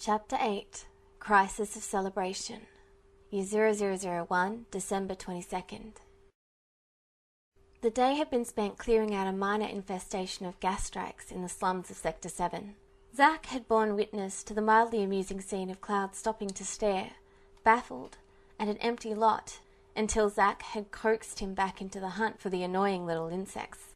Chapter 8 Crisis of Celebration Year 0001, December 22nd. The day had been spent clearing out a minor infestation of gas strikes in the slums of Sector 7. Zack had borne witness to the mildly amusing scene of Cloud stopping to stare, baffled, at an empty lot, until Zack had coaxed him back into the hunt for the annoying little insects.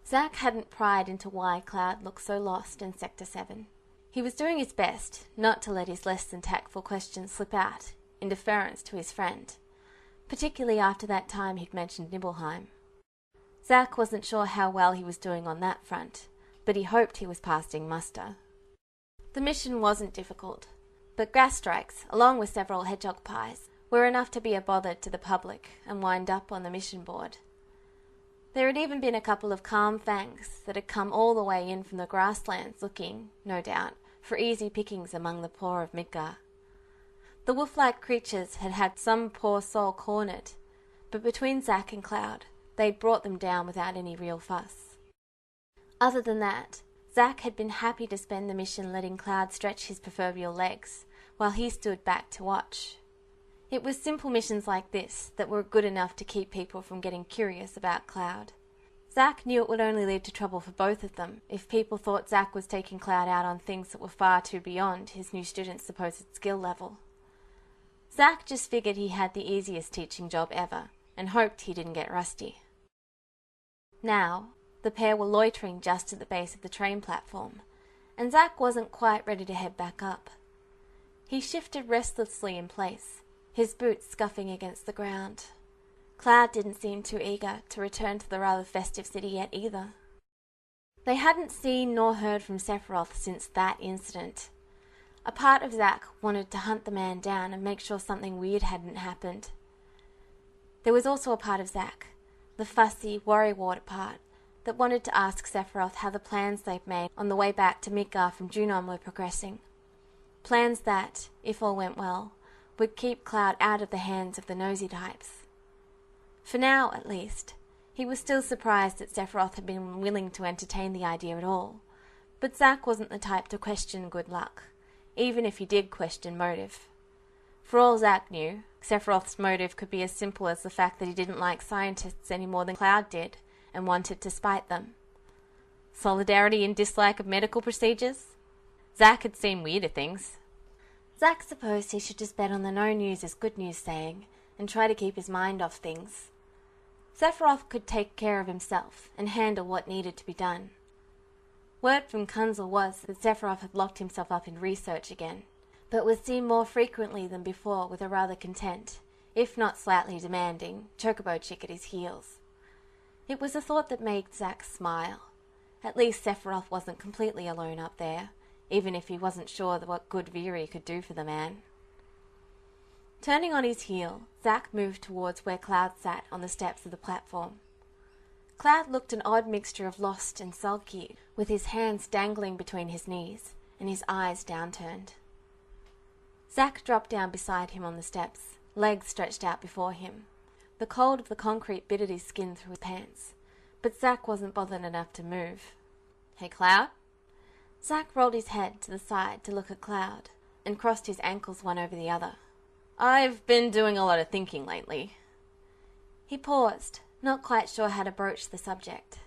Zack hadn't pried into why Cloud looked so lost in Sector 7. He was doing his best not to let his less than tactful questions slip out, in deference to his friend, particularly after that time he'd mentioned Nibelheim. Zack wasn't sure how well he was doing on that front, but he hoped he was passing muster. The mission wasn't difficult, but gas strikes, along with several hedgehog pies, were enough to be a bother to the public and wind up on the mission board. There had even been a couple of calm fangs that had come all the way in from the grasslands looking, no doubt, for easy pickings among the poor of Midgar. The wolf-like creatures had had some poor soul cornered, but between Zack and Cloud, they'd brought them down without any real fuss. Other than that, Zack had been happy to spend the mission letting Cloud stretch his proverbial legs, while he stood back to watch. It was simple missions like this that were good enough to keep people from getting curious about Cloud. Zack knew it would only lead to trouble for both of them if people thought Zack was taking Cloud out on things that were far too beyond his new student's supposed skill level. Zack just figured he had the easiest teaching job ever, and hoped he didn't get rusty. Now, the pair were loitering just at the base of the train platform, and Zack wasn't quite ready to head back up. He shifted restlessly in place, his boots scuffing against the ground. Cloud didn't seem too eager to return to the rather festive city yet either. They hadn't seen nor heard from Sephiroth since that incident. A part of Zack wanted to hunt the man down and make sure something weird hadn't happened. There was also a part of Zack, the fussy, worrywart part, that wanted to ask Sephiroth how the plans they'd made on the way back to Midgar from Junon were progressing. Plans that, if all went well, would keep Cloud out of the hands of the nosy types. For now, at least, he was still surprised that Sephiroth had been willing to entertain the idea at all, but Zack wasn't the type to question good luck, even if he did question motive. For all Zack knew, Sephiroth's motive could be as simple as the fact that he didn't like scientists any more than Cloud did, and wanted to spite them. Solidarity in dislike of medical procedures? Zack had seen weirder things. Zack supposed he should just bet on the no news is good news saying, and try to keep his mind off things. Sephiroth could take care of himself, and handle what needed to be done. Word from Kunzel was that Sephiroth had locked himself up in research again, but was seen more frequently than before with a rather content, if not slightly demanding, chocobo chick at his heels. It was a thought that made Zack smile. At least Sephiroth wasn't completely alone up there, even if he wasn't sure what good Viri could do for the man. Turning on his heel, Zack moved towards where Cloud sat on the steps of the platform. Cloud looked an odd mixture of lost and sulky, with his hands dangling between his knees, and his eyes downturned. Zack dropped down beside him on the steps, legs stretched out before him. The cold of the concrete bit at his skin through his pants, but Zack wasn't bothered enough to move. "Hey, Cloud?" Zack rolled his head to the side to look at Cloud, and crossed his ankles one over the other. "I've been doing a lot of thinking lately." He paused, not quite sure how to broach the subject.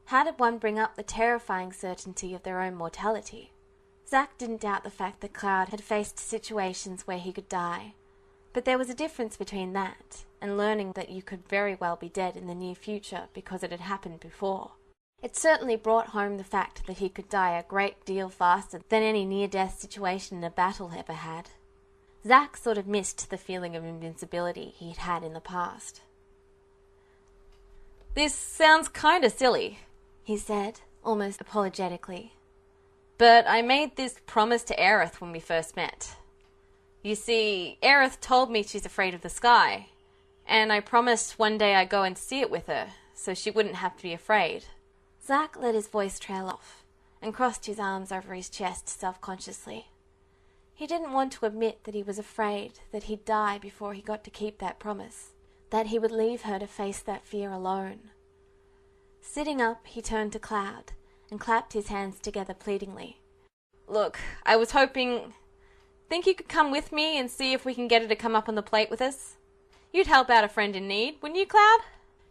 How did one bring up the terrifying certainty of their own mortality? Zack didn't doubt the fact that Cloud had faced situations where he could die, but there was a difference between that and learning that you could very well be dead in the near future because it had happened before. It certainly brought home the fact that he could die a great deal faster than any near-death situation in a battle ever had. Zack sort of missed the feeling of invincibility he'd had in the past. "This sounds kinda silly," he said, almost apologetically. "But I made this promise to Aerith when we first met. You see, Aerith told me she's afraid of the sky, and I promised one day I'd go and see it with her, so she wouldn't have to be afraid." Zack let his voice trail off, and crossed his arms over his chest self-consciously. He didn't want to admit that he was afraid that he'd die before he got to keep that promise, that he would leave her to face that fear alone. Sitting up, he turned to Cloud, and clapped his hands together pleadingly. Look, I was hoping... Think you could come with me and see if we can get her to come up on the plate with us? You'd help out a friend in need, wouldn't you, Cloud?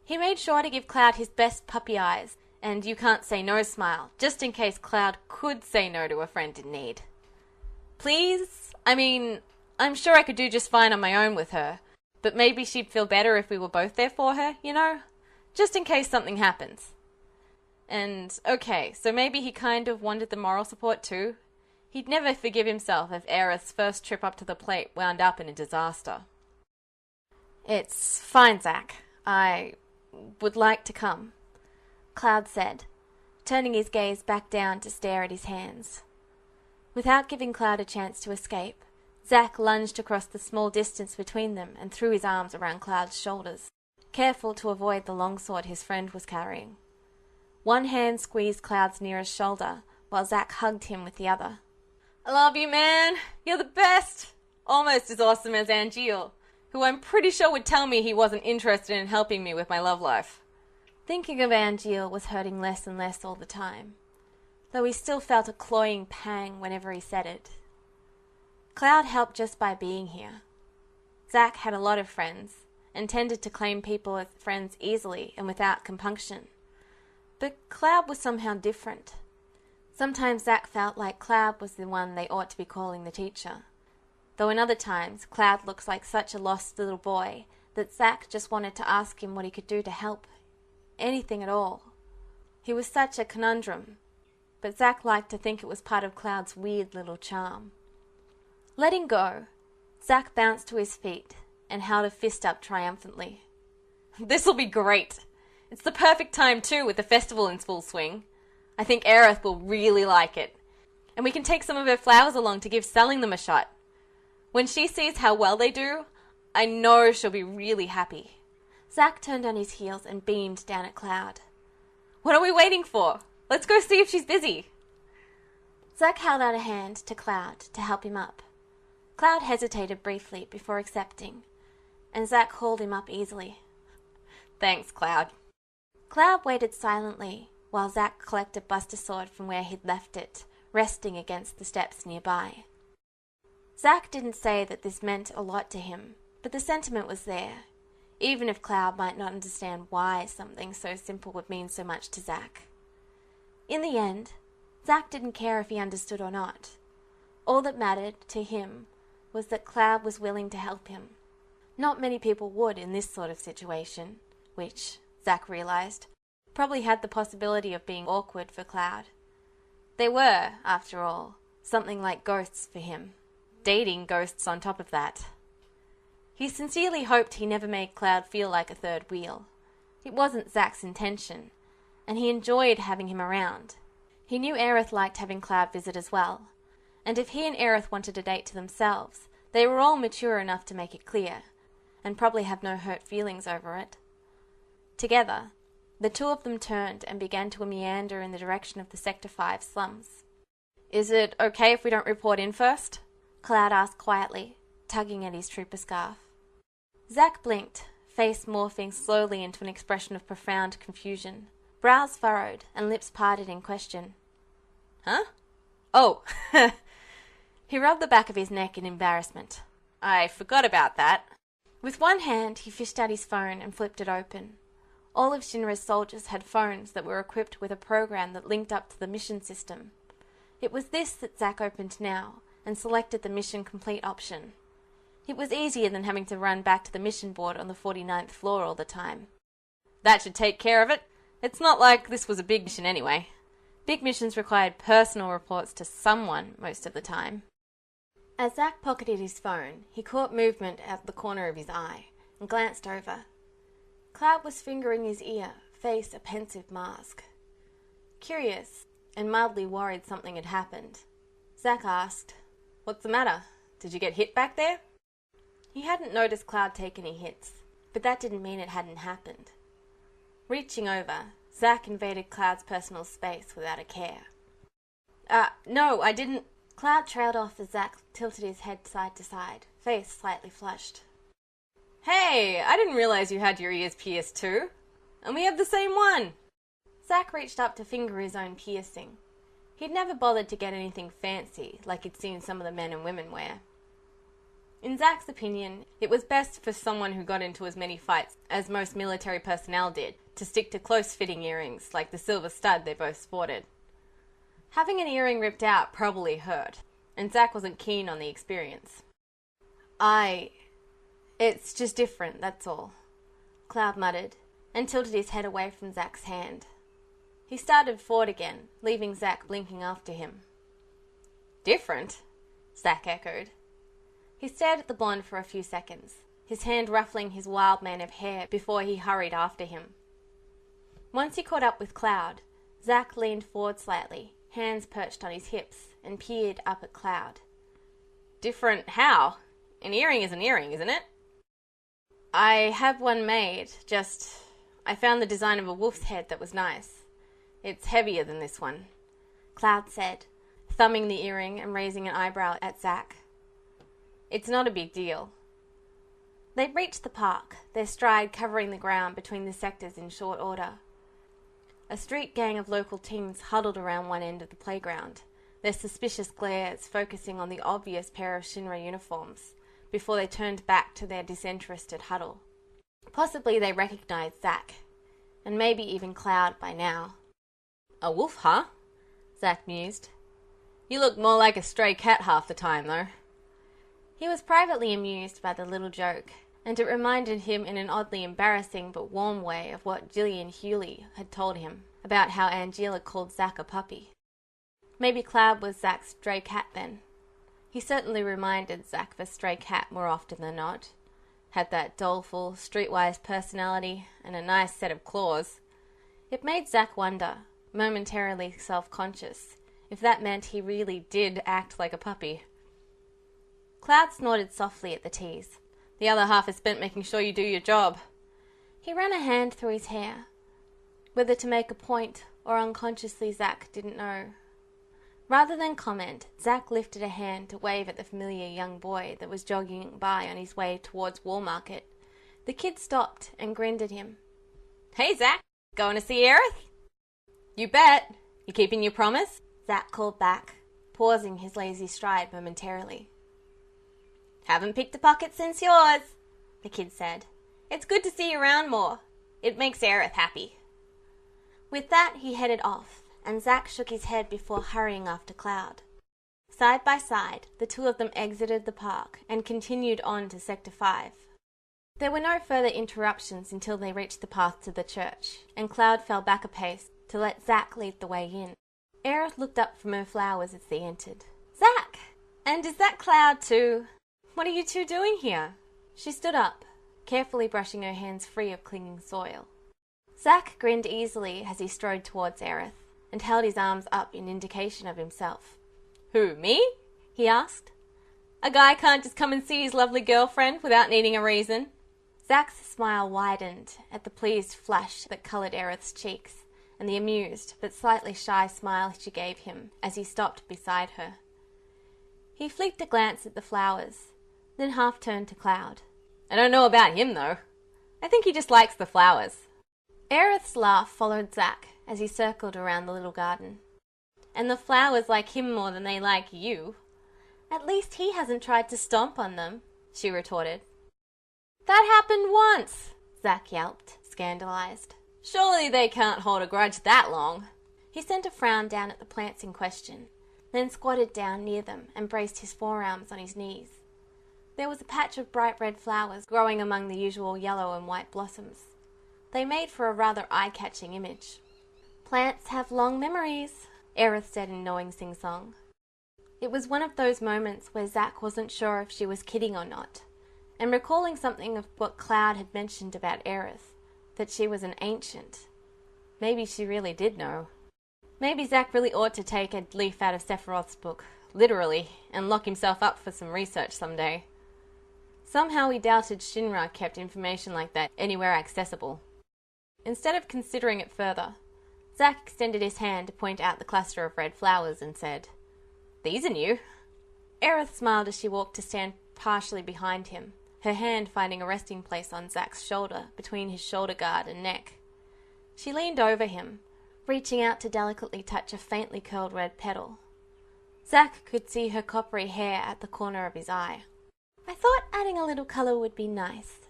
He made sure to give Cloud his best puppy eyes, and you can't say no smile, just in case Cloud could say no to a friend in need. Please? I mean, I'm sure I could do just fine on my own with her, but maybe she'd feel better if we were both there for her, you know? Just in case something happens. And, okay, so maybe he kind of wanted the moral support too? He'd never forgive himself if Aerith's first trip up to the plate wound up in a disaster. It's fine, Zack. I would like to come, Cloud said, turning his gaze back down to stare at his hands. Without giving Cloud a chance to escape, Zack lunged across the small distance between them and threw his arms around Cloud's shoulders, careful to avoid the longsword his friend was carrying. One hand squeezed Cloud's nearest shoulder, while Zack hugged him with the other. I love you, man. You're the best. Almost as awesome as Angeal, who I'm pretty sure would tell me he wasn't interested in helping me with my love life. Thinking of Angeal was hurting less and less all the time, though he still felt a cloying pang whenever he said it. Cloud helped just by being here. Zack had a lot of friends, and tended to claim people as friends easily and without compunction. But Cloud was somehow different. Sometimes Zack felt like Cloud was the one they ought to be calling the teacher, though in other times Cloud looks like such a lost little boy that Zack just wanted to ask him what he could do to help. Anything at all. He was such a conundrum, but Zack liked to think it was part of Cloud's weird little charm. Letting go, Zack bounced to his feet and held a fist up triumphantly. This'll be great! It's the perfect time too, with the festival in full swing. I think Aerith will really like it. And we can take some of her flowers along to give selling them a shot. When she sees how well they do, I know she'll be really happy. Zack turned on his heels and beamed down at Cloud. What are we waiting for? Let's go see if she's busy. Zack held out a hand to Cloud to help him up. Cloud hesitated briefly before accepting, and Zack hauled him up easily. Thanks, Cloud. Cloud waited silently while Zack collected Buster's sword from where he'd left it, resting against the steps nearby. Zack didn't say that this meant a lot to him, but the sentiment was there, even if Cloud might not understand why something so simple would mean so much to Zack. In the end, Zack didn't care if he understood or not. All that mattered to him was that Cloud was willing to help him. Not many people would in this sort of situation, which, Zack realized, probably had the possibility of being awkward for Cloud. They were, after all, something like ghosts for him. Dating ghosts on top of that. He sincerely hoped he never made Cloud feel like a third wheel. It wasn't Zack's intention, and he enjoyed having him around. He knew Aerith liked having Cloud visit as well, and if he and Aerith wanted a date to themselves, they were all mature enough to make it clear, and probably have no hurt feelings over it. Together, the two of them turned and began to meander in the direction of the Sector 5 slums. Is it okay if we don't report in first? Cloud asked quietly, tugging at his trooper scarf. Zack blinked, face morphing slowly into an expression of profound confusion, brows furrowed and lips parted in question. Huh? Oh! He rubbed the back of his neck in embarrassment. I forgot about that. With one hand, he fished out his phone and flipped it open. All of Shinra's soldiers had phones that were equipped with a program that linked up to the mission system. It was this that Zack opened now, and selected the mission complete option. It was easier than having to run back to the mission board on the 49th floor all the time. That should take care of it. It's not like this was a big mission anyway. Big missions required personal reports to someone most of the time. As Zack pocketed his phone, he caught movement at the corner of his eye, and glanced over. Cloud was fingering his ear, face a pensive mask. Curious, and mildly worried something had happened, Zack asked, What's the matter? Did you get hit back there? He hadn't noticed Cloud take any hits, but that didn't mean it hadn't happened. Reaching over, Zack invaded Cloud's personal space without a care. No, I didn't. Cloud trailed off as Zack tilted his head side to side, face slightly flushed. Hey, I didn't realize you had your ears pierced too. And we have the same one. Zack reached up to finger his own piercing. He'd never bothered to get anything fancy like he'd seen some of the men and women wear. In Zach's opinion, it was best for someone who got into as many fights as most military personnel did to stick to close-fitting earrings like the silver stud they both sported. Having an earring ripped out probably hurt, and Zach wasn't keen on the experience. It's just different, that's all, Cloud muttered, and tilted his head away from Zach's hand. He started forward again, leaving Zach blinking after him. Different? Zach echoed. He stared at the blonde for a few seconds, his hand ruffling his wild mane of hair before he hurried after him. Once he caught up with Cloud, Zach leaned forward slightly, hands perched on his hips, and peered up at Cloud. Different how? An earring is an earring, isn't it? I have one made, I found the design of a wolf's head that was nice. It's heavier than this one, Cloud said, thumbing the earring and raising an eyebrow at Zach. It's not a big deal. They'd reached the park, their stride covering the ground between the sectors in short order. A street gang of local teens huddled around one end of the playground, their suspicious glares focusing on the obvious pair of Shinra uniforms, before they turned back to their disinterested huddle. Possibly they recognized Zach, and maybe even Cloud by now. A wolf, huh? Zach mused. You look more like a stray cat half the time, though. He was privately amused by the little joke, and it reminded him in an oddly embarrassing but warm way of what Gillian Hewley had told him about how Angela called Zach a puppy. Maybe Cloud was Zach's stray cat then. He certainly reminded Zach of a stray cat more often than not. Had that doleful, streetwise personality and a nice set of claws. It made Zach wonder, momentarily self-conscious, if that meant he really did act like a puppy. Cloud snorted softly at the tease. The other half is spent making sure you do your job. He ran a hand through his hair. Whether to make a point or unconsciously, Zach didn't know. Rather than comment, Zach lifted a hand to wave at the familiar young boy that was jogging by on his way towards Wall Market. The kid stopped and grinned at him. Hey, Zach, going to see Aerith? You bet. You keeping your promise? Zach called back, pausing his lazy stride momentarily. Haven't picked a pocket since yours, the kid said. It's good to see you around more. It makes Aerith happy. With that, he headed off, and Zach shook his head before hurrying after Cloud. Side by side, the two of them exited the park and continued on to Sector 5. There were no further interruptions until they reached the path to the church, and Cloud fell back a pace to let Zach lead the way in. Aerith looked up from her flowers as they entered. Zach! And is that Cloud too? What are you two doing here? She stood up, carefully brushing her hands free of clinging soil. Zach grinned easily as he strode towards Aerith, and held his arms up in indication of himself. Who, me? He asked. A guy can't just come and see his lovely girlfriend without needing a reason. Zach's smile widened at the pleased flush that coloured Aerith's cheeks, and the amused but slightly shy smile she gave him as he stopped beside her. He flicked a glance at the flowers, then half turned to Cloud. I don't know about him, though. I think he just likes the flowers. Aerith's laugh followed Zach as he circled around the little garden. And the flowers like him more than they like you. At least he hasn't tried to stomp on them, she retorted. That happened once, Zach yelped, scandalized. Surely they can't hold a grudge that long. He sent a frown down at the plants in question, then squatted down near them and braced his forearms on his knees. There was a patch of bright red flowers growing among the usual yellow and white blossoms. They made for a rather eye-catching image. Plants have long memories, Aerith said in knowing sing-song. It was one of those moments where Zach wasn't sure if she was kidding or not, and recalling something of what Cloud had mentioned about Aerith, that she was an ancient. Maybe she really did know. Maybe Zach really ought to take a leaf out of Sephiroth's book, literally, and lock himself up for some research someday. Somehow he doubted Shinra kept information like that anywhere accessible. Instead of considering it further, Zach extended his hand to point out the cluster of red flowers and said, These are new. Aerith smiled as she walked to stand partially behind him, her hand finding a resting place on Zach's shoulder between his shoulder guard and neck. She leaned over him, reaching out to delicately touch a faintly curled red petal. Zack could see her coppery hair at the corner of his eye. "I thought adding a little colour would be nice."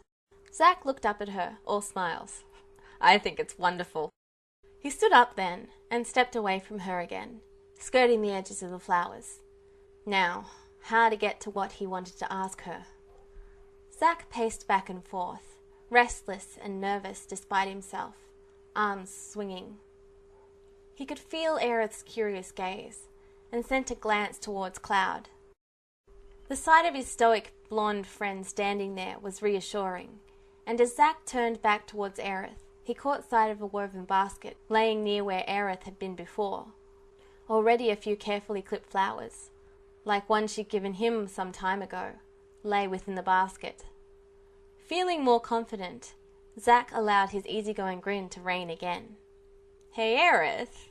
Zack looked up at her, all smiles. "I think it's wonderful." He stood up then and stepped away from her again, skirting the edges of the flowers. Now, how to get to what he wanted to ask her. Zack paced back and forth, restless and nervous despite himself, arms swinging. He could feel Aerith's curious gaze, and sent a glance towards Cloud. The sight of his stoic blonde friend standing there was reassuring, and as Zack turned back towards Aerith, he caught sight of a woven basket laying near where Aerith had been before. Already a few carefully clipped flowers, like one she'd given him some time ago, lay within the basket. Feeling more confident, Zack allowed his easygoing grin to reign again. "Hey, Aerith,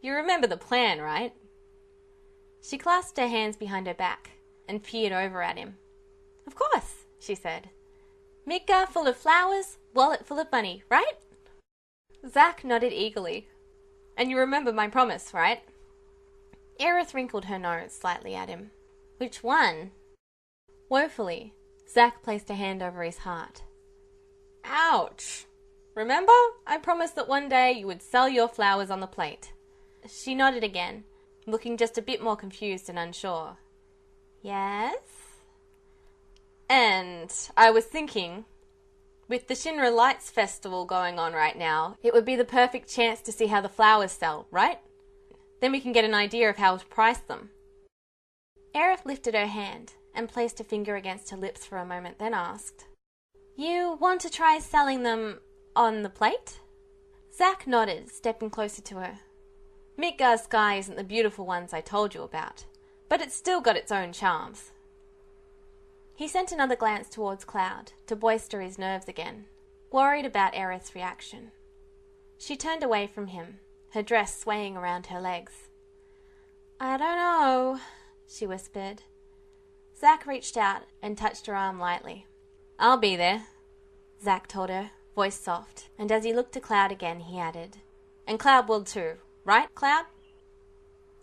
you remember the plan, right?" She clasped her hands behind her back and peered over at him. "Of course," she said. "Midgar full of flowers, wallet full of money, right?" Zack nodded eagerly. "And you remember my promise, right?" Aerith wrinkled her nose slightly at him. "Which one?" Woefully, Zack placed a hand over his heart. "Ouch! Remember? I promised that one day you would sell your flowers on the plate." She nodded again, looking just a bit more confused and unsure. "Yes?" "And I was thinking, with the Shinra Lights Festival going on right now, it would be the perfect chance to see how the flowers sell, right? Then we can get an idea of how to price them." Aerith lifted her hand and placed a finger against her lips for a moment, then asked, "You want to try selling them on the plate?" Zack nodded, stepping closer to her. "Midgar's sky isn't the beautiful ones I told you about, but it's still got its own charms." He sent another glance towards Cloud, to bolster his nerves again, worried about Aerith's reaction. She turned away from him, her dress swaying around her legs. "I don't know," she whispered. Zack reached out and touched her arm lightly. "I'll be there," Zack told her, voice soft, and as he looked to Cloud again, he added, "And Cloud will too, right, Cloud?"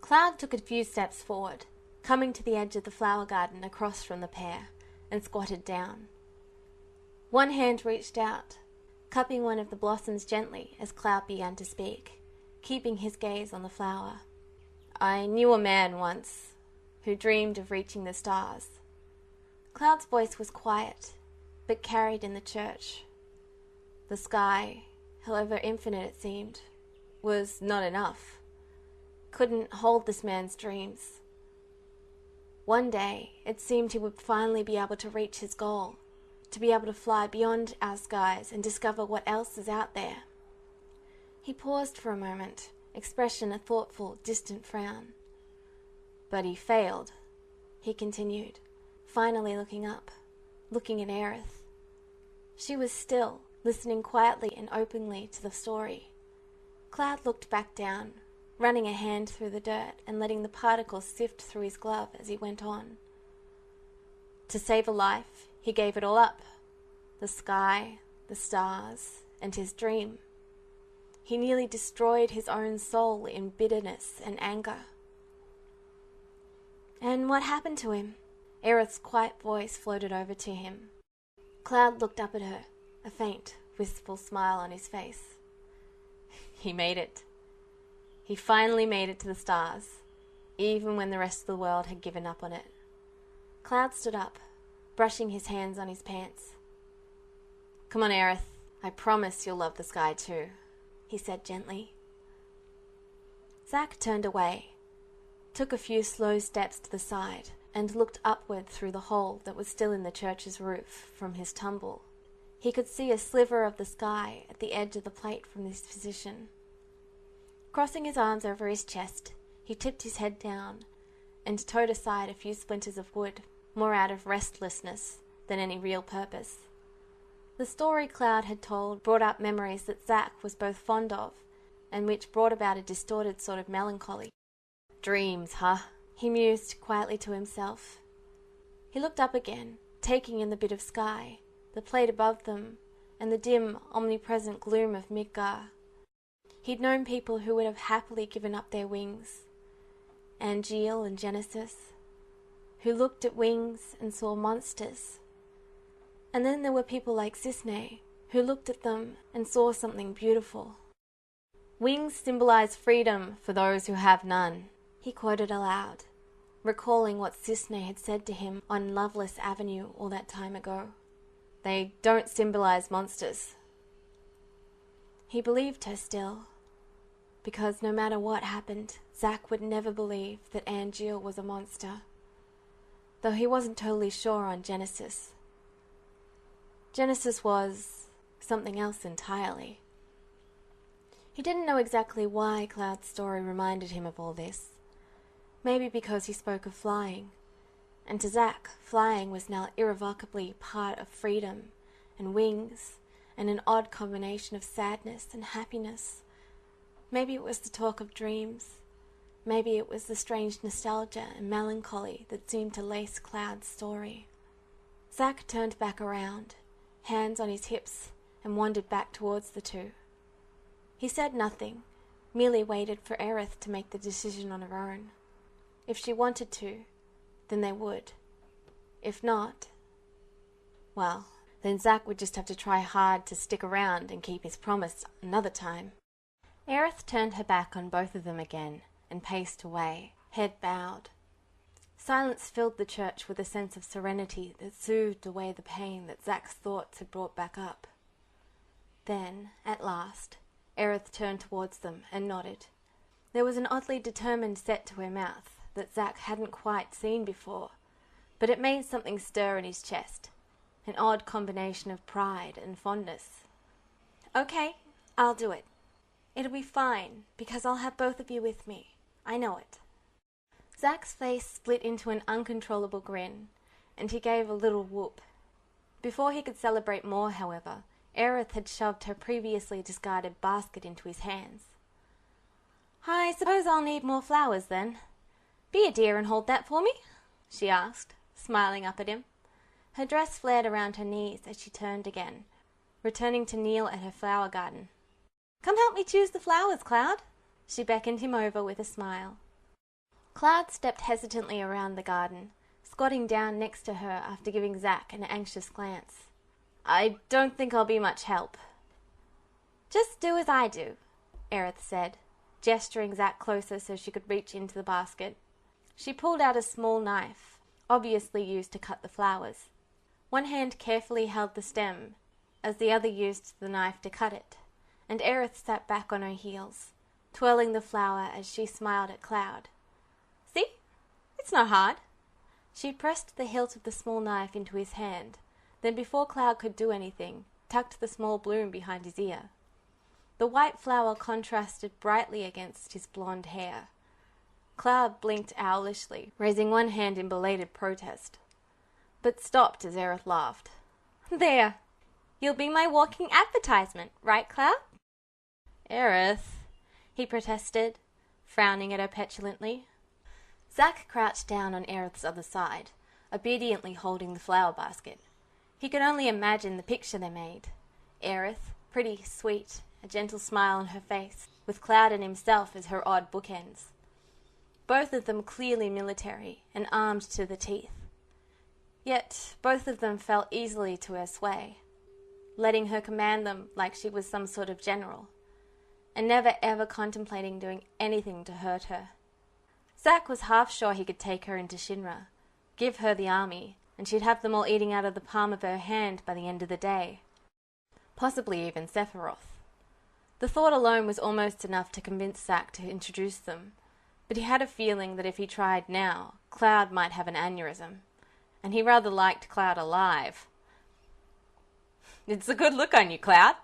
Cloud took a few steps forward, coming to the edge of the flower garden across from the pair, and squatted down. One hand reached out, cupping one of the blossoms gently as Cloud began to speak, keeping his gaze on the flower. "I knew a man once who dreamed of reaching the stars." Cloud's voice was quiet, but carried in the church. The sky, however infinite it seemed, was not enough. Couldn't hold this man's dreams. One day, it seemed he would finally be able to reach his goal, to be able to fly beyond our skies and discover what else is out there. He paused for a moment, expression a thoughtful, distant frown. "But he failed," he continued, finally looking up, looking at Aerith. She was still, listening quietly and openly to the story. Cloud looked back down, running a hand through the dirt and letting the particles sift through his glove as he went on. To save a life, he gave it all up. The sky, the stars, and his dream. He nearly destroyed his own soul in bitterness and anger. "And what happened to him?" Aerith's quiet voice floated over to him. Cloud looked up at her, a faint, wistful smile on his face. "He made it. He finally made it to the stars, even when the rest of the world had given up on it." Cloud stood up, brushing his hands on his pants. "Come on, Aerith. I promise you'll love the sky too," he said gently. Zack turned away, took a few slow steps to the side, and looked upward through the hole that was still in the church's roof from his tumble. He could see a sliver of the sky at the edge of the plate from this position. Crossing his arms over his chest, he tipped his head down and towed aside a few splinters of wood, more out of restlessness than any real purpose. The story Cloud had told brought up memories that Zack was both fond of, and which brought about a distorted sort of melancholy. "Dreams, huh?" he mused quietly to himself. He looked up again, taking in the bit of sky, the plate above them, and the dim, omnipresent gloom of Midgar. He'd known people who would have happily given up their wings. Angeal and Genesis, who looked at wings and saw monsters. And then there were people like Cisne, who looked at them and saw something beautiful. "Wings symbolize freedom for those who have none," he quoted aloud, recalling what Cisne had said to him on Loveless Avenue all that time ago. "They don't symbolize monsters." He believed her still, because no matter what happened, Zack would never believe that Angeal was a monster, though he wasn't totally sure on Genesis. Genesis was something else entirely. He didn't know exactly why Cloud's story reminded him of all this. Maybe because he spoke of flying, and to Zack, flying was now irrevocably part of freedom and wings and an odd combination of sadness and happiness. Maybe it was the talk of dreams. Maybe it was the strange nostalgia and melancholy that seemed to lace Cloud's story. Zack turned back around, hands on his hips, and wandered back towards the two. He said nothing, merely waited for Aerith to make the decision on her own. If she wanted to, then they would. If not, well, then Zack would just have to try hard to stick around and keep his promise another time. Aerith turned her back on both of them again and paced away, head bowed. Silence filled the church with a sense of serenity that soothed away the pain that Zack's thoughts had brought back up. Then, at last, Aerith turned towards them and nodded. There was an oddly determined set to her mouth that Zack hadn't quite seen before, but it made something stir in his chest, an odd combination of pride and fondness. "Okay, I'll do it. It'll be fine, because I'll have both of you with me. I know it." Zack's face split into an uncontrollable grin, and he gave a little whoop. Before he could celebrate more, however, Aerith had shoved her previously discarded basket into his hands. "I suppose I'll need more flowers, then. Be a dear and hold that for me," she asked, smiling up at him. Her dress flared around her knees as she turned again, returning to kneel at her flower garden. "Come help me choose the flowers, Cloud." She beckoned him over with a smile. Cloud stepped hesitantly around the garden, squatting down next to her after giving Zack an anxious glance. "I don't think I'll be much help." "Just do as I do," Aerith said, gesturing Zack closer so she could reach into the basket. She pulled out a small knife, obviously used to cut the flowers. One hand carefully held the stem, as the other used the knife to cut it, and Aerith sat back on her heels, twirling the flower as she smiled at Cloud. "See? It's not hard." She pressed the hilt of the small knife into his hand, then before Cloud could do anything, tucked the small bloom behind his ear. The white flower contrasted brightly against his blonde hair. Cloud blinked owlishly, raising one hand in belated protest, but stopped as Aerith laughed. "There! You'll be my walking advertisement, right, Cloud?" "Aerith," he protested, frowning at her petulantly. Zack crouched down on Aerith's other side, obediently holding the flower basket. He could only imagine the picture they made. Aerith, pretty, sweet, a gentle smile on her face, with Cloud and himself as her odd bookends. Both of them clearly military and armed to the teeth. Yet both of them fell easily to her sway, letting her command them like she was some sort of general, and never ever contemplating doing anything to hurt her. Zack was half sure he could take her into Shinra, give her the army, and she'd have them all eating out of the palm of her hand by the end of the day. Possibly even Sephiroth. The thought alone was almost enough to convince Zack to introduce them, but he had a feeling that if he tried now, Cloud might have an aneurysm, and he rather liked Cloud alive. "It's a good look on you, Cloud,"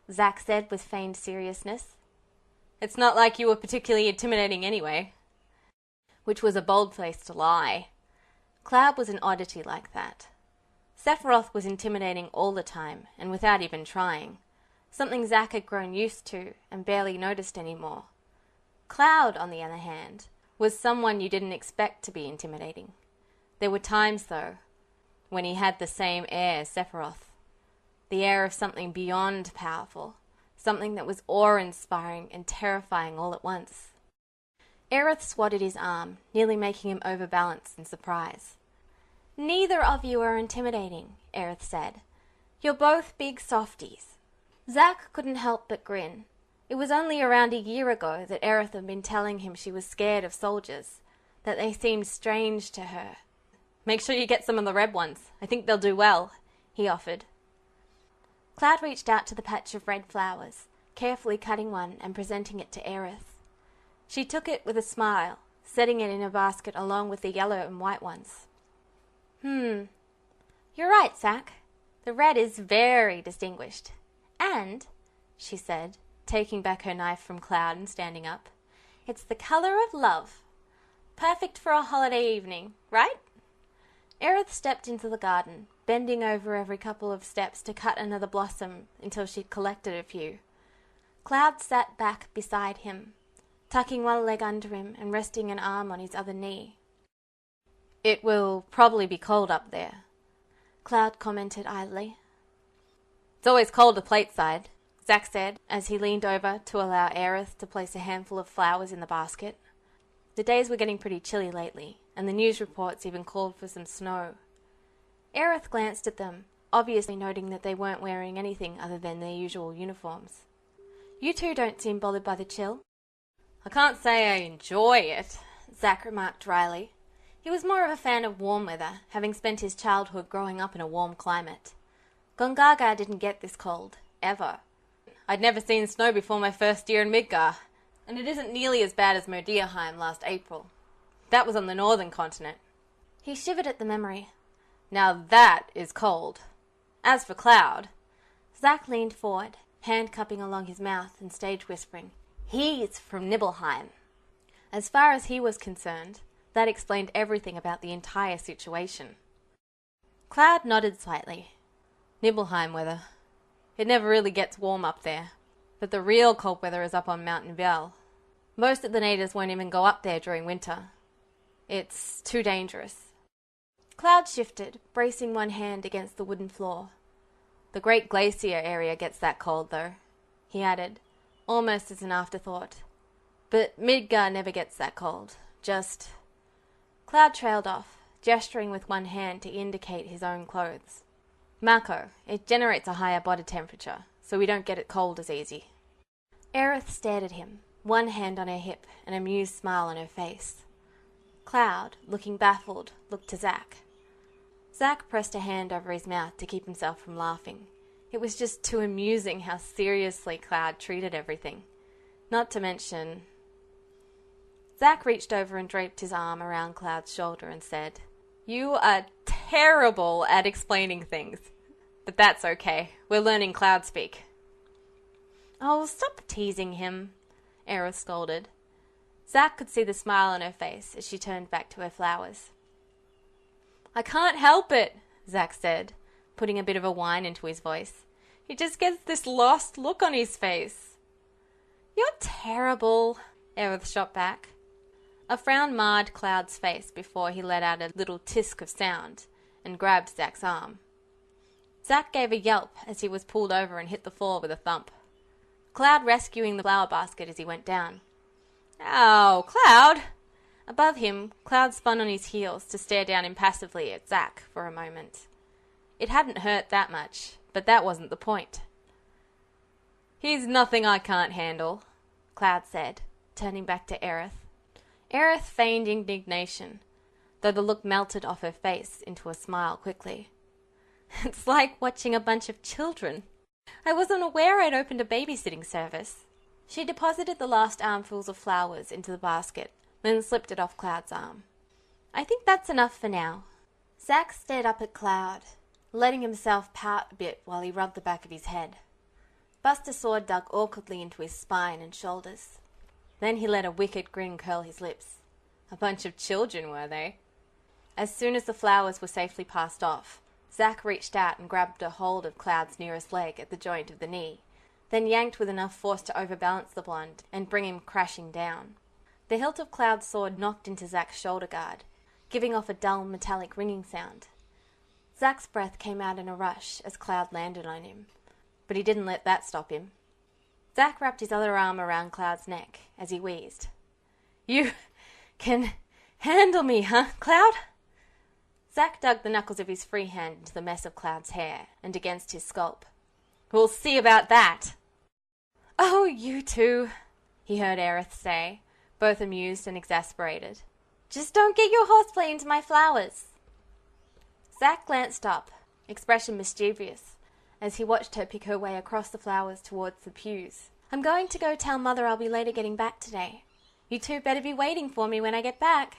Zack said with feigned seriousness. "It's not like you were particularly intimidating anyway." Which was a bold place to lie. Cloud was an oddity like that. Sephiroth was intimidating all the time, and without even trying, something Zack had grown used to and barely noticed anymore. Cloud, on the other hand, was someone you didn't expect to be intimidating. There were times, though, when he had the same air as Sephiroth. The air of something beyond powerful, something that was awe-inspiring and terrifying all at once. Aerith swatted his arm, nearly making him overbalance in surprise. "Neither of you are intimidating," Aerith said. "You're both big softies." Zack couldn't help but grin. It was only around a year ago that Aerith had been telling him she was scared of soldiers, that they seemed strange to her. "Make sure you get some of the red ones. I think they'll do well," he offered. Cloud reached out to the patch of red flowers, carefully cutting one and presenting it to Aerith. She took it with a smile, setting it in a basket along with the yellow and white ones. You're right, Zack. The red is very distinguished. And," she said, taking back her knife from Cloud and standing up, "it's the color of love. Perfect for a holiday evening, right?" Aerith stepped into the garden, bending over every couple of steps to cut another blossom until she'd collected a few. Cloud sat back beside him, tucking one leg under him and resting an arm on his other knee. "It will probably be cold up there," Cloud commented idly. "It's always cold plateside," Zack said as he leaned over to allow Aerith to place a handful of flowers in the basket. The days were getting pretty chilly lately, and the news reports even called for some snow. Aerith glanced at them, obviously noting that they weren't wearing anything other than their usual uniforms. "You two don't seem bothered by the chill." "I can't say I enjoy it," Zack remarked dryly. He was more of a fan of warm weather, having spent his childhood growing up in a warm climate. Gongaga didn't get this cold, ever. I'd never seen snow before my first year in Midgar, and it isn't nearly as bad as Modierheim last April. That was on the northern continent. He shivered at the memory. Now that is cold. As for Cloud, Zack leaned forward, hand cupping along his mouth and stage whispering, "He's from Nibelheim." As far as he was concerned, that explained everything about the entire situation. Cloud nodded slightly. "Nibelheim weather. It never really gets warm up there, but the real cold weather is up on Mountain Bell. Most of the natives won't even go up there during winter. It's too dangerous." Cloud shifted, bracing one hand against the wooden floor. "The Great Glacier area gets that cold, though," he added, almost as an afterthought. "But Midgar never gets that cold. Just—" Cloud trailed off, gesturing with one hand to indicate his own clothes. "Mako, it generates a higher body temperature, so we don't get it cold as easy." Aerith stared at him, one hand on her hip, an amused smile on her face. Cloud, looking baffled, looked to Zack. Zack pressed a hand over his mouth to keep himself from laughing. It was just too amusing how seriously Cloud treated everything. Not to mention... Zack reached over and draped his arm around Cloud's shoulder and said, "You are terrible at explaining things. But that's okay. We're learning Cloud speak." "Oh, stop teasing him," Aerith scolded. Zack could see the smile on her face as she turned back to her flowers. "I can't help it," Zack said, putting a bit of a whine into his voice. "He just gets this lost look on his face." "You're terrible," Aerith shot back. A frown marred Cloud's face before he let out a little tisk of sound and grabbed Zack's arm. Zack gave a yelp as he was pulled over and hit the floor with a thump, Cloud rescuing the flower basket as he went down. "Ow, Cloud!" Above him, Cloud spun on his heels to stare down impassively at Zack for a moment. It hadn't hurt that much, but that wasn't the point. "He's nothing I can't handle," Cloud said, turning back to Aerith. Aerith feigned indignation, though the look melted off her face into a smile quickly. "It's like watching a bunch of children. I wasn't aware I'd opened a babysitting service." She deposited the last armfuls of flowers into the basket, then slipped it off Cloud's arm. "I think that's enough for now." Zack stared up at Cloud, letting himself pout a bit while he rubbed the back of his head. Buster Sword dug awkwardly into his spine and shoulders. Then he let a wicked grin curl his lips. A bunch of children, were they? As soon as the flowers were safely passed off, Zack reached out and grabbed a hold of Cloud's nearest leg at the joint of the knee, then yanked with enough force to overbalance the blonde and bring him crashing down. The hilt of Cloud's sword knocked into Zack's shoulder guard, giving off a dull metallic ringing sound. Zack's breath came out in a rush as Cloud landed on him, but he didn't let that stop him. Zack wrapped his other arm around Cloud's neck as he wheezed. You can handle me, huh, Cloud? Zack dug the knuckles of his free hand into the mess of Cloud's hair and against his scalp. We'll see about that. Oh, you two, he heard Aerith say, both amused and exasperated. Just don't get your horseplay into my flowers. Zack glanced up, expression mischievous, as he watched her pick her way across the flowers towards the pews. I'm going to go tell Mother I'll be later getting back today. You two better be waiting for me when I get back.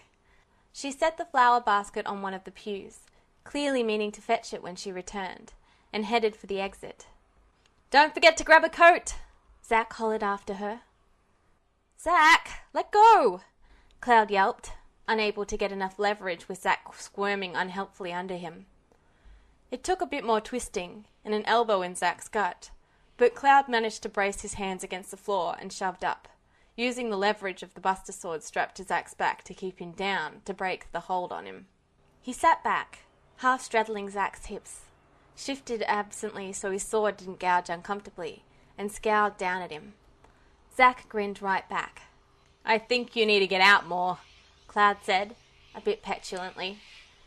She set the flower basket on one of the pews, clearly meaning to fetch it when she returned, and headed for the exit. Don't forget to grab a coat, Zack hollered after her. Zack, let go, Cloud yelped, unable to get enough leverage with Zack squirming unhelpfully under him. It took a bit more twisting and an elbow in Zack's gut, but Cloud managed to brace his hands against the floor and shoved up, using the leverage of the buster sword strapped to Zack's back to keep him down to break the hold on him. He sat back, half straddling Zack's hips, shifted absently so his sword didn't gouge uncomfortably, and scowled down at him. Zack grinned right back. I think you need to get out more, Cloud said, a bit petulantly.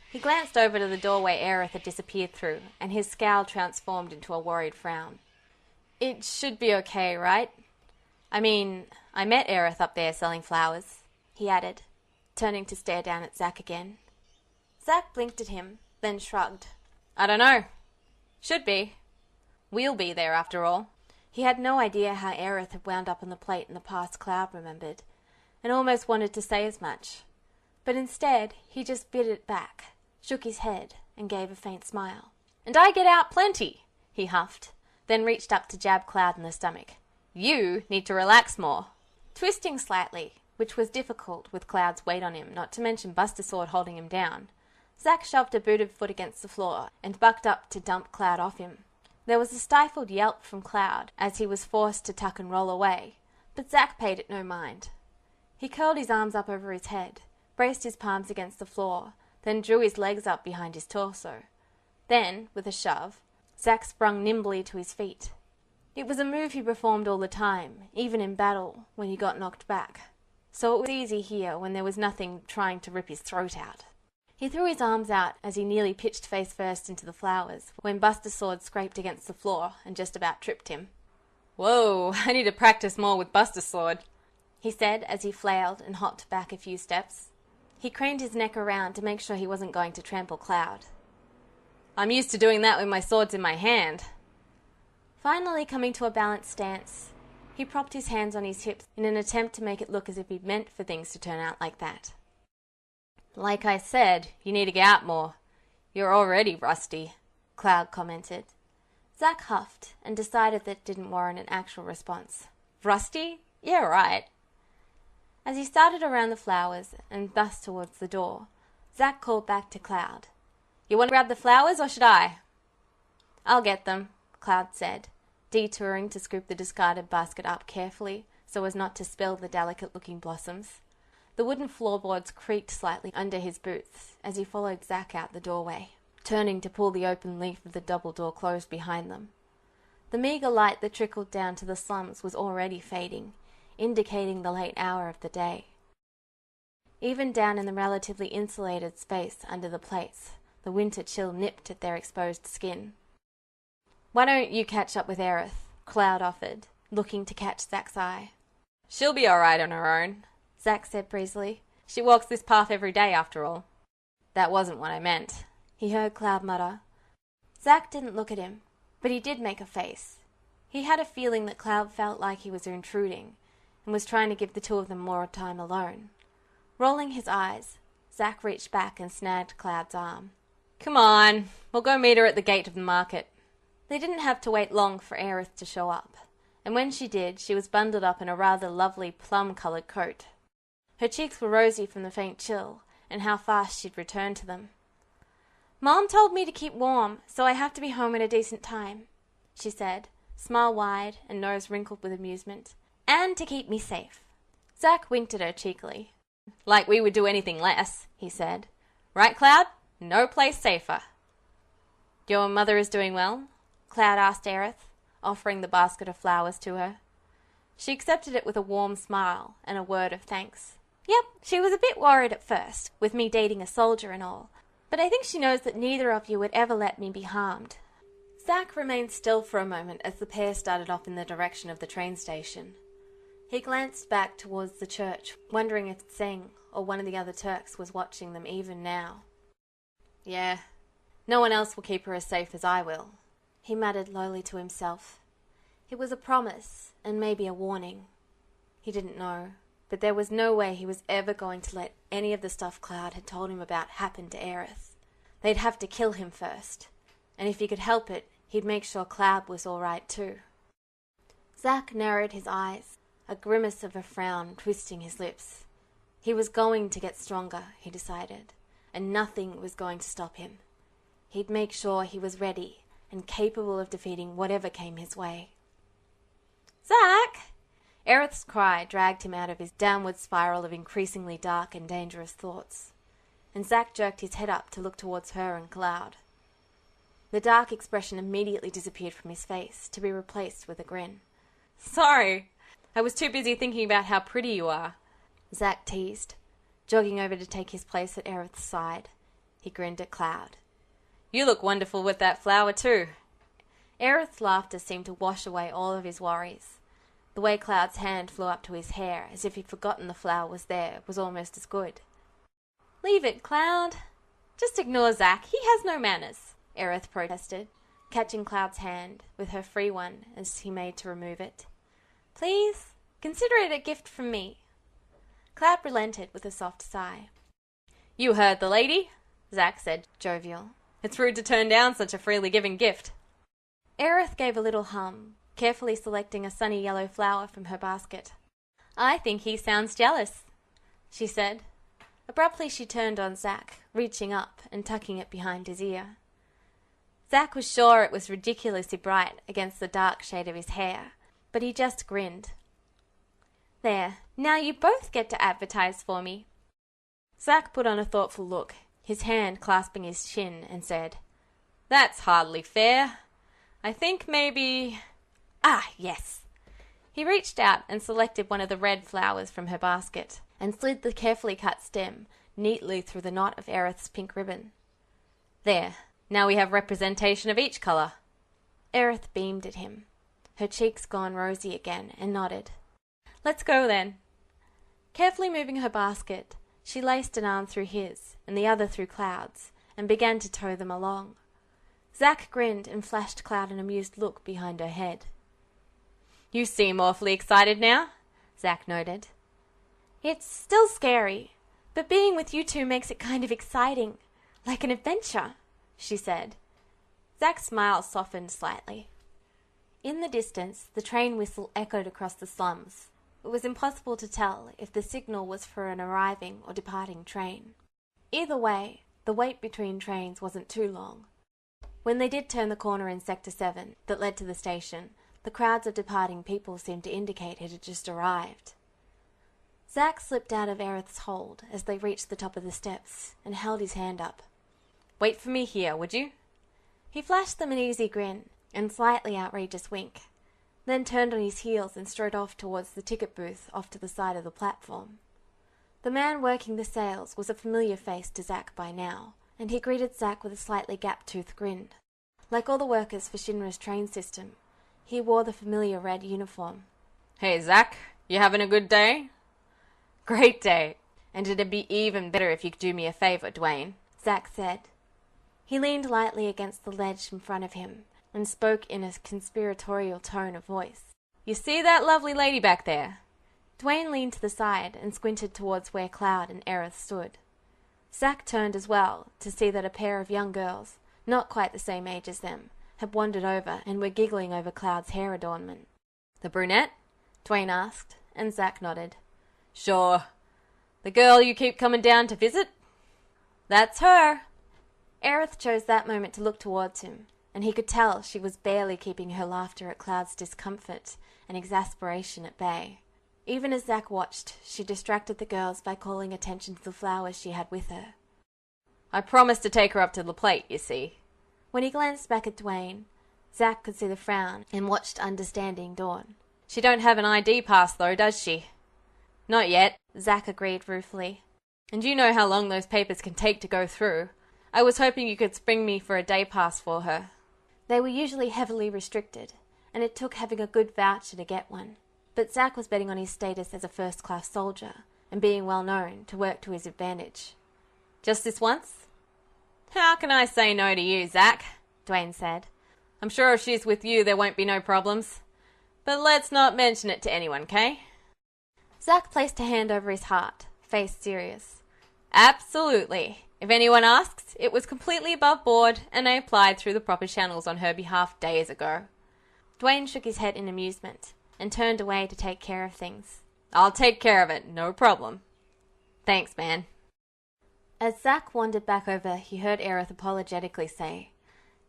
He glanced over to the doorway Aerith had disappeared through, and his scowl transformed into a worried frown. It should be okay, right? I mean, I met Aerith up there selling flowers, he added, turning to stare down at Zack again. Zack blinked at him, then shrugged. I don't know. Should be. We'll be there after all. He had no idea how Aerith had wound up on the plate in the past Cloud remembered, and almost wanted to say as much. But instead, he just bit it back, shook his head, and gave a faint smile. And I get out plenty, he huffed, then reached up to jab Cloud in the stomach. You need to relax more. Twisting slightly, which was difficult with Cloud's weight on him, not to mention Buster Sword holding him down, Zack shoved a booted foot against the floor and bucked up to dump Cloud off him. There was a stifled yelp from Cloud as he was forced to tuck and roll away, but Zack paid it no mind. He curled his arms up over his head, braced his palms against the floor, then drew his legs up behind his torso. Then, with a shove, Zack sprung nimbly to his feet. It was a move he performed all the time, even in battle, when he got knocked back. So it was easy here when there was nothing trying to rip his throat out. He threw his arms out as he nearly pitched face first into the flowers, when Buster Sword scraped against the floor and just about tripped him. Whoa, I need to practice more with Buster Sword, he said as he flailed and hopped back a few steps. He craned his neck around to make sure he wasn't going to trample Cloud. I'm used to doing that when my sword's in my hand. Finally coming to a balanced stance, he propped his hands on his hips in an attempt to make it look as if he'd meant for things to turn out like that. Like I said, you need to get out more. You're already rusty, Cloud commented. Zack huffed and decided that didn't warrant an actual response. Rusty? Yeah, right. As he started around the flowers and thus towards the door, Zack called back to Cloud. You want to grab the flowers or should I? I'll get them, Cloud said, detouring to scoop the discarded basket up carefully so as not to spill the delicate-looking blossoms. The wooden floorboards creaked slightly under his boots as he followed Zack out the doorway, turning to pull the open leaf of the double door closed behind them. The meagre light that trickled down to the slums was already fading, indicating the late hour of the day. Even down in the relatively insulated space under the plates, the winter chill nipped at their exposed skin. Why don't you catch up with Aerith? Cloud offered, looking to catch Zack's eye. She'll be all right on her own, Zack said breezily. She walks this path every day, after all. That wasn't what I meant, he heard Cloud mutter. Zack didn't look at him, but he did make a face. He had a feeling that Cloud felt like he was intruding, and was trying to give the two of them more time alone. Rolling his eyes, Zack reached back and snagged Cloud's arm. Come on, we'll go meet her at the gate of the market. They didn't have to wait long for Aerith to show up, and when she did, she was bundled up in a rather lovely plum-coloured coat. Her cheeks were rosy from the faint chill, and how fast she'd returned to them. Mom told me to keep warm, so I have to be home at a decent time, she said, smile wide and nose wrinkled with amusement, and to keep me safe. Zack winked at her cheekily. Like we would do anything less, he said. Right, Cloud? No place safer. Your mother is doing well? Cloud asked Aerith, offering the basket of flowers to her. She accepted it with a warm smile and a word of thanks. Yep, she was a bit worried at first, with me dating a soldier and all, but I think she knows that neither of you would ever let me be harmed. Zack remained still for a moment as the pair started off in the direction of the train station. He glanced back towards the church, wondering if Tseng or one of the other Turks was watching them even now. Yeah, no one else will keep her as safe as I will, he muttered lowly to himself. It was a promise, and maybe a warning. He didn't know, but there was no way he was ever going to let any of the stuff Cloud had told him about happen to Aerith. They'd have to kill him first, and if he could help it, he'd make sure Cloud was all right too. Zack narrowed his eyes, a grimace of a frown twisting his lips. He was going to get stronger, he decided, and nothing was going to stop him. He'd make sure he was ready and capable of defeating whatever came his way. Zack! Aerith's cry dragged him out of his downward spiral of increasingly dark and dangerous thoughts, and Zack jerked his head up to look towards her and Cloud. The dark expression immediately disappeared from his face, to be replaced with a grin. Sorry, I was too busy thinking about how pretty you are, Zack teased, jogging over to take his place at Aerith's side. He grinned at Cloud. You look wonderful with that flower too. Aerith's laughter seemed to wash away all of his worries. The way Cloud's hand flew up to his hair, as if he'd forgotten the flower was there, was almost as good. Leave it, Cloud. Just ignore Zack. He has no manners, Aerith protested, catching Cloud's hand with her free one as he made to remove it. Please, consider it a gift from me. Cloud relented with a soft sigh. You heard the lady, Zack said, jovial. It's rude to turn down such a freely given gift. Aerith gave a little hum, carefully selecting a sunny yellow flower from her basket. I think he sounds jealous, she said. Abruptly she turned on Zack, reaching up and tucking it behind his ear. Zack was sure it was ridiculously bright against the dark shade of his hair, but he just grinned. There, now you both get to advertise for me. Zack put on a thoughtful look, his hand clasping his chin, and said, That's hardly fair. I think maybe... Ah, yes. He reached out and selected one of the red flowers from her basket, and slid the carefully cut stem neatly through the knot of Aerith's pink ribbon. There, now we have representation of each colour. Aerith beamed at him, her cheeks gone rosy again, and nodded. Let's go then. Carefully moving her basket, she laced an arm through his, and the other through Cloud's, and began to tow them along. Zack grinned and flashed Cloud an amused look behind her head. You seem awfully excited now, Zack noted. It's still scary, but being with you two makes it kind of exciting, like an adventure, she said. Zack's smile softened slightly. In the distance, the train whistle echoed across the slums. It was impossible to tell if the signal was for an arriving or departing train. Either way, the wait between trains wasn't too long. When they did turn the corner in Sector 7 that led to the station, the crowds of departing people seemed to indicate it had just arrived. Zack slipped out of Aerith's hold as they reached the top of the steps and held his hand up. Wait for me here, would you? He flashed them an easy grin and slightly outrageous wink, then turned on his heels and strode off towards the ticket booth off to the side of the platform. The man working the sales was a familiar face to Zack by now, and he greeted Zack with a slightly gap-toothed grin. Like all the workers for Shinra's train system, he wore the familiar red uniform. Hey, Zack, you having a good day? Great day, and it'd be even better if you could do me a favour, Dwayne, Zack said. He leaned lightly against the ledge in front of him and spoke in a conspiratorial tone of voice. You see that lovely lady back there? Dwayne leaned to the side and squinted towards where Cloud and Aerith stood. Zack turned as well to see that a pair of young girls, not quite the same age as them, had wandered over and were giggling over Cloud's hair adornment. The brunette? Dwayne asked, and Zack nodded. Sure. The girl you keep coming down to visit? That's her. Aerith chose that moment to look towards him, and he could tell she was barely keeping her laughter at Cloud's discomfort and exasperation at bay. Even as Zack watched, she distracted the girls by calling attention to the flowers she had with her. I promised to take her up to the plate, you see. When he glanced back at Dwayne, Zack could see the frown and watched understanding dawn. She don't have an ID pass though, does she? Not yet, Zack agreed ruefully. And you know how long those papers can take to go through. I was hoping you could spring me for a day pass for her. They were usually heavily restricted, and it took having a good voucher to get one. But Zack was betting on his status as a first-class soldier, and being well known to work to his advantage. Just this once? How can I say no to you, Zack? Dwayne said. I'm sure if she's with you there won't be no problems. But let's not mention it to anyone, okay? Zack placed a hand over his heart, face serious. Absolutely. If anyone asks, it was completely above board, and I applied through the proper channels on her behalf days ago. Dwayne shook his head in amusement, and turned away to take care of things. I'll take care of it, no problem. Thanks, man. As Zack wandered back over, he heard Aerith apologetically say,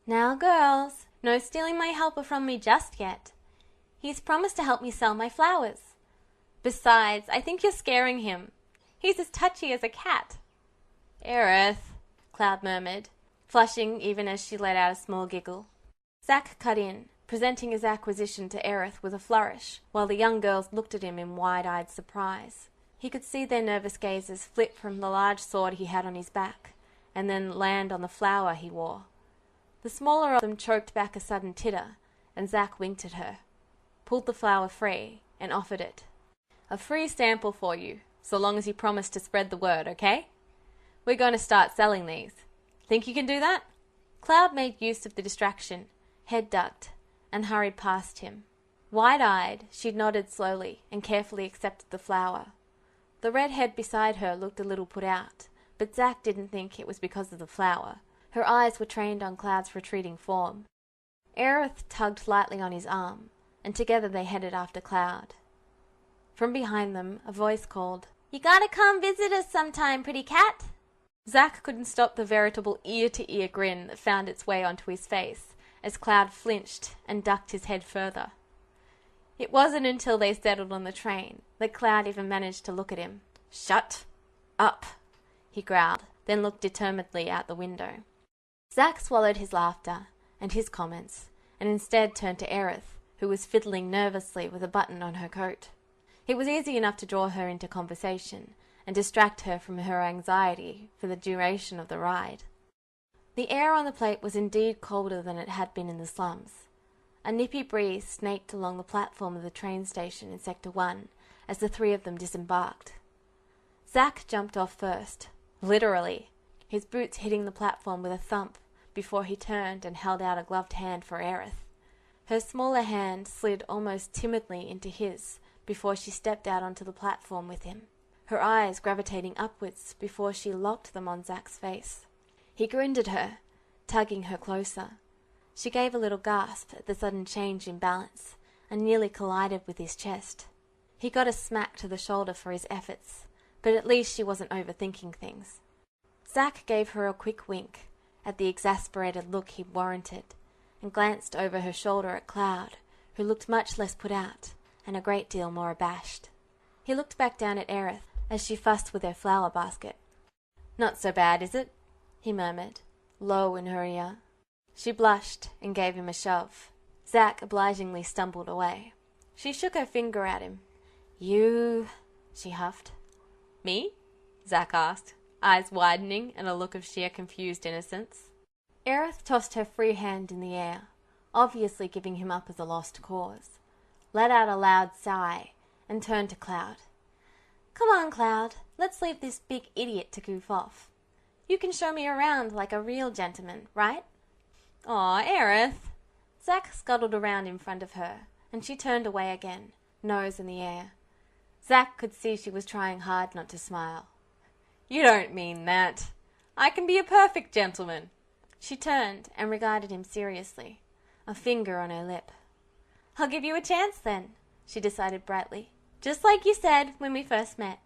"Now, girls, no stealing my helper from me just yet. He's promised to help me sell my flowers. Besides, I think you're scaring him. He's as touchy as a cat." Aerith, Cloud murmured, flushing even as she let out a small giggle. Zack cut in, presenting his acquisition to Aerith with a flourish, while the young girls looked at him in wide-eyed surprise. He could see their nervous gazes flit from the large sword he had on his back, and then land on the flower he wore. The smaller of them choked back a sudden titter, and Zack winked at her, pulled the flower free, and offered it. A free sample for you, so long as you promise to spread the word, okay? We're going to start selling these. Think you can do that? Cloud made use of the distraction, head ducked, and hurried past him. Wide-eyed, she nodded slowly and carefully accepted the flower. The red head beside her looked a little put out, but Zack didn't think it was because of the flower. Her eyes were trained on Cloud's retreating form. Aerith tugged lightly on his arm, and together they headed after Cloud. From behind them, a voice called, "You gotta come visit us sometime, pretty cat." Zack couldn't stop the veritable ear-to-ear grin that found its way onto his face as Cloud flinched and ducked his head further. It wasn't until they settled on the train that Cloud even managed to look at him. "Shut up," he growled, then looked determinedly out the window. Zack swallowed his laughter and his comments, and instead turned to Aerith, who was fiddling nervously with a button on her coat. It was easy enough to draw her into conversation and distract her from her anxiety for the duration of the ride. The air on the plate was indeed colder than it had been in the slums. A nippy breeze snaked along the platform of the train station in Sector 1 as the three of them disembarked. Zack jumped off first, literally, his boots hitting the platform with a thump before he turned and held out a gloved hand for Aerith. Her smaller hand slid almost timidly into his before she stepped out onto the platform with him, her eyes gravitating upwards before she locked them on Zack's face. He grinned at her, tugging her closer. She gave a little gasp at the sudden change in balance, and nearly collided with his chest. He got a smack to the shoulder for his efforts, but at least she wasn't overthinking things. Zack gave her a quick wink at the exasperated look he warranted, and glanced over her shoulder at Cloud, who looked much less put out, and a great deal more abashed. He looked back down at Aerith as she fussed with her flower basket. "Not so bad, is it?" he murmured, low in her ear. She blushed and gave him a shove. Zack obligingly stumbled away. She shook her finger at him. "You," she huffed. "Me?" Zack asked, eyes widening and a look of sheer confused innocence. Aerith tossed her free hand in the air, obviously giving him up as a lost cause, let out a loud sigh, and turned to Cloud. "Come on, Cloud, let's leave this big idiot to goof off. You can show me around like a real gentleman, right?" "Aw, Aerith." Zack scuttled around in front of her, and she turned away again, nose in the air. Zack could see she was trying hard not to smile. "You don't mean that. I can be a perfect gentleman." She turned and regarded him seriously, a finger on her lip. "I'll give you a chance then," she decided brightly. "Just like you said when we first met."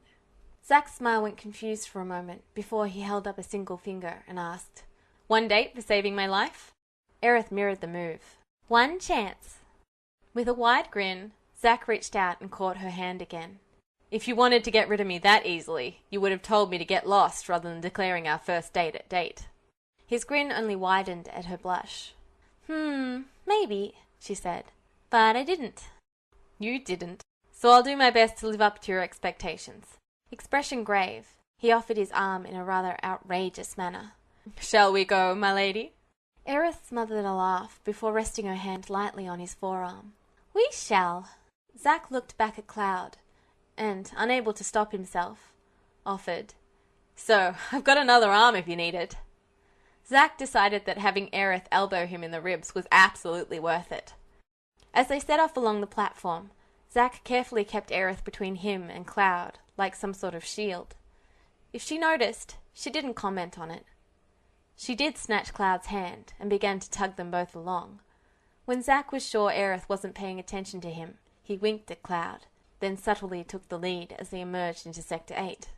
Zack's smile went confused for a moment before he held up a single finger and asked, "One date for saving my life?" Aerith mirrored the move. "One chance." With a wide grin, Zack reached out and caught her hand again. "If you wanted to get rid of me that easily, you would have told me to get lost rather than declaring our first date at date." His grin only widened at her blush. Maybe," she said, "but I didn't." You didn't. So I'll do my best to live up to your expectations. Expression grave, he offered his arm in a rather outrageous manner. Shall we go, my lady? Aerith smothered a laugh before resting her hand lightly on his forearm. We shall. Zack looked back at Cloud, and, unable to stop himself, offered, So, I've got another arm if you need it. Zack decided that having Aerith elbow him in the ribs was absolutely worth it. As they set off along the platform, Zack carefully kept Aerith between him and Cloud, like some sort of shield. If she noticed, she didn't comment on it. She did snatch Cloud's hand and began to tug them both along. When Zack was sure Aerith wasn't paying attention to him, he winked at Cloud, then subtly took the lead as they emerged into Sector 8.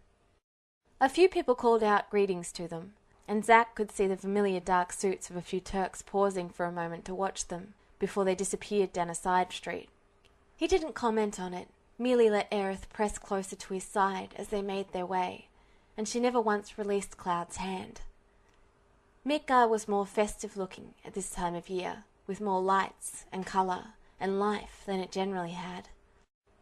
A few people called out greetings to them, and Zack could see the familiar dark suits of a few Turks pausing for a moment to watch them before they disappeared down a side street. He didn't comment on it, merely let Aerith press closer to his side as they made their way, and she never once released Cloud's hand. Midgar was more festive-looking at this time of year, with more lights and colour and life than it generally had.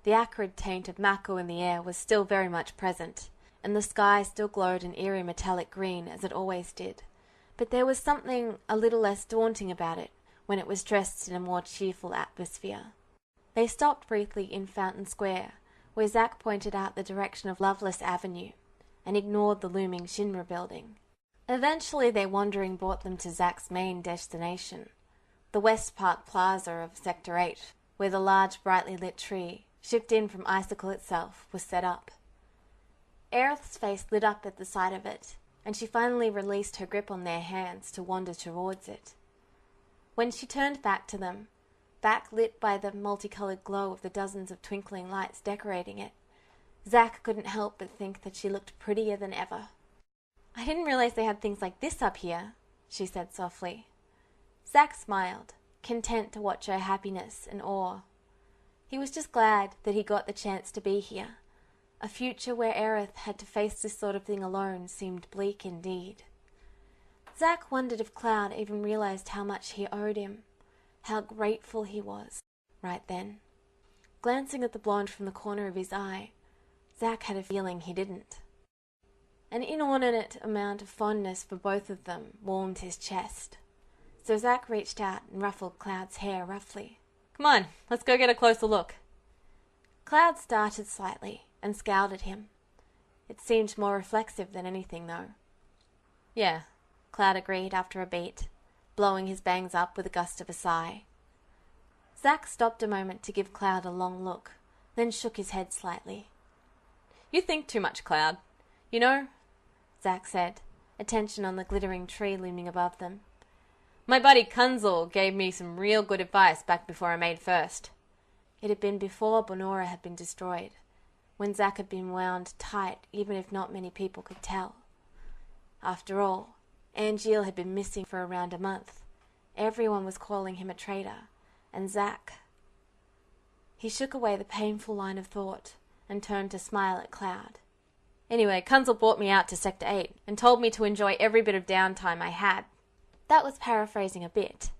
The acrid taint of Mako in the air was still very much present, and the sky still glowed an eerie metallic green as it always did, but there was something a little less daunting about it when it was dressed in a more cheerful atmosphere. They stopped briefly in Fountain Square, where Zack pointed out the direction of Loveless Avenue, and ignored the looming Shinra building. Eventually their wandering brought them to Zack's main destination, the West Park Plaza of Sector 8, where the large brightly lit tree, shipped in from Icicle itself, was set up. Aerith's face lit up at the sight of it, and she finally released her grip on their hands to wander towards it. When she turned back to them, backlit by the multicolored glow of the dozens of twinkling lights decorating it, Zack couldn't help but think that she looked prettier than ever. I didn't realize they had things like this up here, she said softly. Zack smiled, content to watch her happiness and awe. He was just glad that he got the chance to be here. A future where Aerith had to face this sort of thing alone seemed bleak indeed. Zack wondered if Cloud even realized how much he owed him, how grateful he was, right then. Glancing at the blonde from the corner of his eye, Zack had a feeling he didn't. An inordinate amount of fondness for both of them warmed his chest, so Zack reached out and ruffled Cloud's hair roughly. Come on, let's go get a closer look. Cloud started slightly and scowled at him. It seemed more reflexive than anything, though. Yeah, Cloud agreed after a beat, blowing his bangs up with a gust of a sigh. Zack stopped a moment to give Cloud a long look, then shook his head slightly. You think too much, Cloud. You know, Zack said, attention on the glittering tree looming above them. My buddy Kunzel gave me some real good advice back before I made first. It had been before Bonora had been destroyed, when Zack had been wound tight even if not many people could tell. After all, Angeal had been missing for around a month. Everyone was calling him a traitor, and Zack... He shook away the painful line of thought and turned to smile at Cloud. Anyway, Kunzel brought me out to Sector 8 and told me to enjoy every bit of downtime I had. That was paraphrasing a bit,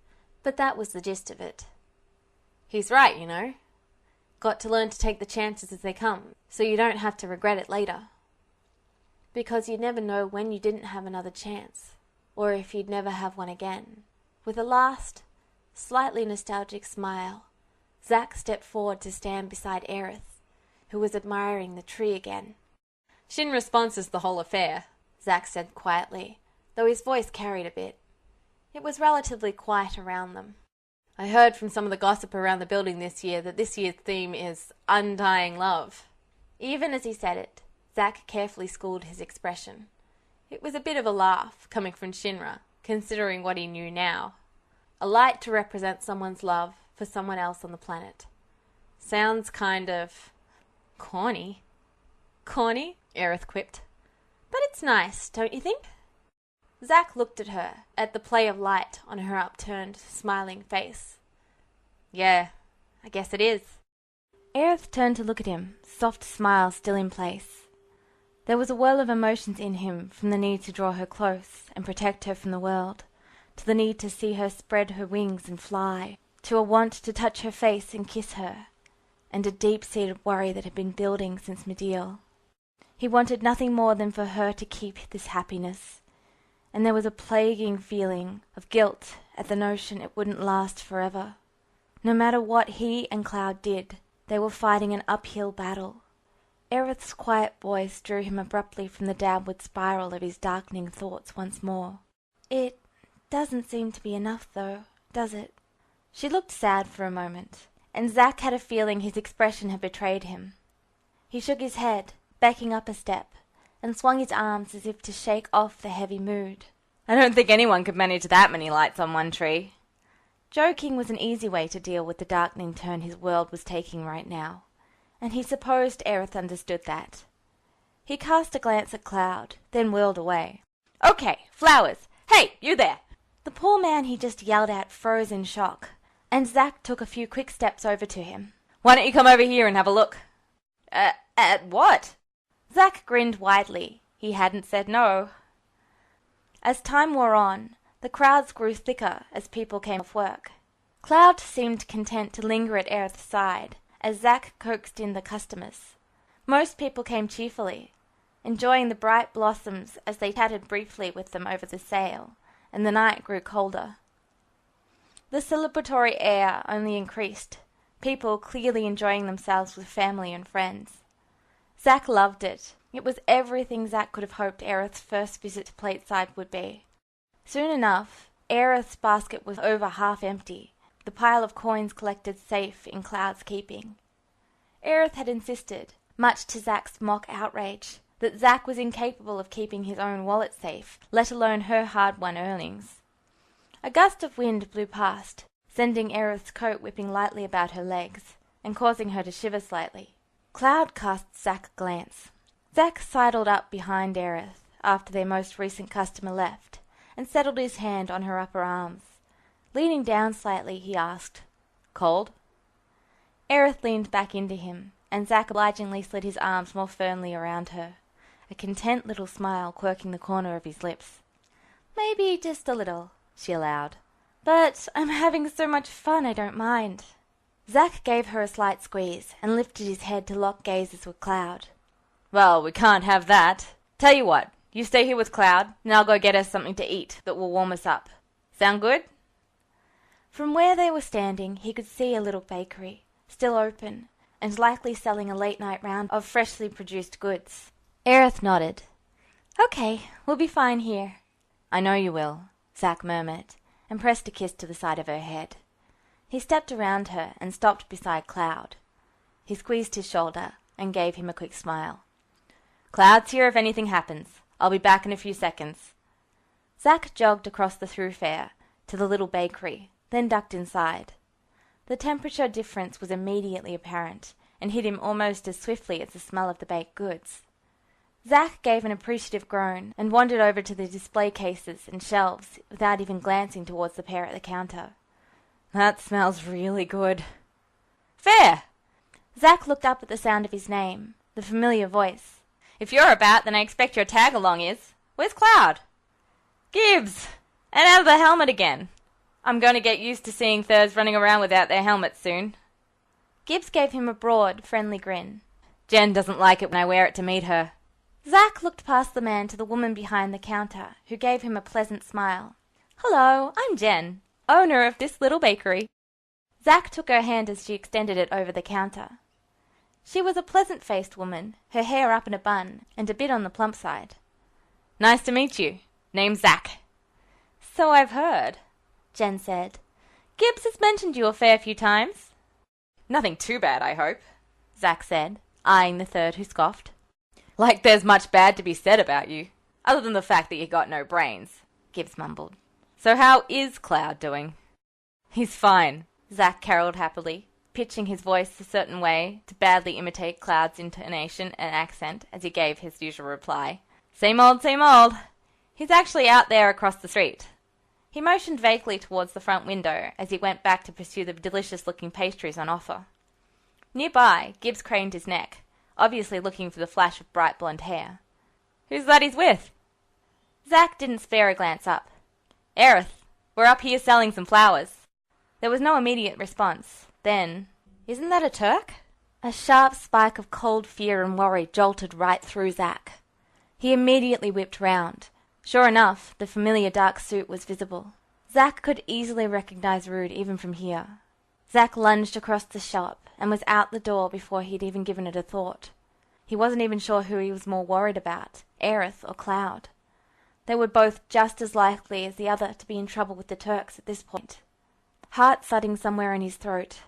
but that was the gist of it. He's right, you know. Got to learn to take the chances as they come, so you don't have to regret it later. Because you'd never know when you didn't have another chance, or if you'd never have one again. With a last, slightly nostalgic smile, Zack stepped forward to stand beside Aerith, who was admiring the tree again. Shinra sponsors the whole affair, Zack said quietly, though his voice carried a bit. It was relatively quiet around them. I heard from some of the gossip around the building this year that this year's theme is undying love. Even as he said it, Zack carefully schooled his expression. It was a bit of a laugh, coming from Shinra, considering what he knew now. A light to represent someone's love for someone else on the planet. Sounds kind of... corny. Corny? Aerith quipped. But it's nice, don't you think? Zack looked at her, at the play of light on her upturned, smiling face. Yeah, I guess it is. Aerith turned to look at him, soft smile still in place. There was a whirl of emotions in him, from the need to draw her close and protect her from the world, to the need to see her spread her wings and fly, to a want to touch her face and kiss her, and a deep-seated worry that had been building since Medeal. He wanted nothing more than for her to keep this happiness, and there was a plaguing feeling of guilt at the notion it wouldn't last forever. No matter what he and Cloud did, they were fighting an uphill battle. Aerith's quiet voice drew him abruptly from the downward spiral of his darkening thoughts once more. "It doesn't seem to be enough, though, does it?" She looked sad for a moment, and Zack had a feeling his expression had betrayed him. He shook his head, backing up a step, and swung his arms as if to shake off the heavy mood. "I don't think anyone could manage that many lights on one tree." Joking was an easy way to deal with the darkening turn his world was taking right now, and he supposed Aerith understood that. He cast a glance at Cloud, then whirled away. "Okay, flowers! Hey, you there!" The poor man he just yelled at froze in shock, and Zack took a few quick steps over to him. "Why don't you come over here and have a look?" At what?" Zack grinned widely. He hadn't said no. As time wore on, the crowds grew thicker as people came off work. Cloud seemed content to linger at Aerith's side as Zack coaxed in the customers. Most people came cheerfully, enjoying the bright blossoms as they chatted briefly with them over the sale, and the night grew colder. The celebratory air only increased, people clearly enjoying themselves with family and friends. Zack loved it. It was everything Zack could have hoped Aerith's first visit to Plateside would be. Soon enough, Aerith's basket was over half empty, the pile of coins collected safe in Cloud's keeping. Aerith had insisted, much to Zack's mock outrage, that Zack was incapable of keeping his own wallet safe, let alone her hard-won earnings. A gust of wind blew past, sending Aerith's coat whipping lightly about her legs, and causing her to shiver slightly. Cloud cast Zack a glance. Zack sidled up behind Aerith after their most recent customer left, and settled his hand on her upper arms. Leaning down slightly, he asked, "Cold?" Aerith leaned back into him, and Zack obligingly slid his arms more firmly around her, a content little smile quirking the corner of his lips. "Maybe just a little," she allowed. "But I'm having so much fun I don't mind." Zack gave her a slight squeeze, and lifted his head to lock gazes with Cloud. "Well, we can't have that. Tell you what, you stay here with Cloud, and I'll go get us something to eat that will warm us up. Sound good?" From where they were standing, he could see a little bakery, still open, and likely selling a late-night round of freshly produced goods. Aerith nodded. "Okay, we'll be fine here." "I know you will," Zack murmured, and pressed a kiss to the side of her head. He stepped around her and stopped beside Cloud. He squeezed his shoulder and gave him a quick smile. "Cloud's here if anything happens. I'll be back in a few seconds." Zack jogged across the thoroughfare to the little bakery, then ducked inside. The temperature difference was immediately apparent, and hit him almost as swiftly as the smell of the baked goods. Zack gave an appreciative groan and wandered over to the display cases and shelves without even glancing towards the pair at the counter. "That smells really good." "Fair!" Zack looked up at the sound of his name, the familiar voice. "If you're about, then I expect your tag-along is. Where's Cloud?" "Gibbs! And out of the helmet again. I'm going to get used to seeing thirds running around without their helmets soon." Gibbs gave him a broad, friendly grin. "Jen doesn't like it when I wear it to meet her." Zack looked past the man to the woman behind the counter, who gave him a pleasant smile. "Hello, I'm Jen, owner of this little bakery." Zack took her hand as she extended it over the counter. She was a pleasant-faced woman, her hair up in a bun, and a bit on the plump side. "Nice to meet you. Name's Zack." "So I've heard," Jen said. "Gibbs has mentioned you a fair few times." "Nothing too bad, I hope," Zack said, eyeing the third, who scoffed. "Like there's much bad to be said about you, other than the fact that you got no brains," Gibbs mumbled. "So how is Cloud doing?" "He's fine," Zack caroled happily, pitching his voice a certain way to badly imitate Cloud's intonation and accent as he gave his usual reply. Same old, same old. He's actually out there across the street." He motioned vaguely towards the front window as he went back to pursue the delicious-looking pastries on offer. Nearby, Gibbs craned his neck, obviously looking for the flash of bright blonde hair. "Who's that he's with?" Zack didn't spare a glance up. "Aerith, we're up here selling some flowers." There was no immediate response. Then, "Isn't that a Turk?" A sharp spike of cold fear and worry jolted right through Zack. He immediately whipped round. Sure enough, the familiar dark suit was visible. Zack could easily recognize Rude even from here. Zack lunged across the shop and was out the door before he'd even given it a thought. He wasn't even sure who he was more worried about, Aerith or Cloud. They were both just as likely as the other to be in trouble with the Turks at this point. Heart thudding somewhere in his throat,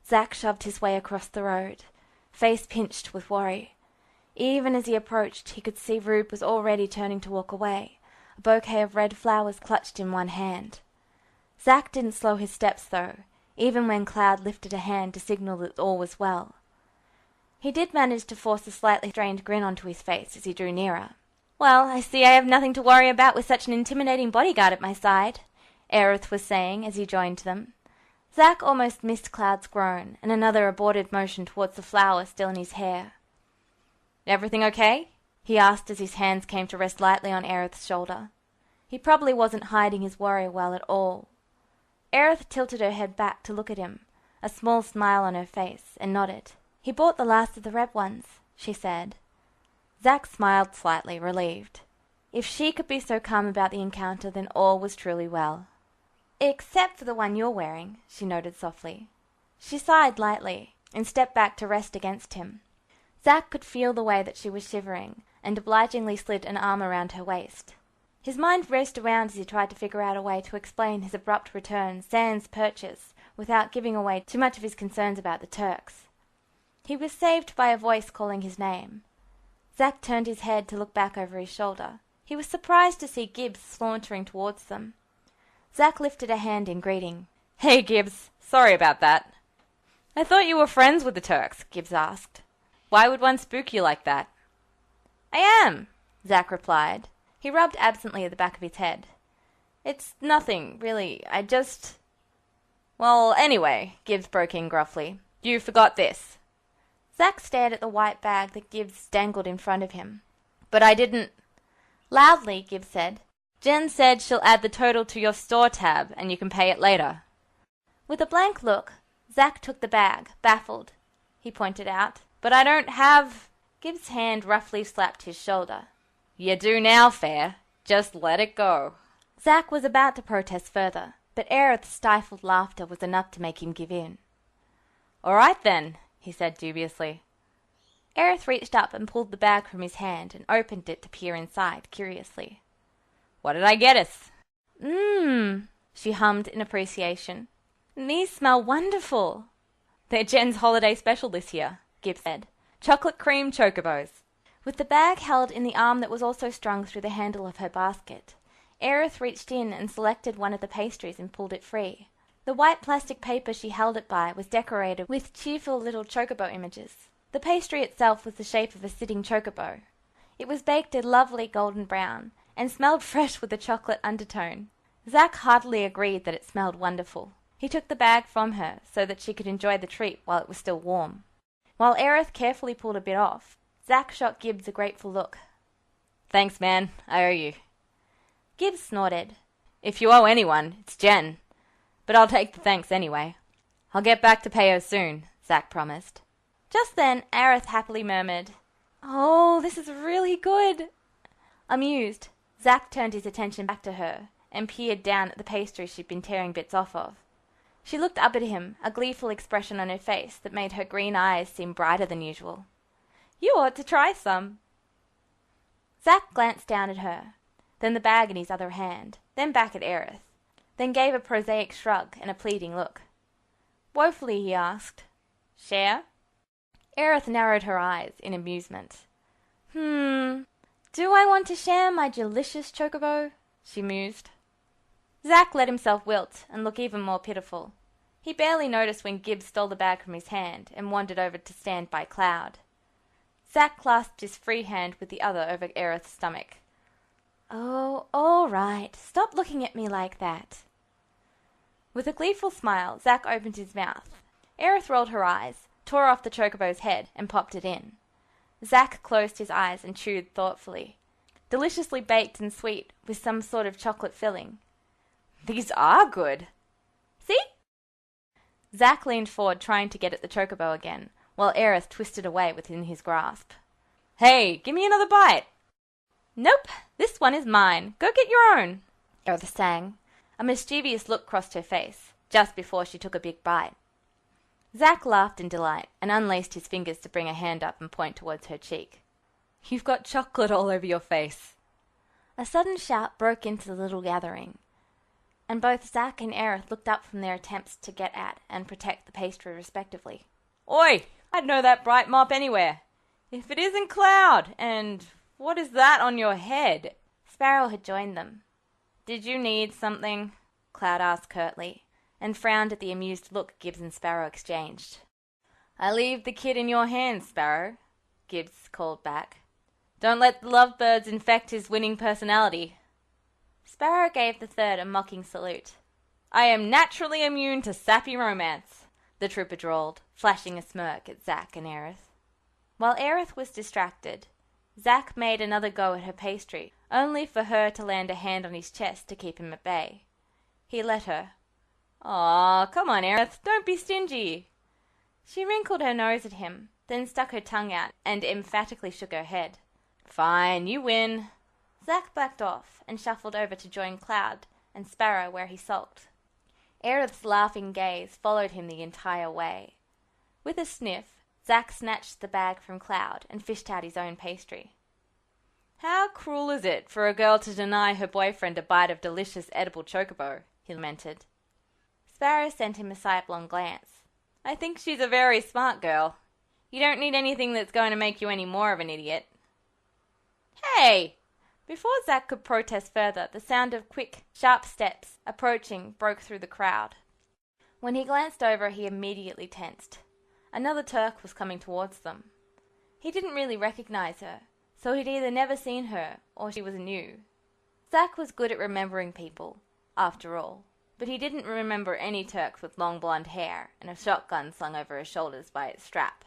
Zack shoved his way across the road, face pinched with worry. Even as he approached, he could see Rube was already turning to walk away, a bouquet of red flowers clutched in one hand. Zack didn't slow his steps, though, even when Cloud lifted a hand to signal that all was well. He did manage to force a slightly strained grin onto his face as he drew nearer. "Well, I see I have nothing to worry about with such an intimidating bodyguard at my side," Aerith was saying as he joined them. Zack almost missed Cloud's groan and another aborted motion towards the flower still in his hair. "Everything okay?" he asked as his hands came to rest lightly on Aerith's shoulder. He probably wasn't hiding his worry well at all. Aerith tilted her head back to look at him, a small smile on her face, and nodded. "He bought the last of the red ones," she said. Zack smiled slightly, relieved. If she could be so calm about the encounter, then all was truly well. "Except for the one you're wearing," she noted softly. She sighed lightly, and stepped back to rest against him. Zack could feel the way that she was shivering, and obligingly slid an arm around her waist. His mind raced around as he tried to figure out a way to explain his abrupt return sans purchase without giving away too much of his concerns about the Turks. He was saved by a voice calling his name. Zack turned his head to look back over his shoulder. He was surprised to see Gibbs sauntering towards them. Zack lifted a hand in greeting. "Hey, Gibbs. Sorry about that." "I thought you were friends with the Turks," Gibbs asked. "Why would one spook you like that?" "I am," Zack replied. He rubbed absently at the back of his head. "It's nothing, really. I just—" "Well, anyway," Gibbs broke in gruffly, "you forgot this." Zack stared at the white bag that Gibbs dangled in front of him. "But I didn't—" Loudly, Gibbs said, "Jen said she'll add the total to your store tab, and you can pay it later." With a blank look, Zack took the bag, baffled. He pointed out, "But I don't have—" Gibbs' hand roughly slapped his shoulder. "You do now, Fair. Just let it go." Zack was about to protest further, but Aerith's stifled laughter was enough to make him give in. "All right, then," he said dubiously. Aerith reached up and pulled the bag from his hand and opened it to peer inside, curiously. "What did I get us?" She hummed in appreciation. "These smell wonderful." "They're Jen's holiday special this year," Gibbs said. "Chocolate cream chocobos." With the bag held in the arm that was also strung through the handle of her basket, Aerith reached in and selected one of the pastries and pulled it free. The white plastic paper she held it by was decorated with cheerful little chocobo images. The pastry itself was the shape of a sitting chocobo. It was baked a lovely golden brown, and smelled fresh with a chocolate undertone. Zack heartily agreed that it smelled wonderful. He took the bag from her so that she could enjoy the treat while it was still warm. While Aerith carefully pulled a bit off, Zack shot Gibbs a grateful look. "Thanks, man. I owe you." Gibbs snorted. "If you owe anyone, it's Jen. But I'll take the thanks anyway. I'll get back to pay her soon," Zack promised. Just then, Aerith happily murmured, "Oh, this is really good." Amused, Zack turned his attention back to her and peered down at the pastry she'd been tearing bits off of. She looked up at him, a gleeful expression on her face that made her green eyes seem brighter than usual. "You ought to try some." Zack glanced down at her, then the bag in his other hand, then back at Aerith, then gave a prosaic shrug and a pleading look. Woefully he asked, "Share?" Aerith narrowed her eyes in amusement. Do I want to share my delicious chocobo?" she mused. Zack let himself wilt and look even more pitiful. He barely noticed when Gibbs stole the bag from his hand and wandered over to stand by Cloud. Zack clasped his free hand with the other over Aerith's stomach. "Oh, all right. Stop looking at me like that." With a gleeful smile, Zack opened his mouth. Aerith rolled her eyes, tore off the chocobo's head, and popped it in. Zack closed his eyes and chewed thoughtfully. Deliciously baked and sweet, with some sort of chocolate filling. "These are good." "See?" Zack leaned forward, trying to get at the chocobo again, while Aerith twisted away within his grasp. "Hey, give me another bite!" "Nope, this one is mine. Go get your own," Aerith sang. A mischievous look crossed her face, just before she took a big bite. Zack laughed in delight, and unlaced his fingers to bring a hand up and point towards her cheek. "You've got chocolate all over your face." A sudden shout broke into the little gathering, and both Zack and Aerith looked up from their attempts to get at and protect the pastry respectively. "Oi! I'd know that bright mop anywhere. If it isn't Cloud, and what is that on your head?" Sparrow had joined them. "Did you need something?" Cloud asked curtly, and frowned at the amused look Gibbs and Sparrow exchanged. "I leave the kid in your hands, Sparrow," Gibbs called back. "Don't let the lovebirds infect his winning personality." Sparrow gave the third a mocking salute. "I am naturally immune to sappy romance," the trooper drawled, flashing a smirk at Zack and Aerith. While Aerith was distracted, Zack made another go at her pastry, only for her to land a hand on his chest to keep him at bay. He let her. "Aw, come on, Aerith, don't be stingy." She wrinkled her nose at him, then stuck her tongue out and emphatically shook her head. "Fine, you win." Zack backed off and shuffled over to join Cloud and Sparrow where he sulked. Aerith's laughing gaze followed him the entire way. With a sniff, Zack snatched the bag from Cloud and fished out his own pastry. "How cruel is it for a girl to deny her boyfriend a bite of delicious edible chocobo?" he lamented. Sparrow sent him a sidelong glance. "I think she's a very smart girl. You don't need anything that's going to make you any more of an idiot." "Hey!" Before Zack could protest further, the sound of quick, sharp steps approaching broke through the crowd. When he glanced over, he immediately tensed. Another Turk was coming towards them. He didn't really recognize her, so he'd either never seen her or she was new. Zack was good at remembering people, after all, but he didn't remember any Turks with long blonde hair and a shotgun slung over his shoulders by its strap.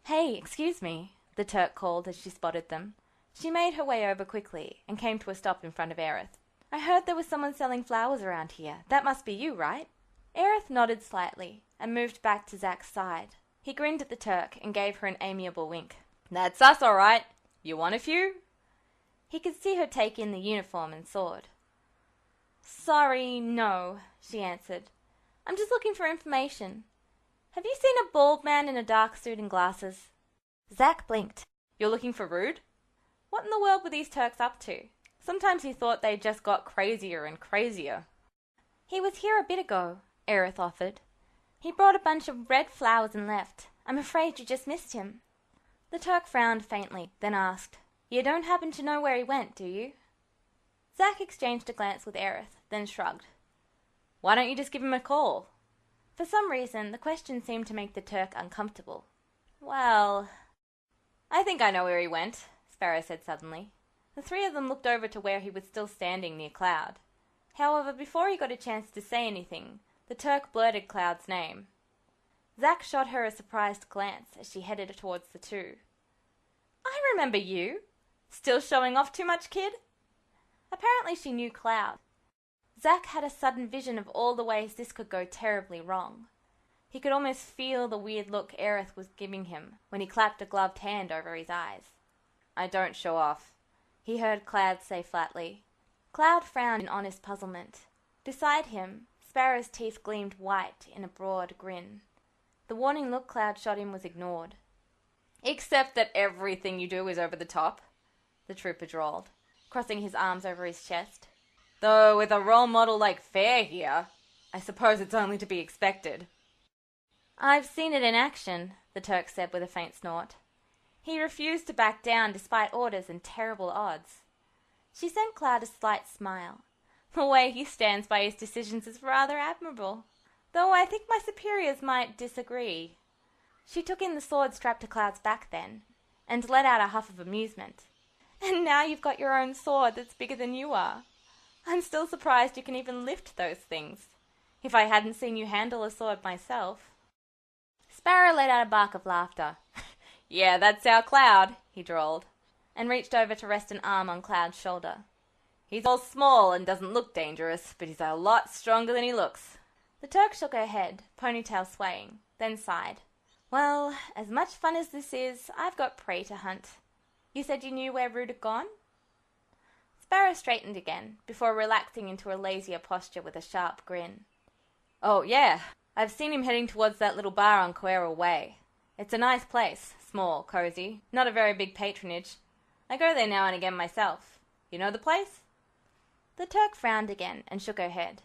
"Hey, excuse me," the Turk called as she spotted them. She made her way over quickly and came to a stop in front of Aerith. "I heard there was someone selling flowers around here. That must be you, right?" Aerith nodded slightly and moved back to Zack's side. He grinned at the Turk and gave her an amiable wink. "That's us, all right. You want a few?" He could see her take in the uniform and sword. "Sorry, no," she answered. "I'm just looking for information. Have you seen a bald man in a dark suit and glasses?" Zack blinked. "You're looking for Rude? What in the world were these Turks up to? Sometimes he thought they just got crazier and crazier." "He was here a bit ago," Aerith offered. "He brought a bunch of red flowers and left. I'm afraid you just missed him." The Turk frowned faintly, then asked, "You don't happen to know where he went, do you?" Zack exchanged a glance with Aerith, then shrugged. "Why don't you just give him a call?" For some reason, the question seemed to make the Turk uncomfortable. "Well, I think I know where he went," Sparrow said suddenly. The three of them looked over to where he was still standing near Cloud. However, before he got a chance to say anything, the Turk blurted Cloud's name. Zack shot her a surprised glance as she headed towards the two. "I remember you. Still showing off too much, kid?" Apparently she knew Cloud. Zack had a sudden vision of all the ways this could go terribly wrong. He could almost feel the weird look Aerith was giving him when he clapped a gloved hand over his eyes. "I don't show off," he heard Cloud say flatly. Cloud frowned in honest puzzlement. Beside him, Sparrow's teeth gleamed white in a broad grin. The warning look Cloud shot him was ignored. "Except that everything you do is over the top," the trooper drawled, crossing his arms over his chest. "Though with a role model like Fair here, I suppose it's only to be expected." "I've seen it in action," the Turk said with a faint snort. He refused to back down despite orders and terrible odds. She sent Cloud a slight smile. "The way he stands by his decisions is rather admirable, though I think my superiors might disagree." She took in the sword strapped to Cloud's back then, and let out a huff of amusement. "And now you've got your own sword that's bigger than you are. I'm still surprised you can even lift those things. If I hadn't seen you handle a sword myself." Sparrow let out a bark of laughter. "Yeah, that's our Cloud," he drawled, and reached over to rest an arm on Cloud's shoulder. "He's all small and doesn't look dangerous, but he's a lot stronger than he looks." The Turk shook her head, ponytail swaying, then sighed. Well, as much fun as this is, I've got prey to hunt. You said you knew where Rude had gone? Sparrow straightened again, before relaxing into a lazier posture with a sharp grin. Oh, yeah. I've seen him heading towards that little bar on Coera Way. It's a nice place. Small, cozy, not a very big patronage. I go there now and again myself. You know the place? The Turk frowned again and shook her head.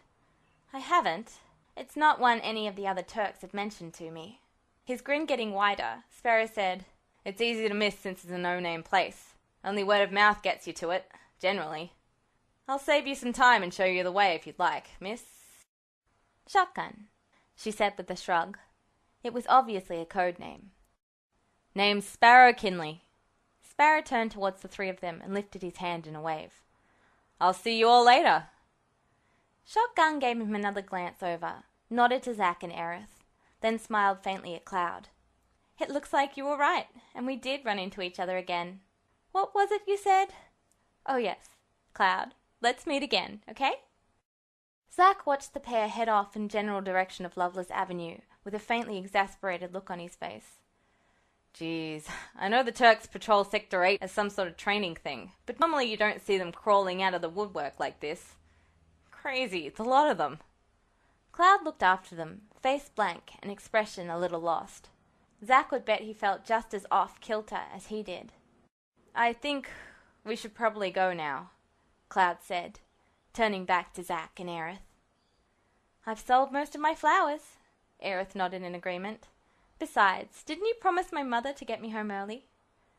I haven't. It's not one any of the other Turks have mentioned to me. His grin getting wider, Sparrow said, It's easy to miss since it's a no-name place. Only word of mouth gets you to it, generally. I'll save you some time and show you the way if you'd like, miss. Shotgun, she said with a shrug. It was obviously a code name. Name's Sparrow Kinley. Sparrow turned towards the three of them and lifted his hand in a wave. I'll see you all later. Shotgun gave him another glance over, nodded to Zack and Aerith, then smiled faintly at Cloud. It looks like you were right, and we did run into each other again. What was it you said? Oh yes, Cloud, let's meet again, okay? Zack watched the pair head off in general direction of Loveless Avenue, with a faintly exasperated look on his face. Geez, I know the Turks patrol Sector 8 as some sort of training thing, but normally you don't see them crawling out of the woodwork like this. Crazy, it's a lot of them. Cloud looked after them, face blank and expression a little lost. Zack would bet he felt just as off-kilter as he did. I think we should probably go now, Cloud said, turning back to Zack and Aerith. I've sold most of my flowers, Aerith nodded in agreement. Besides, didn't you promise my mother to get me home early?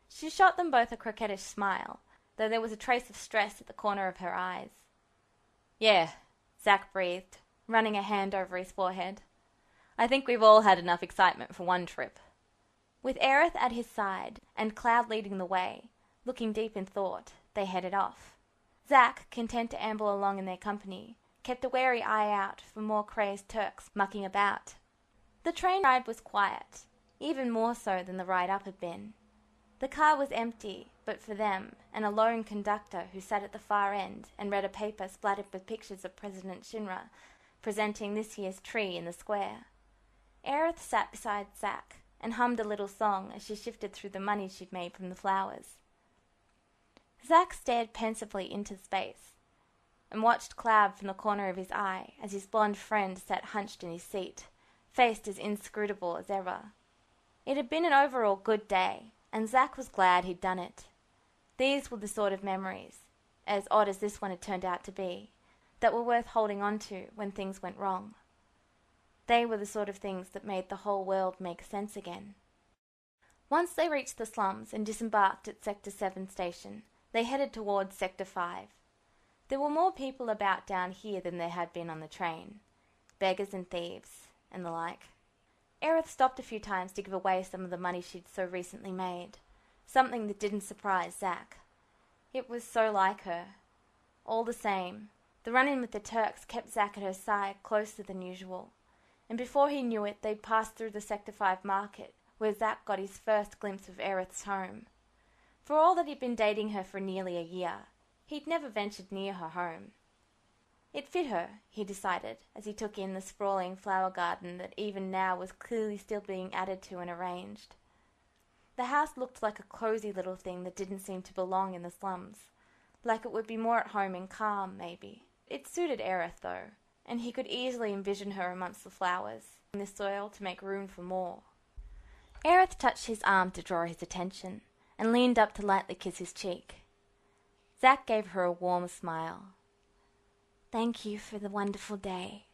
She shot them both a coquettish smile, though there was a trace of stress at the corner of her eyes. Yeah, Zack breathed, running a hand over his forehead. I think we've all had enough excitement for one trip. With Aerith at his side, and Cloud leading the way, looking deep in thought, they headed off. Zack, content to amble along in their company, kept a wary eye out for more crazed Turks mucking about. The train ride was quiet, even more so than the ride up had been. The car was empty, but for them, and a lone conductor who sat at the far end and read a paper splattered with pictures of President Shinra, presenting this year's tree in the square. Aerith sat beside Zack and hummed a little song as she shifted through the money she'd made from the flowers. Zack stared pensively into space and watched Cloud from the corner of his eye as his blonde friend sat hunched in his seat, faced as inscrutable as ever. It had been an overall good day, and Zack was glad he'd done it. These were the sort of memories, as odd as this one had turned out to be, that were worth holding on to when things went wrong. They were the sort of things that made the whole world make sense again. Once they reached the slums and disembarked at Sector 7 station, they headed towards Sector 5. There were more people about down here than there had been on the train. Beggars and thieves, and the like. Aerith stopped a few times to give away some of the money she'd so recently made, something that didn't surprise Zack. It was so like her. All the same, the run-in with the Turks kept Zack at her side closer than usual, and before he knew it they'd passed through the Sector 5 market, where Zack got his first glimpse of Aerith's home. For all that he'd been dating her for nearly a year, he'd never ventured near her home. It fit her, he decided, as he took in the sprawling flower garden that even now was clearly still being added to and arranged. The house looked like a cozy little thing that didn't seem to belong in the slums, like it would be more at home and calm, maybe. It suited Aerith, though, and he could easily envision her amongst the flowers, in the soil to make room for more. Aerith touched his arm to draw his attention, and leaned up to lightly kiss his cheek. Zack gave her a warm smile. "Thank you for the wonderful day,"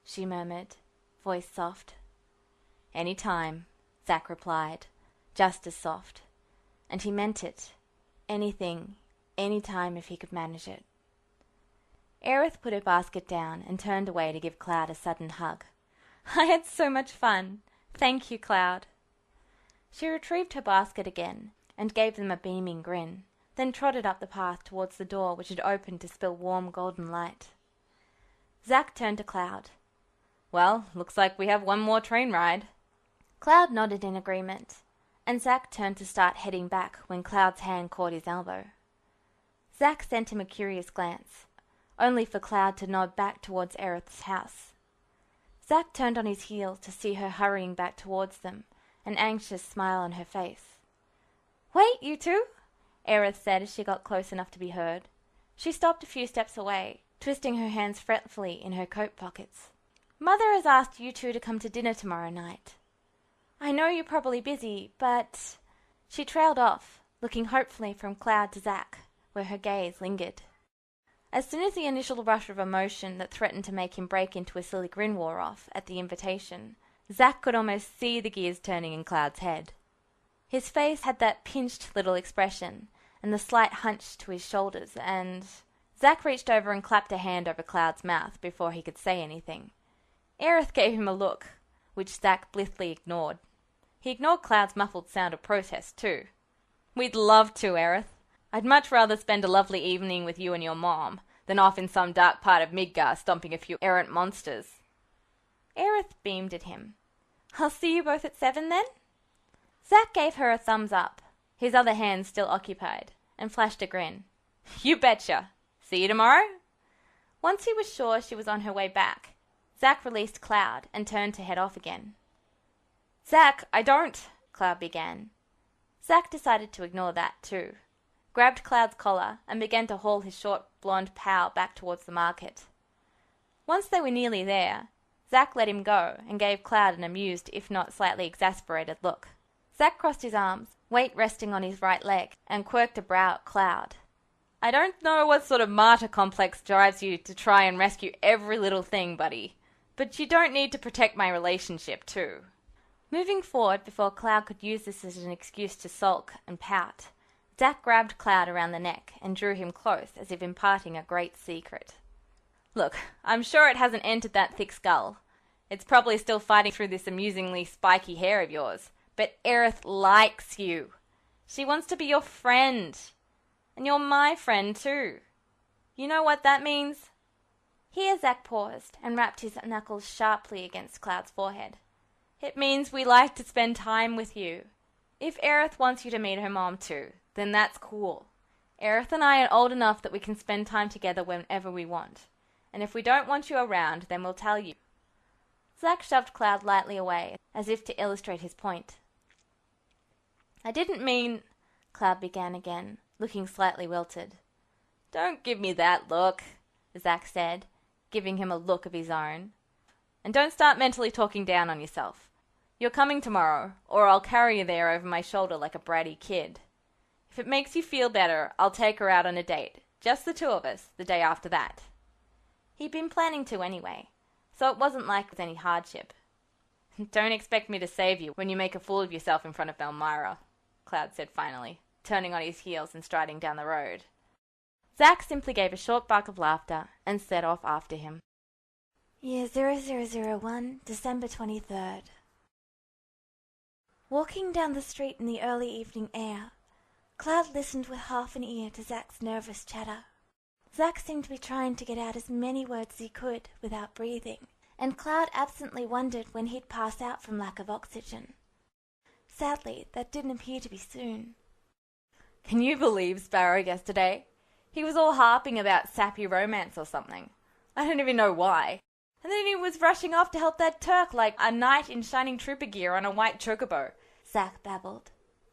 she murmured, voice soft. "Any time," Zack replied, just as soft. And he meant it. Anything, any time if he could manage it. Aerith put her basket down and turned away to give Cloud a sudden hug. "I had so much fun. Thank you, Cloud." She retrieved her basket again and gave them a beaming grin, then trotted up the path towards the door which had opened to spill warm golden light. Zack turned to Cloud. "Well, looks like we have one more train ride." Cloud nodded in agreement, and Zack turned to start heading back when Cloud's hand caught his elbow. Zack sent him a curious glance, only for Cloud to nod back towards Aerith's house. Zack turned on his heel to see her hurrying back towards them, an anxious smile on her face. "Wait, you two," Aerith said as she got close enough to be heard. She stopped a few steps away, twisting her hands fretfully in her coat pockets. "Mother has asked you two to come to dinner tomorrow night. I know you're probably busy, but—" She trailed off, looking hopefully from Cloud to Zack, where her gaze lingered. As soon as the initial rush of emotion that threatened to make him break into a silly grin wore off at the invitation, Zack could almost see the gears turning in Cloud's head. His face had that pinched little expression, and the slight hunch to his shoulders, and Zack reached over and clapped a hand over Cloud's mouth before he could say anything. Aerith gave him a look, which Zack blithely ignored. He ignored Cloud's muffled sound of protest, too. "We'd love to, Aerith. I'd much rather spend a lovely evening with you and your mom than off in some dark part of Midgar stomping a few errant monsters." Aerith beamed at him. "I'll see you both at 7 then?" Zack gave her a thumbs up, his other hand still occupied, and flashed a grin. "You betcha. See you tomorrow?" Once he was sure she was on her way back, Zack released Cloud and turned to head off again. "Zack, I don't—" Cloud began. Zack decided to ignore that too, grabbed Cloud's collar, and began to haul his short blonde pal back towards the market. Once they were nearly there, Zack let him go and gave Cloud an amused, if not slightly exasperated look. Zack crossed his arms, weight resting on his right leg, and quirked a brow at Cloud. "I don't know what sort of martyr complex drives you to try and rescue every little thing, buddy, but you don't need to protect my relationship, too." Moving forward before Cloud could use this as an excuse to sulk and pout, Zack grabbed Cloud around the neck and drew him close as if imparting a great secret. "Look, I'm sure it hasn't entered that thick skull. It's probably still fighting through this amusingly spiky hair of yours, but Aerith likes you. She wants to be your friend. And you're my friend, too. You know what that means?" Here Zack paused and rapped his knuckles sharply against Cloud's forehead. "It means we like to spend time with you. If Aerith wants you to meet her mom too, then that's cool. Aerith and I are old enough that we can spend time together whenever we want. And if we don't want you around, then we'll tell you." Zack shoved Cloud lightly away, as if to illustrate his point. "I didn't mean—" Cloud began again, looking slightly wilted. "Don't give me that look," Zack said, giving him a look of his own. "And don't start mentally talking down on yourself. You're coming tomorrow, or I'll carry you there over my shoulder like a bratty kid. If it makes you feel better, I'll take her out on a date, just the two of us, the day after that." He'd been planning to anyway, so it wasn't like it was any hardship. "Don't expect me to save you when you make a fool of yourself in front of Elmira," Cloud said finally, turning on his heels and striding down the road. Zack simply gave a short bark of laughter and set off after him. Year 0001, December 23rd. Walking down the street in the early evening air, Cloud listened with half an ear to Zack's nervous chatter. Zack seemed to be trying to get out as many words as he could without breathing, and Cloud absently wondered when he'd pass out from lack of oxygen. Sadly, that didn't appear to be soon. "Can you believe Sparrow yesterday? He was all harping about sappy romance or something. I don't even know why. And then he was rushing off to help that Turk like a knight in shining trooper gear on a white chocobo," Zack babbled.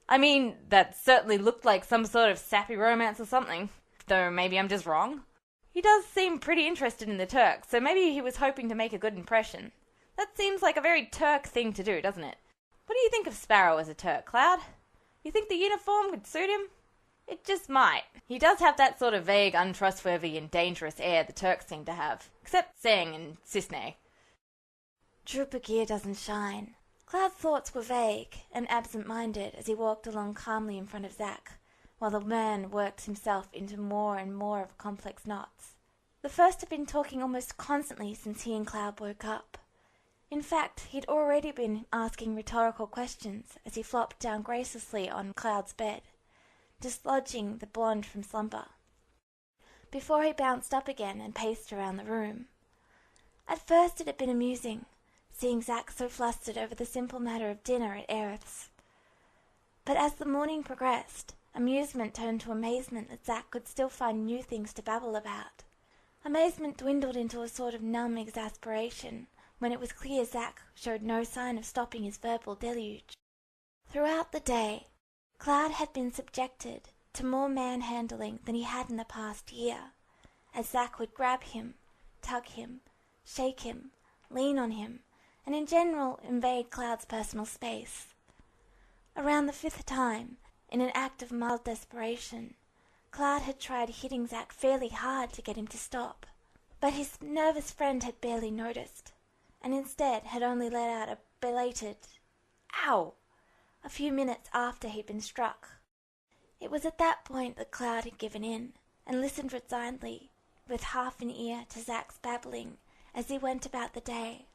"I mean, that certainly looked like some sort of sappy romance or something, though maybe I'm just wrong. He does seem pretty interested in the Turk, so maybe he was hoping to make a good impression. That seems like a very Turk thing to do, doesn't it? What do you think of Sparrow as a Turk, Cloud? You think the uniform would suit him? It just might. He does have that sort of vague, untrustworthy and dangerous air the Turks seem to have, except Sang and Cisne." Trooper gear doesn't shine. Cloud's thoughts were vague and absent-minded as he walked along calmly in front of Zack, while the man worked himself into more and more of complex knots. The first had been talking almost constantly since he and Cloud woke up. In fact, he'd already been asking rhetorical questions as he flopped down graciously on Cloud's bed, dislodging the blonde from slumber, before he bounced up again and paced around the room. At first it had been amusing, seeing Zack so flustered over the simple matter of dinner at Aerith's. But as the morning progressed, amusement turned to amazement that Zack could still find new things to babble about. Amazement dwindled into a sort of numb exasperation when it was clear Zack showed no sign of stopping his verbal deluge. Throughout the day, Cloud had been subjected to more manhandling than he had in the past year, as Zack would grab him, tug him, shake him, lean on him, and in general invade Cloud's personal space. Around the 5th time, in an act of mild desperation, Cloud had tried hitting Zack fairly hard to get him to stop, but his nervous friend had barely noticed, and instead had only let out a belated "Ow!" a few minutes after he'd been struck. It was at that point that Cloud had given in, and listened resignedly, with half an ear to Zack's babbling as he went about the day,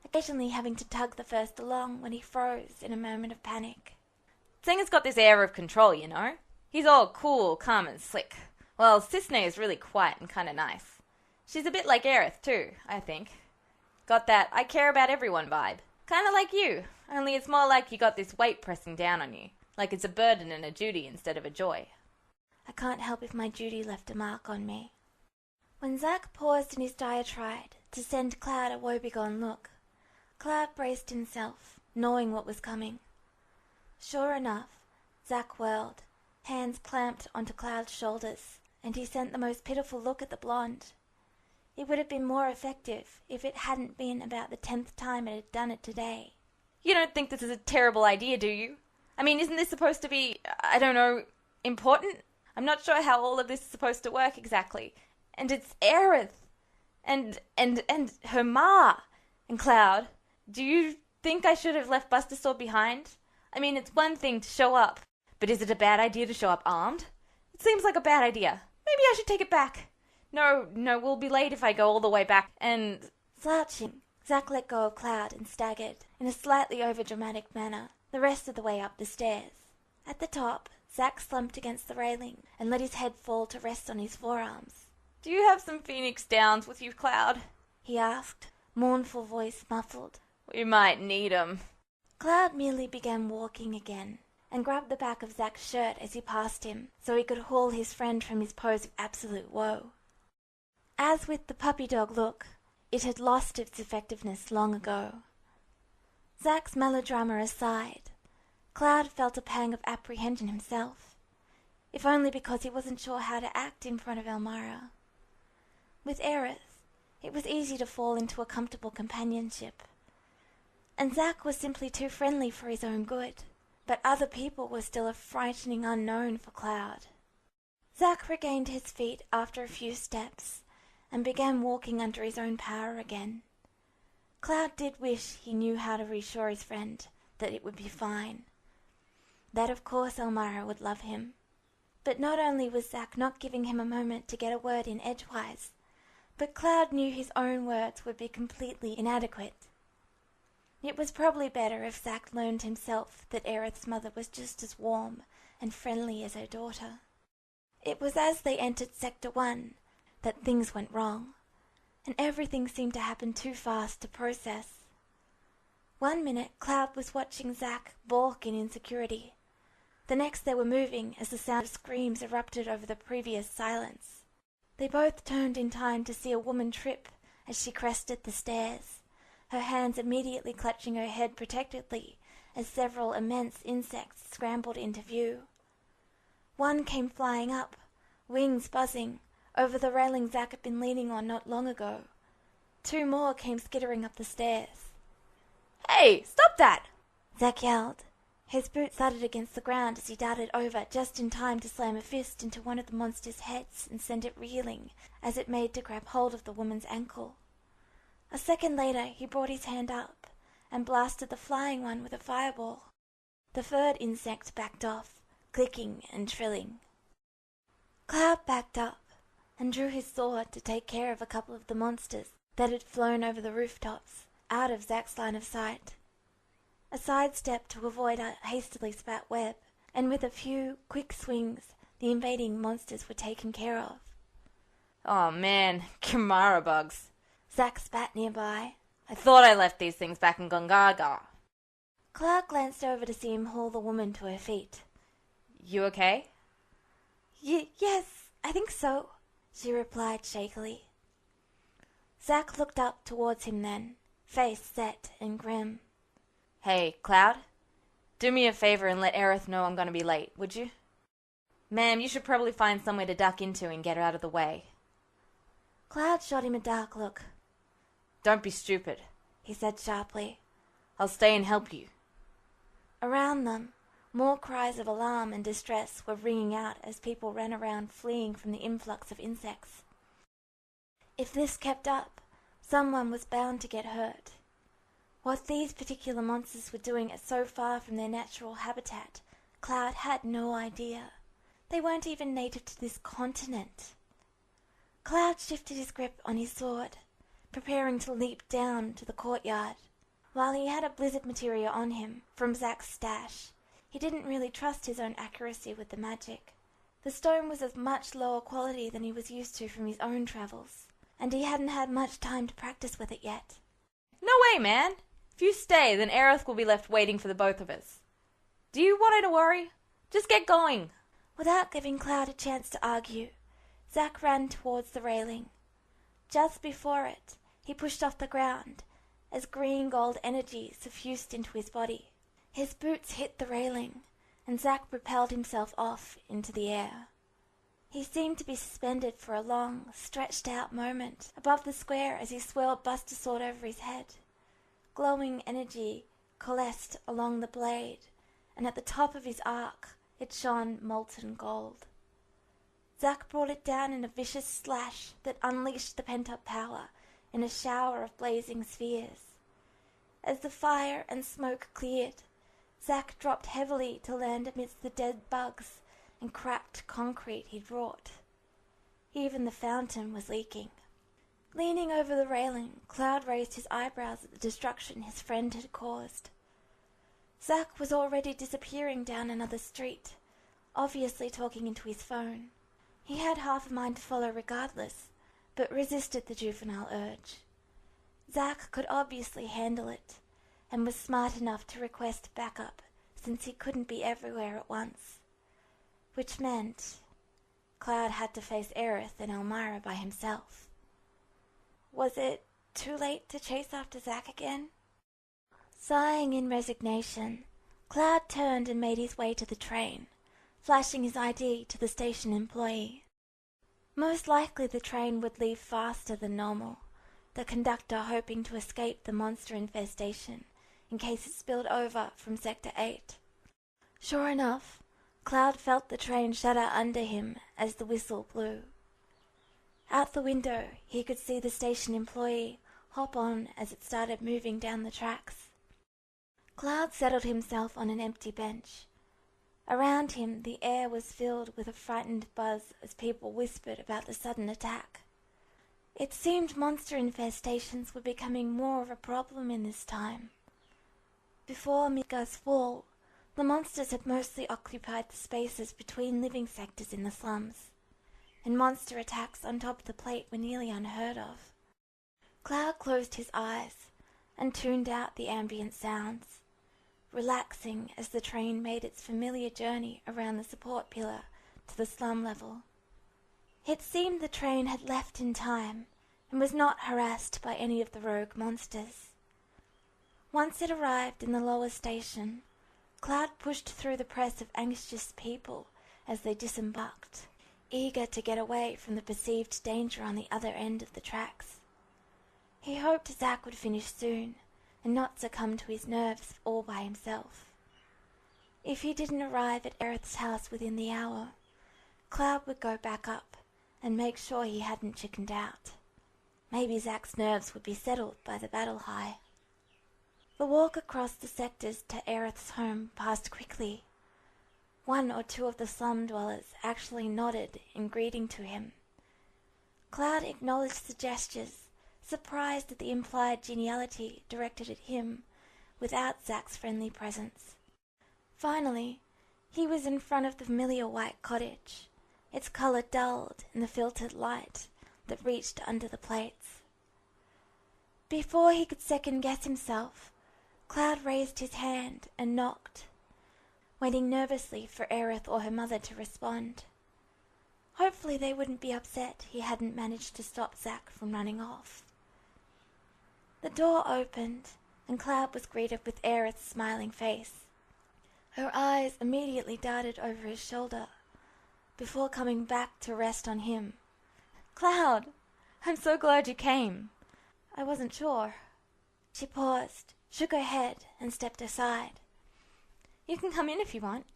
occasionally having to tug the first along when he froze in a moment of panic. Singer's got this air of control, you know. He's all cool, calm and slick. Well, Cisne is really quiet and kind of nice. She's a bit like Aerith too, I think. Got that I care about everyone vibe. Kind of like you, only it's more like you got this weight pressing down on you. Like it's a burden and a duty instead of a joy. I can't help if my duty left a mark on me. When Zack paused in his diatribe to send Cloud a woebegone look, Cloud braced himself, knowing what was coming. Sure enough, Zack whirled, hands clamped onto Cloud's shoulders, and he sent the most pitiful look at the blonde. It would have been more effective if it hadn't been about the 10th time it had done it today. You don't think this is a terrible idea, do you? I mean, isn't this supposed to be, I don't know, important? I'm not sure how all of this is supposed to work exactly. And it's Aerith. And her ma. And Cloud, do you think I should have left Buster behind? I mean, it's one thing to show up, but is it a bad idea to show up armed? It seems like a bad idea. Maybe I should take it back. No, we'll be late if I go all the way back, and... Slouching, Zack let go of Cloud and staggered, in a slightly overdramatic manner, the rest of the way up the stairs. At the top, Zack slumped against the railing and let his head fall to rest on his forearms. Do you have some Phoenix Downs with you, Cloud? He asked, mournful voice muffled. We might need 'em. Cloud merely began walking again, and grabbed the back of Zack's shirt as he passed him, so he could haul his friend from his pose of absolute woe. As with the puppy dog look, it had lost its effectiveness long ago. Zack's melodrama aside, Cloud felt a pang of apprehension himself, if only because he wasn't sure how to act in front of Elmira. With Aerith, it was easy to fall into a comfortable companionship, and Zack was simply too friendly for his own good, but other people were still a frightening unknown for Cloud. Zack regained his feet after a few steps, and began walking under his own power again. Cloud did wish he knew how to reassure his friend that it would be fine. That of course Elmira would love him. But not only was Zack not giving him a moment to get a word in edgewise, but Cloud knew his own words would be completely inadequate. It was probably better if Zack learned himself that Aerith's mother was just as warm and friendly as her daughter. It was as they entered Sector 1 that things went wrong, and everything seemed to happen too fast to process. One minute Cloud was watching Zack balk in insecurity. The next they were moving as the sound of screams erupted over the previous silence. They both turned in time to see a woman trip as she crested the stairs, her hands immediately clutching her head protectively as several immense insects scrambled into view. One came flying up, wings buzzing, over the railing Zack had been leaning on not long ago. Two more came skittering up the stairs. Hey, stop that! Zack yelled. His boot thudded against the ground as he darted over just in time to slam a fist into one of the monster's heads and send it reeling as it made to grab hold of the woman's ankle. A second later he brought his hand up and blasted the flying one with a fireball. The third insect backed off, clicking and trilling. Cloud backed up and drew his sword to take care of a couple of the monsters that had flown over the rooftops, out of Zack's line of sight. A sidestep to avoid a hastily spat web, and with a few quick swings, the invading monsters were taken care of. Oh man, Kimara bugs. Zack spat nearby. I thought I left these things back in Gongaga. Cloud glanced over to see him haul the woman to her feet. You okay? Yes, I think so, she replied shakily. Zack looked up towards him then, face set and grim. Hey, Cloud? Do me a favor and let Aerith know I'm going to be late, would you? Ma'am, you should probably find somewhere to duck into and get her out of the way. Cloud shot him a dark look. Don't be stupid, he said sharply. I'll stay and help you. Around them, more cries of alarm and distress were ringing out as people ran around fleeing from the influx of insects. If this kept up, someone was bound to get hurt. What these particular monsters were doing so far from their natural habitat, Cloud had no idea. They weren't even native to this continent. Cloud shifted his grip on his sword, preparing to leap down to the courtyard. While he had a blizzard materia on him from Zack's stash, he didn't really trust his own accuracy with the magic. The stone was of much lower quality than he was used to from his own travels, and he hadn't had much time to practice with it yet. No way, man! If you stay, then Aerith will be left waiting for the both of us. Do you want her to worry? Just get going. Without giving Cloud a chance to argue, Zack ran towards the railing. Just before it, he pushed off the ground as green-gold energy suffused into his body. His boots hit the railing, and Zack propelled himself off into the air. He seemed to be suspended for a long, stretched-out moment above the square as he swirled Buster Sword over his head. Glowing energy coalesced along the blade, and at the top of his arc it shone molten gold. Zack brought it down in a vicious slash that unleashed the pent-up power in a shower of blazing spheres. As the fire and smoke cleared, Zack dropped heavily to land amidst the dead bugs and cracked concrete he'd wrought. Even the fountain was leaking. Leaning over the railing, Cloud raised his eyebrows at the destruction his friend had caused. Zack was already disappearing down another street, obviously talking into his phone. He had half a mind to follow regardless, but resisted the juvenile urge. Zack could obviously handle it, and was smart enough to request backup since he couldn't be everywhere at once. Which meant Cloud had to face Aerith and Elmira by himself. Was it too late to chase after Zack again? Sighing in resignation, Cloud turned and made his way to the train, flashing his ID to the station employee. Most likely the train would leave faster than normal, the conductor hoping to escape the monster infestation in case it spilled over from Sector 8. Sure enough, Cloud felt the train shudder under him as the whistle blew. Out the window, he could see the station employee hop on as it started moving down the tracks. Cloud settled himself on an empty bench. Around him, the air was filled with a frightened buzz as people whispered about the sudden attack. It seemed monster infestations were becoming more of a problem in this time. Before Mika's fall, the monsters had mostly occupied the spaces between living sectors in the slums, and monster attacks on top of the plate were nearly unheard of. Cloud closed his eyes and tuned out the ambient sounds, relaxing as the train made its familiar journey around the support pillar to the slum level. It seemed the train had left in time and was not harassed by any of the rogue monsters. Once it arrived in the lower station, Cloud pushed through the press of anxious people as they disembarked, eager to get away from the perceived danger on the other end of the tracks. He hoped Zack would finish soon and not succumb to his nerves all by himself. If he didn't arrive at Aerith's house within the hour, Cloud would go back up and make sure he hadn't chickened out. Maybe Zack's nerves would be settled by the battle high. The walk across the sectors to Aerith's home passed quickly. One or two of the slum dwellers actually nodded in greeting to him. Cloud acknowledged the gestures, surprised at the implied geniality directed at him without Zack's friendly presence. Finally, he was in front of the familiar white cottage, its color dulled in the filtered light that reached under the plates. Before he could second-guess himself, Cloud raised his hand and knocked, waiting nervously for Aerith or her mother to respond. Hopefully they wouldn't be upset he hadn't managed to stop Zack from running off. The door opened, and Cloud was greeted with Aerith's smiling face. Her eyes immediately darted over his shoulder, before coming back to rest on him. "Cloud, I'm so glad you came. I wasn't sure." She paused, shook her head, and stepped aside. "You can come in if you want.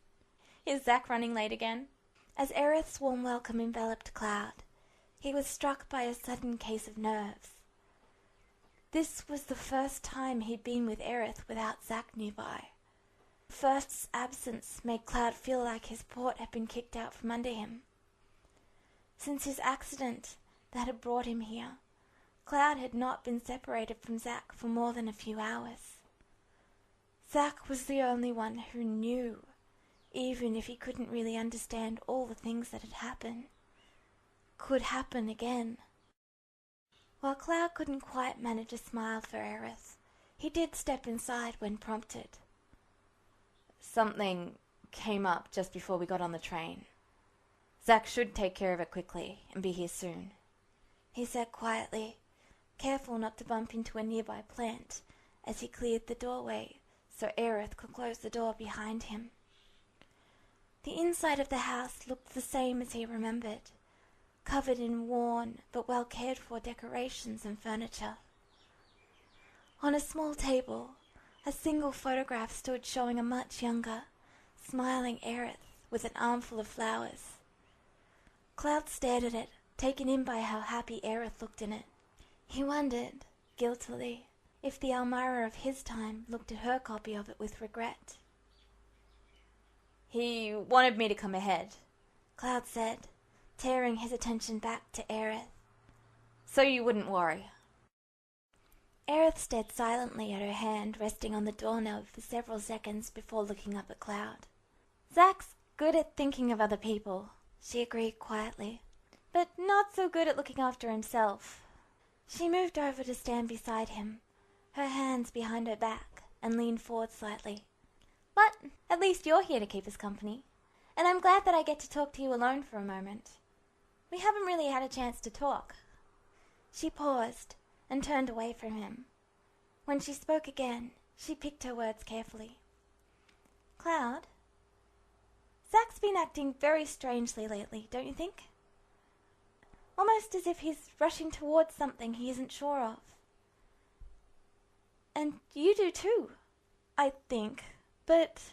Is Zack running late again?" As Aerith's warm welcome enveloped Cloud, he was struck by a sudden case of nerves. This was the first time he'd been with Aerith without Zack nearby. First's absence made Cloud feel like his port had been kicked out from under him. Since his accident that had brought him here, Cloud had not been separated from Zack for more than a few hours. Zack was the only one who knew, even if he couldn't really understand all the things that had happened, could happen again. While Cloud couldn't quite manage a smile for Aerith, he did step inside when prompted. "Something came up just before we got on the train. Zack should take care of it quickly and be here soon," he said quietly, careful not to bump into a nearby plant as he cleared the doorway so Aerith could close the door behind him. The inside of the house looked the same as he remembered, covered in worn but well cared for decorations and furniture. On a small table, a single photograph stood showing a much younger, smiling Aerith with an armful of flowers. Cloud stared at it, taken in by how happy Aerith looked in it. He wondered, guiltily, if the Elmira of his time looked at her copy of it with regret. "He wanted me to come ahead," Cloud said, tearing his attention back to Aerith. "So you wouldn't worry." Aerith stared silently at her hand resting on the doorknob for several seconds before looking up at Cloud. "Zack's good at thinking of other people," she agreed quietly, "but not so good at looking after himself." She moved over to stand beside him, her hands behind her back, and leaned forward slightly. "But at least you're here to keep us company, and I'm glad that I get to talk to you alone for a moment. We haven't really had a chance to talk." She paused and turned away from him. When she spoke again, she picked her words carefully. "Cloud, Zack's been acting very strangely lately, don't you think? Almost as if he's rushing towards something he isn't sure of. And you do too, I think, but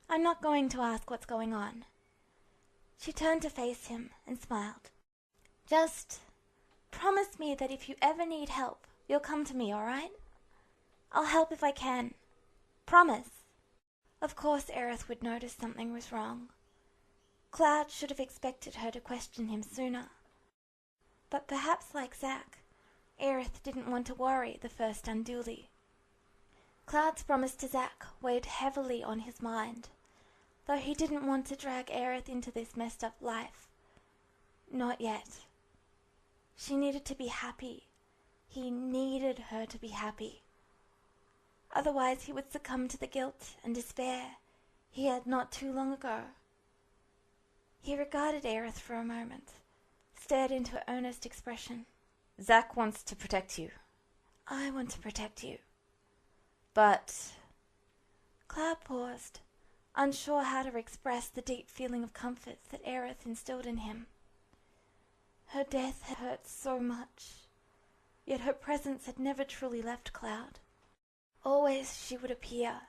I'm not going to ask what's going on." She turned to face him and smiled. "Just promise me that if you ever need help, you'll come to me, all right? I'll help if I can. Promise." Of course Aerith would notice something was wrong. Cloud should have expected her to question him sooner. But perhaps like Zack, Aerith didn't want to worry the first unduly. Cloud's promise to Zack weighed heavily on his mind, though he didn't want to drag Aerith into this messed up life. Not yet. She needed to be happy. He needed her to be happy. Otherwise he would succumb to the guilt and despair he had not too long ago. He regarded Aerith for a moment, stared into her earnest expression. "Zack wants to protect you." "I want to protect you." "But—" Cloud paused, unsure how to express the deep feeling of comfort that Aerith instilled in him. Her death had hurt so much, yet her presence had never truly left Cloud. Always she would appear,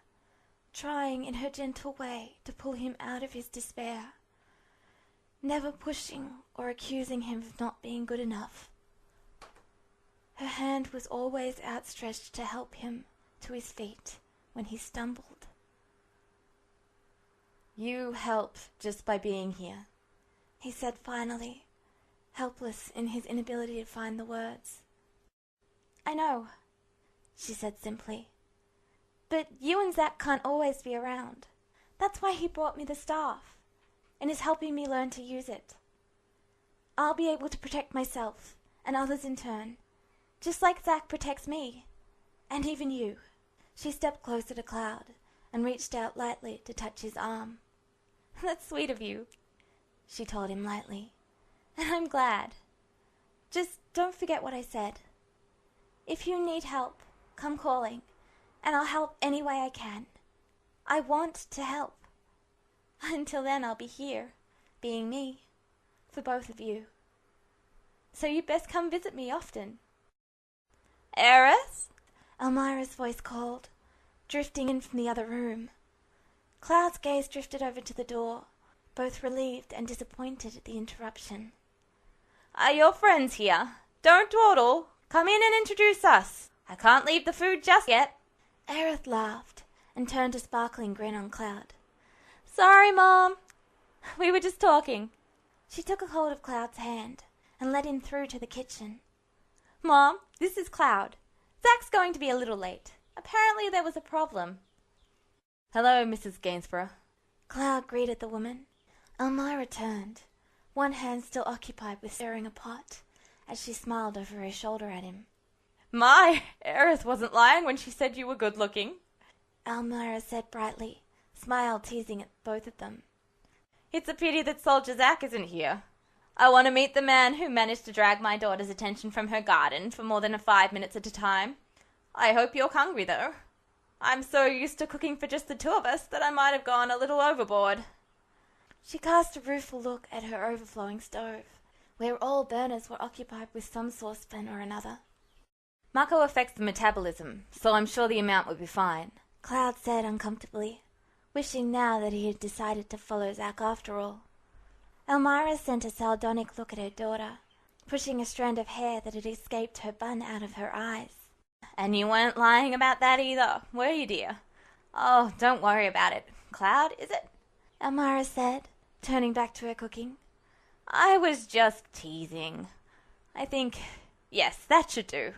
trying in her gentle way to pull him out of his despair, never pushing or accusing him of not being good enough. Her hand was always outstretched to help him to his feet when he stumbled. "You help just by being here," he said finally, helpless in his inability to find the words. "I know," she said simply. "But you and Zack can't always be around. That's why he brought me the staff, and is helping me learn to use it. I'll be able to protect myself, and others in turn, just like Zack protects me, and even you." She stepped closer to Cloud and reached out lightly to touch his arm. "That's sweet of you," she told him lightly, "and I'm glad. Just don't forget what I said. If you need help, come calling, and I'll help any way I can. I want to help. Until then I'll be here, being me, for both of you. So you'd best come visit me often. Aerith? Elmira's voice called, drifting in from the other room. Cloud's gaze drifted over to the door, both relieved and disappointed at the interruption. Are your friends here? Don't dawdle. Come in and introduce us. I can't leave the food just yet. Aerith laughed and turned a sparkling grin on Cloud. Sorry, Mom. We were just talking. She took a hold of Cloud's hand and led him through to the kitchen. Mom, this is Cloud. Zach's going to be a little late. Apparently there was a problem. Hello, Mrs. Gainsborough. Cloud greeted the woman. Elmira turned, one hand still occupied with stirring a pot, as she smiled over her shoulder at him. My, Aerith wasn't lying when she said you were good-looking. Elmira said brightly, smile teasing at both of them. It's a pity that Soldier Zach isn't here. I want to meet the man who managed to drag my daughter's attention from her garden for more than 5 minutes at a time. I hope you're hungry, though. I'm so used to cooking for just the two of us that I might have gone a little overboard. She cast a rueful look at her overflowing stove, where all burners were occupied with some saucepan or another. Mako affects the metabolism, so I'm sure the amount will be fine, Cloud said uncomfortably, wishing now that he had decided to follow Zach after all. Elmira sent a sardonic look at her daughter, pushing a strand of hair that had escaped her bun out of her eyes. And you weren't lying about that either, were you, dear? Oh, don't worry about it. Cloud, is it? Elmira said, turning back to her cooking. I was just teasing. I think, yes, that should do.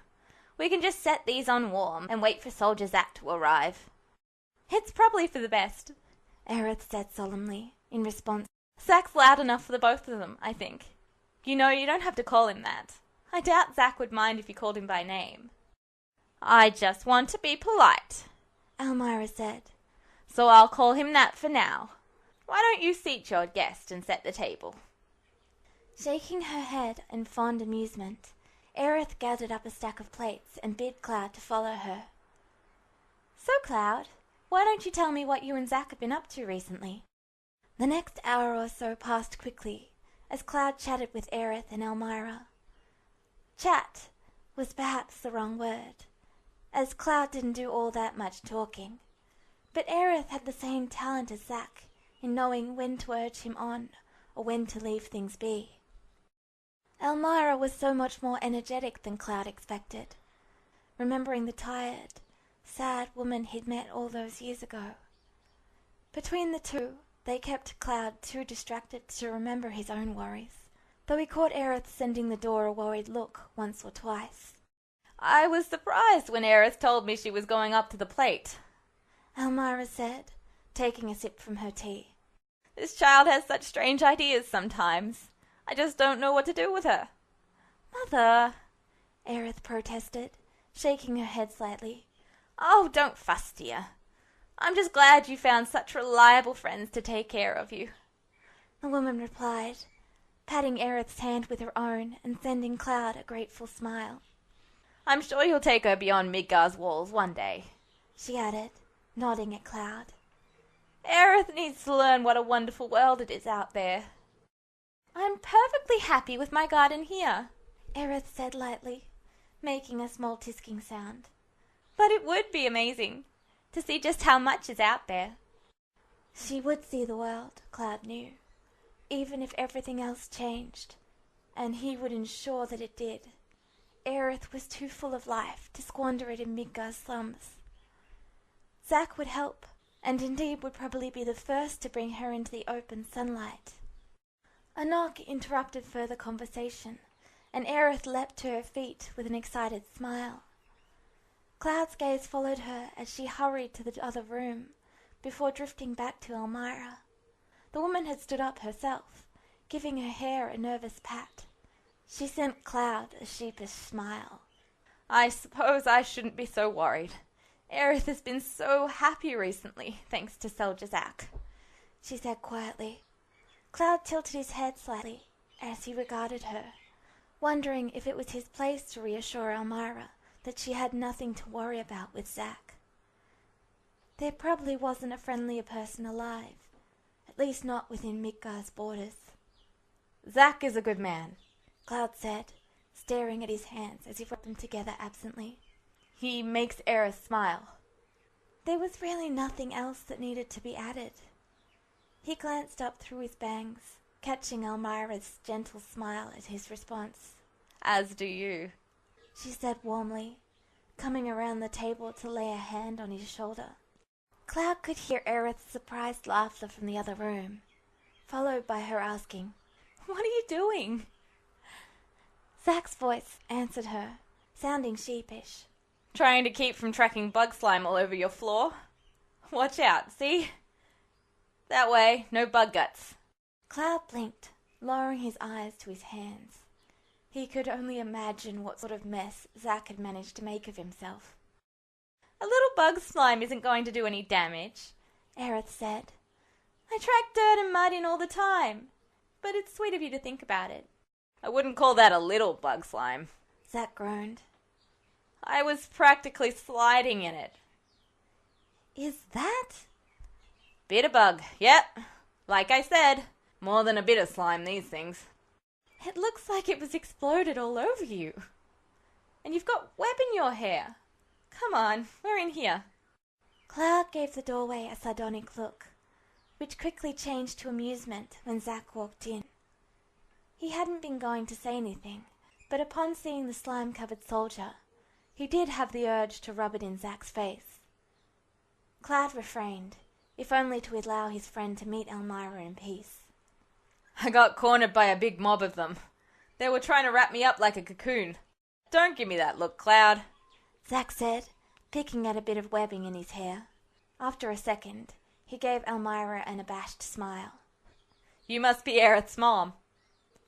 We can just set these on warm and wait for Soldier Zach to arrive. It's probably for the best, Aerith said solemnly, in response. Zach's loud enough for the both of them, I think. You know, you don't have to call him that. I doubt Zach would mind if you called him by name. I just want to be polite, Elmira said. So I'll call him that for now. Why don't you seat your guest and set the table? Shaking her head in fond amusement, Aerith gathered up a stack of plates and bid Cloud to follow her. So, Cloud, why don't you tell me what you and Zach have been up to recently? The next hour or so passed quickly, as Cloud chatted with Aerith and Elmira. Chat was perhaps the wrong word, as Cloud didn't do all that much talking. But Aerith had the same talent as Zach in knowing when to urge him on or when to leave things be. Elmira was so much more energetic than Cloud expected, remembering the tired, sad woman he'd met all those years ago. Between the two, they kept Cloud too distracted to remember his own worries, though he caught Aerith sending the door a worried look once or twice. I was surprised when Aerith told me she was going up to the plate, Elmira said, taking a sip from her tea. This child has such strange ideas sometimes. I just don't know what to do with her. Mother, Aerith protested, shaking her head slightly. Oh, don't fuss, dear. I'm just glad you found such reliable friends to take care of you. The woman replied, patting Aerith's hand with her own and sending Cloud a grateful smile. I'm sure you'll take her beyond Midgar's walls one day, she added, nodding at Cloud. Aerith needs to learn what a wonderful world it is out there. I'm perfectly happy with my garden here, Aerith said lightly, making a small tisking sound. But it would be amazing to see just how much is out there. She would see the world, Cloud knew, even if everything else changed, and he would ensure that it did. Aerith was too full of life to squander it in Midgar's slums. Zach would help, and indeed would probably be the first to bring her into the open sunlight. A knock interrupted further conversation, and Aerith leapt to her feet with an excited smile. Cloud's gaze followed her as she hurried to the other room, before drifting back to Elmira. The woman had stood up herself, giving her hair a nervous pat. She sent Cloud a sheepish smile. I suppose I shouldn't be so worried. Aerith has been so happy recently, thanks to Soldier Zach, she said quietly. Cloud tilted his head slightly as he regarded her, wondering if it was his place to reassure Elmira that she had nothing to worry about with Zach. There probably wasn't a friendlier person alive, at least not within Midgar's borders. Zack is a good man, Cloud said, staring at his hands as he rubbed them together absently. He makes Aerith smile. There was really nothing else that needed to be added. He glanced up through his bangs, catching Elmira's gentle smile at his response. As do you, she said warmly, coming around the table to lay a hand on his shoulder. Cloud could hear Aerith's surprised laughter from the other room, followed by her asking, "What are you doing?" Zack's voice answered her, sounding sheepish. "Trying to keep from tracking bug slime all over your floor. Watch out, see? That way, no bug guts." Cloud blinked, lowering his eyes to his hands. He could only imagine what sort of mess Zack had managed to make of himself. "A little bug slime isn't going to do any damage," Aerith said. "I track dirt and mud in all the time, but it's sweet of you to think about it." "I wouldn't call that a little bug slime," Zack groaned. "I was practically sliding in it." "Is that?" "Bit of bug, yep. Like I said, more than a bit of slime, these things." "It looks like it was exploded all over you. And you've got web in your hair. Come on, we're in here." Cloud gave the doorway a sardonic look, which quickly changed to amusement when Zack walked in. He hadn't been going to say anything, but upon seeing the slime-covered soldier, he did have the urge to rub it in Zack's face. Cloud refrained, if only to allow his friend to meet Elmira in peace. "I got cornered by a big mob of them. They were trying to wrap me up like a cocoon. Don't give me that look, Cloud," Zack said, picking at a bit of webbing in his hair. After a second, he gave Elmira an abashed smile. "You must be Aerith's mom."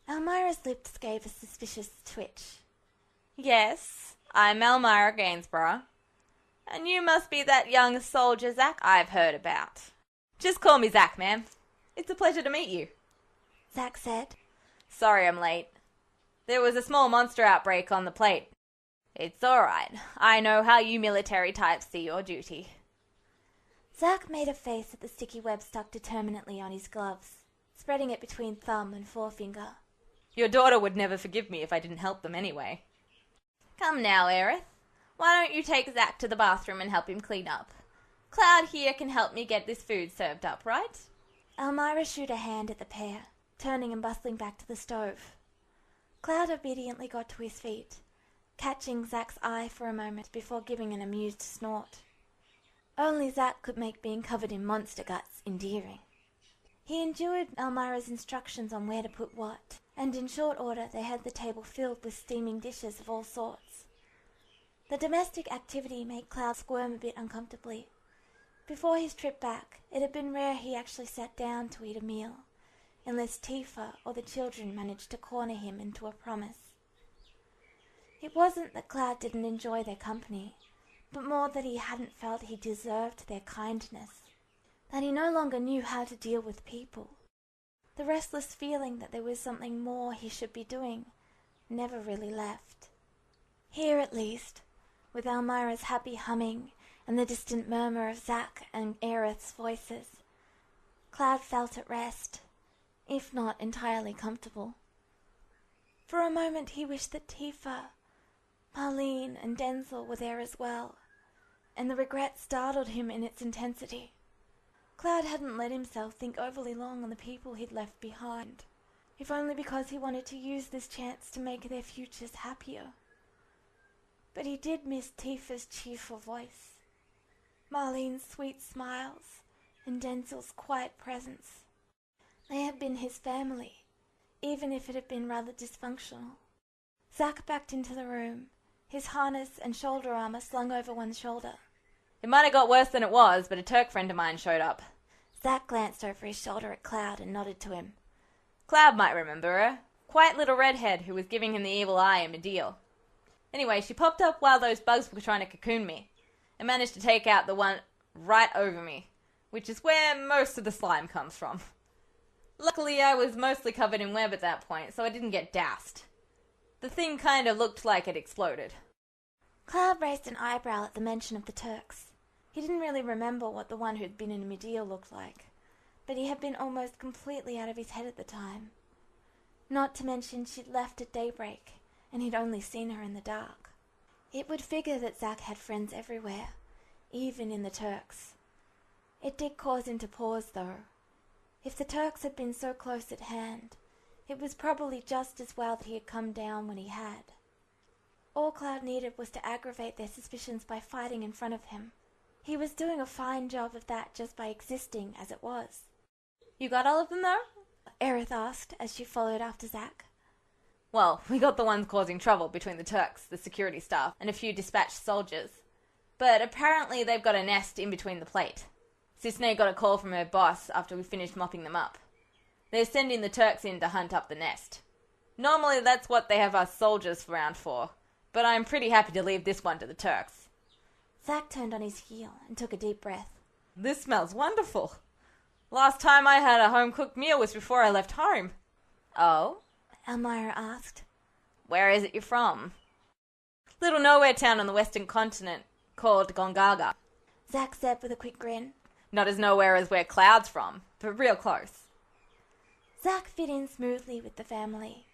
Elmira's lips gave a suspicious twitch. "Yes, I'm Elmira Gainsborough. And you must be that young soldier Zack I've heard about. Just call me Zack, ma'am. It's a pleasure to meet you." Zack said. "Sorry I'm late. There was a small monster outbreak on the plate." "It's all right. I know how you military types see your duty." Zack made a face at the sticky web stuck determinately on his gloves, spreading it between thumb and forefinger. "Your daughter would never forgive me if I didn't help them anyway." "Come now, Aerith. Why don't you take Zack to the bathroom and help him clean up? Cloud here can help me get this food served up, right?" Elmira shooed a hand at the pair, turning and bustling back to the stove. Cloud obediently got to his feet, catching Zack's eye for a moment before giving an amused snort. Only Zack could make being covered in monster guts endearing. He endured Elmira's instructions on where to put what, and in short order they had the table filled with steaming dishes of all sorts. The domestic activity made Cloud squirm a bit uncomfortably. Before his trip back, it had been rare he actually sat down to eat a meal, unless Tifa or the children managed to corner him into a promise. It wasn't that Cloud didn't enjoy their company, but more that he hadn't felt he deserved their kindness, that he no longer knew how to deal with people. The restless feeling that there was something more he should be doing never really left. Here at least, with Elmira's happy humming and the distant murmur of Zack and Aerith's voices, Cloud felt at rest, if not entirely comfortable. For a moment he wished that Tifa, Marlene and Denzel were there as well, and the regret startled him in its intensity. Cloud hadn't let himself think overly long on the people he'd left behind, if only because he wanted to use this chance to make their futures happier. But he did miss Tifa's cheerful voice, Marlene's sweet smiles, and Denzel's quiet presence. They had been his family, even if it had been rather dysfunctional. Zack backed into the room, his harness and shoulder armor slung over one shoulder. "It might have got worse than it was, but a Turk friend of mine showed up." Zack glanced over his shoulder at Cloud and nodded to him. "Cloud might remember her. Quiet little redhead who was giving him the evil eye in Medeal. Anyway, she popped up while those bugs were trying to cocoon me, and managed to take out the one right over me, which is where most of the slime comes from. Luckily, I was mostly covered in web at that point, so I didn't get doused. The thing kind of looked like it exploded." Cloud raised an eyebrow at the mention of the Turks. He didn't really remember what the one who'd been in Medea looked like, but he had been almost completely out of his head at the time. Not to mention she'd left at daybreak, and he'd only seen her in the dark. It would figure that Zack had friends everywhere, even in the Turks. It did cause him to pause, though. If the Turks had been so close at hand, it was probably just as well that he had come down when he had. All Cloud needed was to aggravate their suspicions by fighting in front of him. He was doing a fine job of that just by existing as it was. You got all of them, though? Aerith asked as she followed after Zack. Well, we got the ones causing trouble between the Turks, the security staff, and a few dispatched soldiers. But apparently they've got a nest in between the plate. Cisne got a call from her boss after we finished mopping them up. They're sending the Turks in to hunt up the nest. Normally that's what they have us soldiers around for, but I'm pretty happy to leave this one to the Turks. Zack turned on his heel and took a deep breath. This smells wonderful. Last time I had a home-cooked meal was before I left home. Oh? Elmira asked. Where is it you're from? Little nowhere town on the western continent called Gongaga. Zack said with a quick grin. Not as nowhere as where Cloud's from, but real close. Zack fit in smoothly with the family,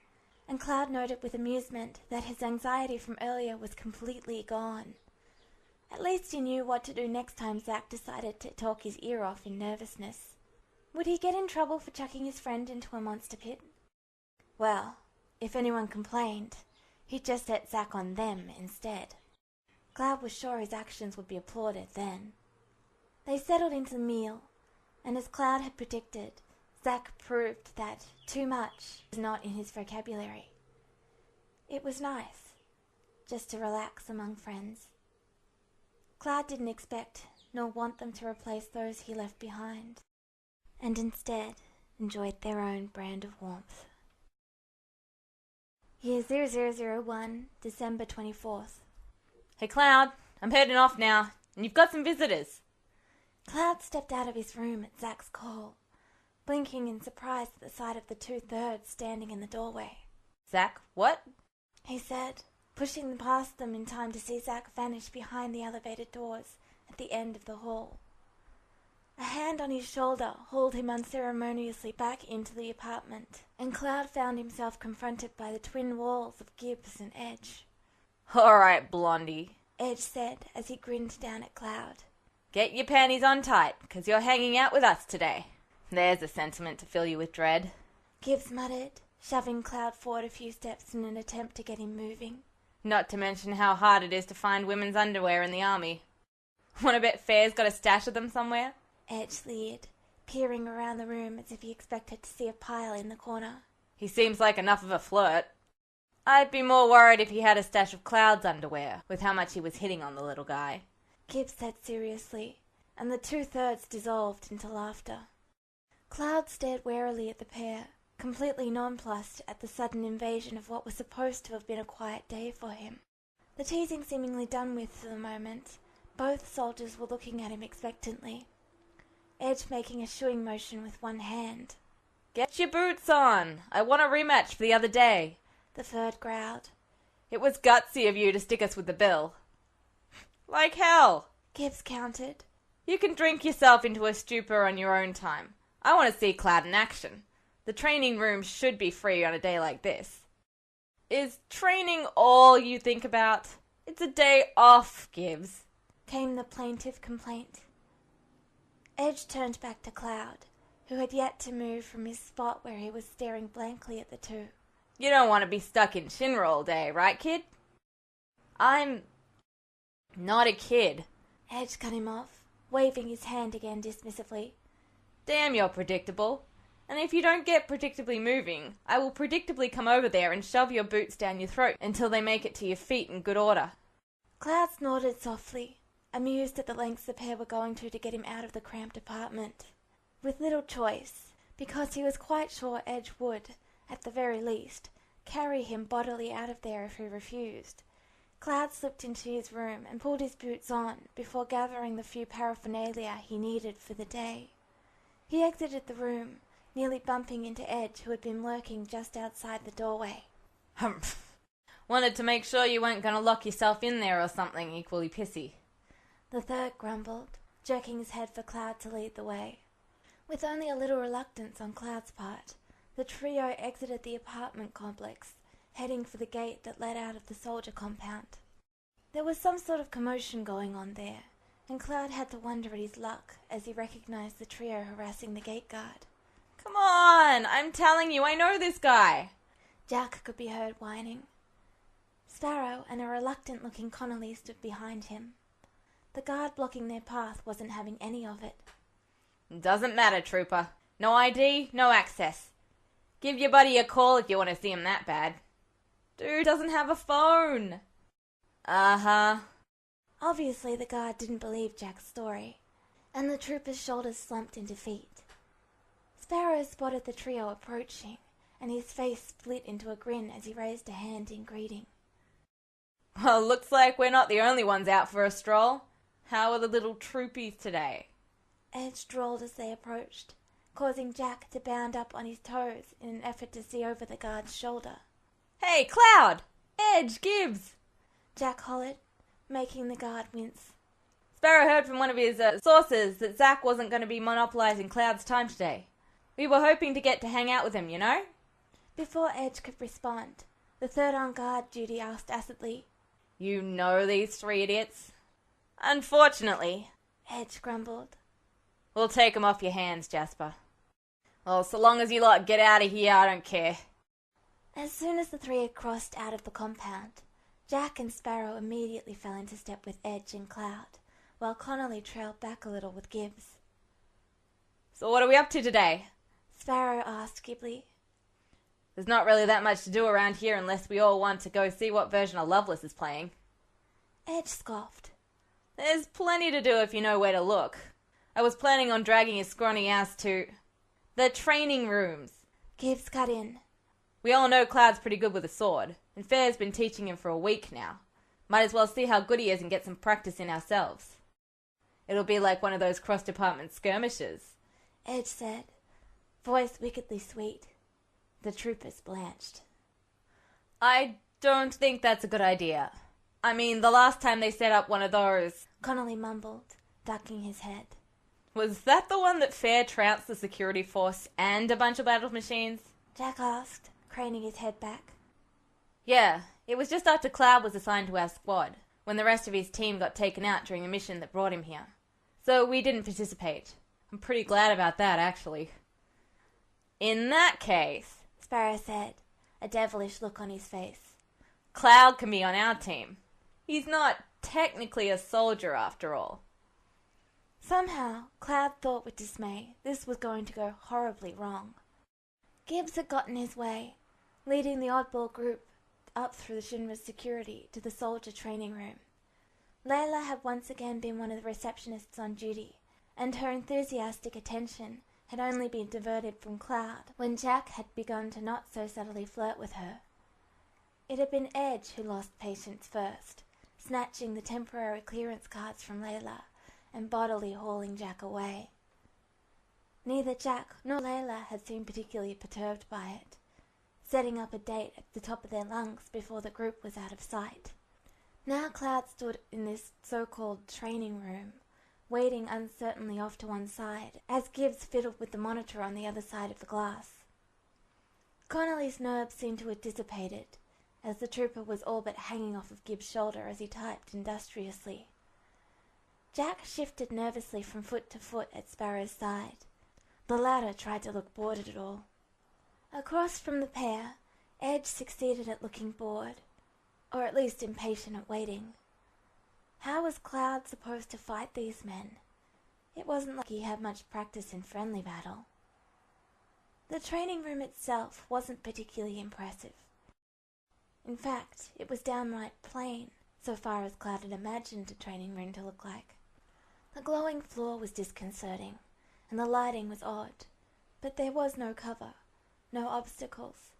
and Cloud noted with amusement that his anxiety from earlier was completely gone. At least he knew what to do next time Zack decided to talk his ear off in nervousness. Would he get in trouble for chucking his friend into a monster pit? Well, if anyone complained, he'd just set Zack on them instead. Cloud was sure his actions would be applauded then. They settled into the meal, and as Cloud had predicted, Zack proved that too much was not in his vocabulary. It was nice, just to relax among friends. Cloud didn't expect nor want them to replace those he left behind, and instead enjoyed their own brand of warmth. Year 0001, December 24th. Hey Cloud, I'm heading off now, and you've got some visitors. Cloud stepped out of his room at Zack's call, blinking in surprise at the sight of the 2/3 standing in the doorway. Zack, what? He said, pushing them past them in time to see Zack vanish behind the elevated doors at the end of the hall. A hand on his shoulder hauled him unceremoniously back into the apartment, and Cloud found himself confronted by the twin walls of Gibbs and Edge. All right, Blondie, Edge said as he grinned down at Cloud. Get your panties on tight, 'cause you're hanging out with us today. There's a sentiment to fill you with dread. Gibbs muttered, shoving Cloud forward a few steps in an attempt to get him moving. Not to mention how hard it is to find women's underwear in the army. Wanna bet Fair's got a stash of them somewhere? Edge leered, peering around the room as if he expected to see a pile in the corner. He seems like enough of a flirt. I'd be more worried if he had a stash of Cloud's underwear, with how much he was hitting on the little guy. Gibbs said seriously, and the 2/3 dissolved into laughter. Cloud stared warily at the pair, completely nonplussed at the sudden invasion of what was supposed to have been a quiet day for him. The teasing seemingly done with for the moment, both soldiers were looking at him expectantly, Edge making a shooing motion with one hand. Get your boots on! I want a rematch for the other day. The third growled. It was gutsy of you to stick us with the bill. Like hell! Gibbs countered. You can drink yourself into a stupor on your own time. I want to see Cloud in action. The training room should be free on a day like this. Is training all you think about? It's a day off, Gibbs. Came the plaintive complaint. Edge turned back to Cloud, who had yet to move from his spot where he was staring blankly at the two. You don't want to be stuck in Shinra all day, right, kid? I'm not a kid. Edge cut him off, waving his hand again dismissively. Damn, you're predictable. And if you don't get predictably moving, I will predictably come over there and shove your boots down your throat until they make it to your feet in good order. Cloud snorted softly, amused at the lengths the pair were going to get him out of the cramped apartment. With little choice, because he was quite sure Edge would, at the very least, carry him bodily out of there if he refused. Cloud slipped into his room and pulled his boots on before gathering the few paraphernalia he needed for the day. He exited the room, nearly bumping into Edge, who had been lurking just outside the doorway. Humph. Wanted to make sure you weren't going to lock yourself in there or something equally pissy. The third grumbled, jerking his head for Cloud to lead the way. With only a little reluctance on Cloud's part, the trio exited the apartment complex, heading for the gate that led out of the soldier compound. There was some sort of commotion going on there, and Cloud had to wonder at his luck as he recognized the trio harassing the gate guard. Come on! I'm telling you, I know this guy! Jack could be heard whining. Sparrow and a reluctant-looking Connolly stood behind him. The guard blocking their path wasn't having any of it. Doesn't matter, trooper. No ID, no access. Give your buddy a call if you want to see him that bad. Dude doesn't have a phone. Uh-huh. Obviously the guard didn't believe Jack's story, and the trooper's shoulders slumped in defeat. Sparrow spotted the trio approaching, and his face split into a grin as he raised a hand in greeting. Well, looks like we're not the only ones out for a stroll. How are the little troopies today? Edge drawled as they approached, causing Jack to bound up on his toes in an effort to see over the guard's shoulder. Hey, Cloud! Edge, Gibbs! Jack hollered, making the guard wince. Sparrow heard from one of his sources that Zack wasn't going to be monopolizing Cloud's time today. We were hoping to get to hang out with him, you know? Before Edge could respond, the third on guard duty asked acidly, You know these three idiots? Unfortunately. Edge grumbled. We'll take 'em off your hands, Jasper. Well, so long as you lot get out of here, I don't care. As soon as the three had crossed out of the compound, Jack and Sparrow immediately fell into step with Edge and Cloud, while Connolly trailed back a little with Gibbs. So what are we up to today? Sparrow asked Ghibli. There's not really that much to do around here unless we all want to go see what version of Loveless is playing. Edge scoffed. There's plenty to do if you know where to look. I was planning on dragging his scrawny ass to the training rooms. Gibbs cut in. We all know Cloud's pretty good with a sword, and Fair's been teaching him for a week now. Might as well see how good he is and get some practice in ourselves. It'll be like one of those cross-department skirmishes. Edge said, voice wickedly sweet. The troopers blanched. I don't think that's a good idea. I mean, the last time they set up one of those... Connolly mumbled, ducking his head. Was that the one that Fair trounced the security force and a bunch of battle machines? Jack asked, craning his head back. Yeah, it was just after Cloud was assigned to our squad, when the rest of his team got taken out during the mission that brought him here. So we didn't participate. I'm pretty glad about that, actually. In that case... Sparrow said, a devilish look on his face. Cloud can be on our team. He's not technically a soldier after all. Somehow, Cloud thought with dismay this was going to go horribly wrong. Gibbs had gotten his way, leading the oddball group up through the Shinra's security to the soldier training room. Layla had once again been one of the receptionists on duty, and her enthusiastic attention had only been diverted from Cloud when Jack had begun to not so subtly flirt with her. It had been Edge who lost patience first, snatching the temporary clearance cards from Layla and bodily hauling Jack away. Neither Jack nor Layla had seemed particularly perturbed by it, setting up a date at the top of their lungs before the group was out of sight. Now Cloud stood in this so-called training room, waiting uncertainly off to one side, as Gibbs fiddled with the monitor on the other side of the glass. Connolly's nerves seemed to have dissipated, as the trooper was all but hanging off of Gibbs' shoulder as he typed industriously. Jack shifted nervously from foot to foot at Sparrow's side. The latter tried to look bored at it all. Across from the pair, Edge succeeded at looking bored, or at least impatient at waiting. How was Cloud supposed to fight these men? It wasn't like he had much practice in friendly battle. The training room itself wasn't particularly impressive. In fact, it was downright plain, so far as Cloud had imagined a training room to look like. The glowing floor was disconcerting, and the lighting was odd, but there was no cover, no obstacles,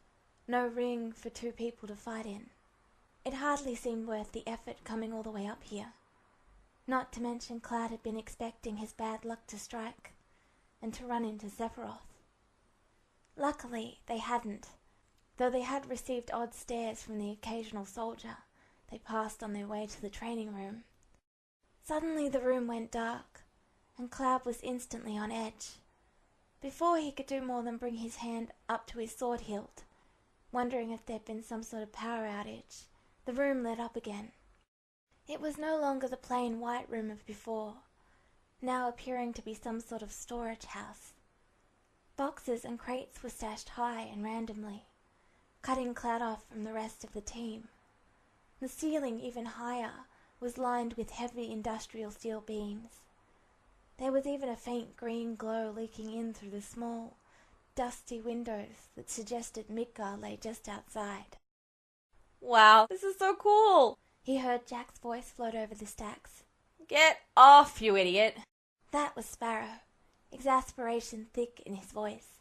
no ring for two people to fight in. It hardly seemed worth the effort coming all the way up here. Not to mention Cloud had been expecting his bad luck to strike, and to run into Sephiroth. Luckily, they hadn't. Though they had received odd stares from the occasional soldier they passed on their way to the training room. Suddenly the room went dark, and Cloud was instantly on edge. Before he could do more than bring his hand up to his sword hilt, wondering if there'd been some sort of power outage, the room lit up again. It was no longer the plain white room of before, now appearing to be some sort of storage house. Boxes and crates were stashed high and randomly, cutting Cloud off from the rest of the team. The ceiling, even higher, was lined with heavy industrial steel beams. There was even a faint green glow leaking in through the small, dusty windows that suggested Midgar lay just outside. Wow, this is so cool! He heard Jack's voice float over the stacks. Get off, you idiot! That was Sparrow, exasperation thick in his voice.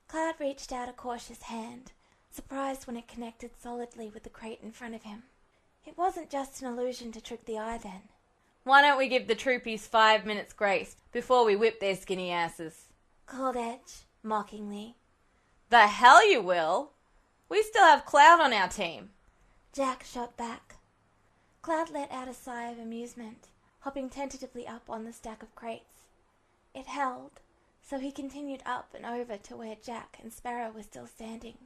Cloud reached out a cautious hand, surprised when it connected solidly with the crate in front of him. It wasn't just an illusion to trick the eye then. Why don't we give the troopies 5 minutes grace before we whip their skinny asses? Called Edge, mockingly. The hell you will! We still have Cloud on our team. Jack shot back. Cloud let out a sigh of amusement, hopping tentatively up on the stack of crates. It held, so he continued up and over to where Jack and Sparrow were still standing.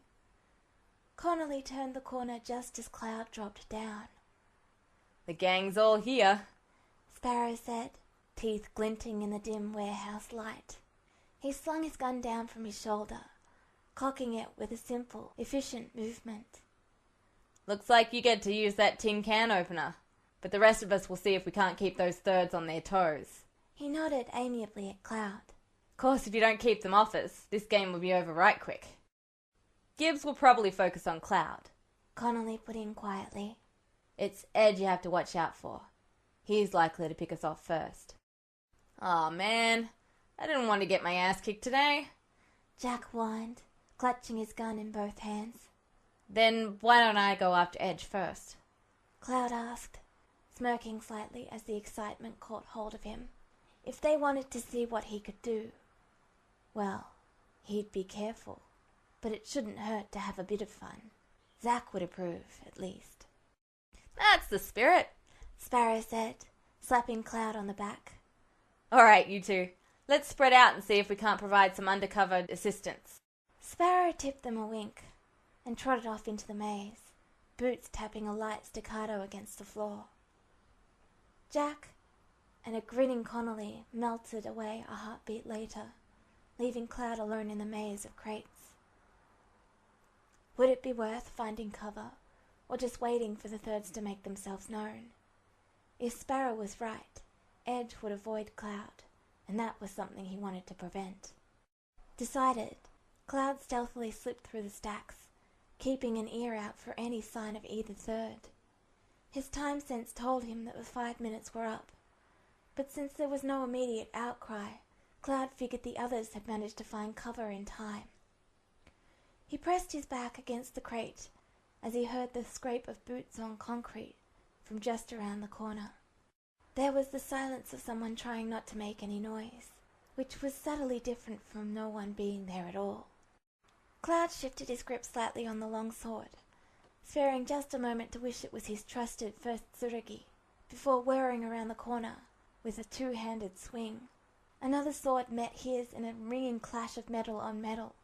Connolly turned the corner just as Cloud dropped down. The gang's all here, Sparrow said, teeth glinting in the dim warehouse light. He slung his gun down from his shoulder, cocking it with a simple, efficient movement. Looks like you get to use that tin can opener, but the rest of us will see if we can't keep those thirds on their toes. He nodded amiably at Cloud. Of course, if you don't keep them off us, this game will be over right quick. Gibbs will probably focus on Cloud, Connolly put in quietly. It's Ed you have to watch out for. He's likely to pick us off first. Aw, man. I didn't want to get my ass kicked today. Jack whined, clutching his gun in both hands. Then why don't I go after Edge first? Cloud asked, smirking slightly as the excitement caught hold of him. If they wanted to see what he could do, well, he'd be careful. But it shouldn't hurt to have a bit of fun. Zack would approve, at least. That's the spirit, Sparrow said, slapping Cloud on the back. All right, you two. Let's spread out and see if we can't provide some undercover assistance. Sparrow tipped them a wink and trotted off into the maze, boots tapping a light staccato against the floor. Jack and a grinning Connolly melted away a heartbeat later, leaving Cloud alone in the maze of crates. Would it be worth finding cover, or just waiting for the thirds to make themselves known? If Sparrow was right, Edge would avoid Cloud, and that was something he wanted to prevent. Decided, Cloud stealthily slipped through the stacks, keeping an ear out for any sign of either third. His time sense told him that the 5 minutes were up, but since there was no immediate outcry, Cloud figured the others had managed to find cover in time. He pressed his back against the crate as he heard the scrape of boots on concrete from just around the corner. There was the silence of someone trying not to make any noise, which was subtly different from no one being there at all. Cloud shifted his grip slightly on the long sword, sparing just a moment to wish it was his trusted first tsurugi, before whirring around the corner with a two-handed swing. Another sword met his in a ringing clash of metal on metal,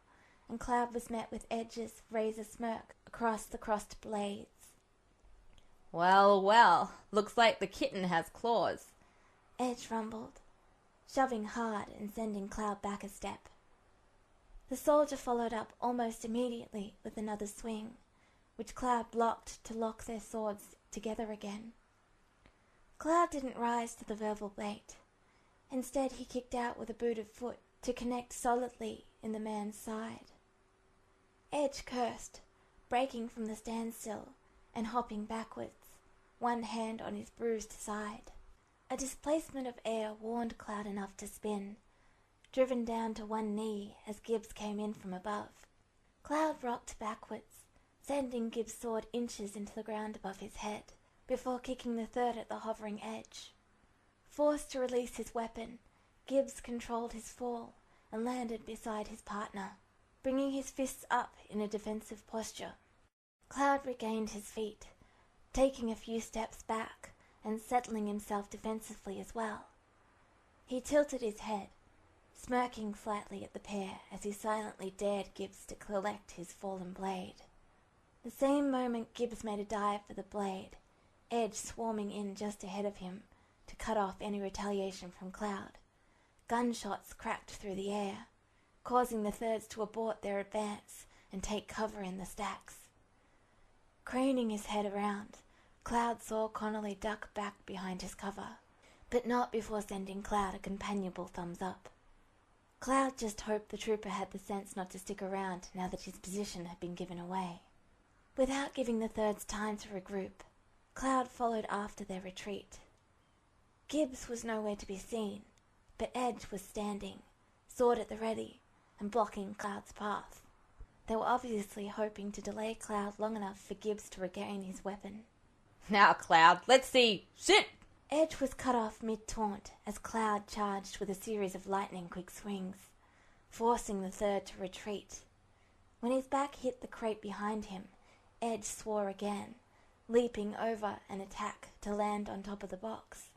and Cloud was met with Edge's razor smirk across the crossed blades. Well, well, looks like the kitten has claws, Edge rumbled, shoving hard and sending Cloud back a step. The soldier followed up almost immediately with another swing, which Cloud blocked to lock their swords together again. Cloud didn't rise to the verbal bait. Instead, he kicked out with a booted foot to connect solidly in the man's side. Edge cursed, breaking from the standstill and hopping backwards, one hand on his bruised side. A displacement of air warned Cloud enough to spin, driven down to one knee as Gibbs came in from above. Cloud rocked backwards, sending Gibbs' sword inches into the ground above his head, before kicking the third at the hovering Edge. Forced to release his weapon, Gibbs controlled his fall and landed beside his partner, bringing his fists up in a defensive posture. Cloud regained his feet, taking a few steps back and settling himself defensively as well. He tilted his head, smirking slightly at the pair as he silently dared Gibbs to collect his fallen blade. The same moment Gibbs made a dive for the blade, Edge swarming in just ahead of him to cut off any retaliation from Cloud. Gunshots cracked through the air, causing the thirds to abort their advance and take cover in the stacks. Craning his head around, Cloud saw Connolly duck back behind his cover, but not before sending Cloud a companionable thumbs up. Cloud just hoped the trooper had the sense not to stick around now that his position had been given away. Without giving the thirds time to regroup, Cloud followed after their retreat. Gibbs was nowhere to be seen, but Edge was standing, sword at the ready, and blocking Cloud's path. They were obviously hoping to delay Cloud long enough for Gibbs to regain his weapon. Now, Cloud, let's see. Shit! Edge was cut off mid-taunt as Cloud charged with a series of lightning-quick swings, forcing the third to retreat. When his back hit the crate behind him, Edge swore again, leaping over an attack to land on top of the box.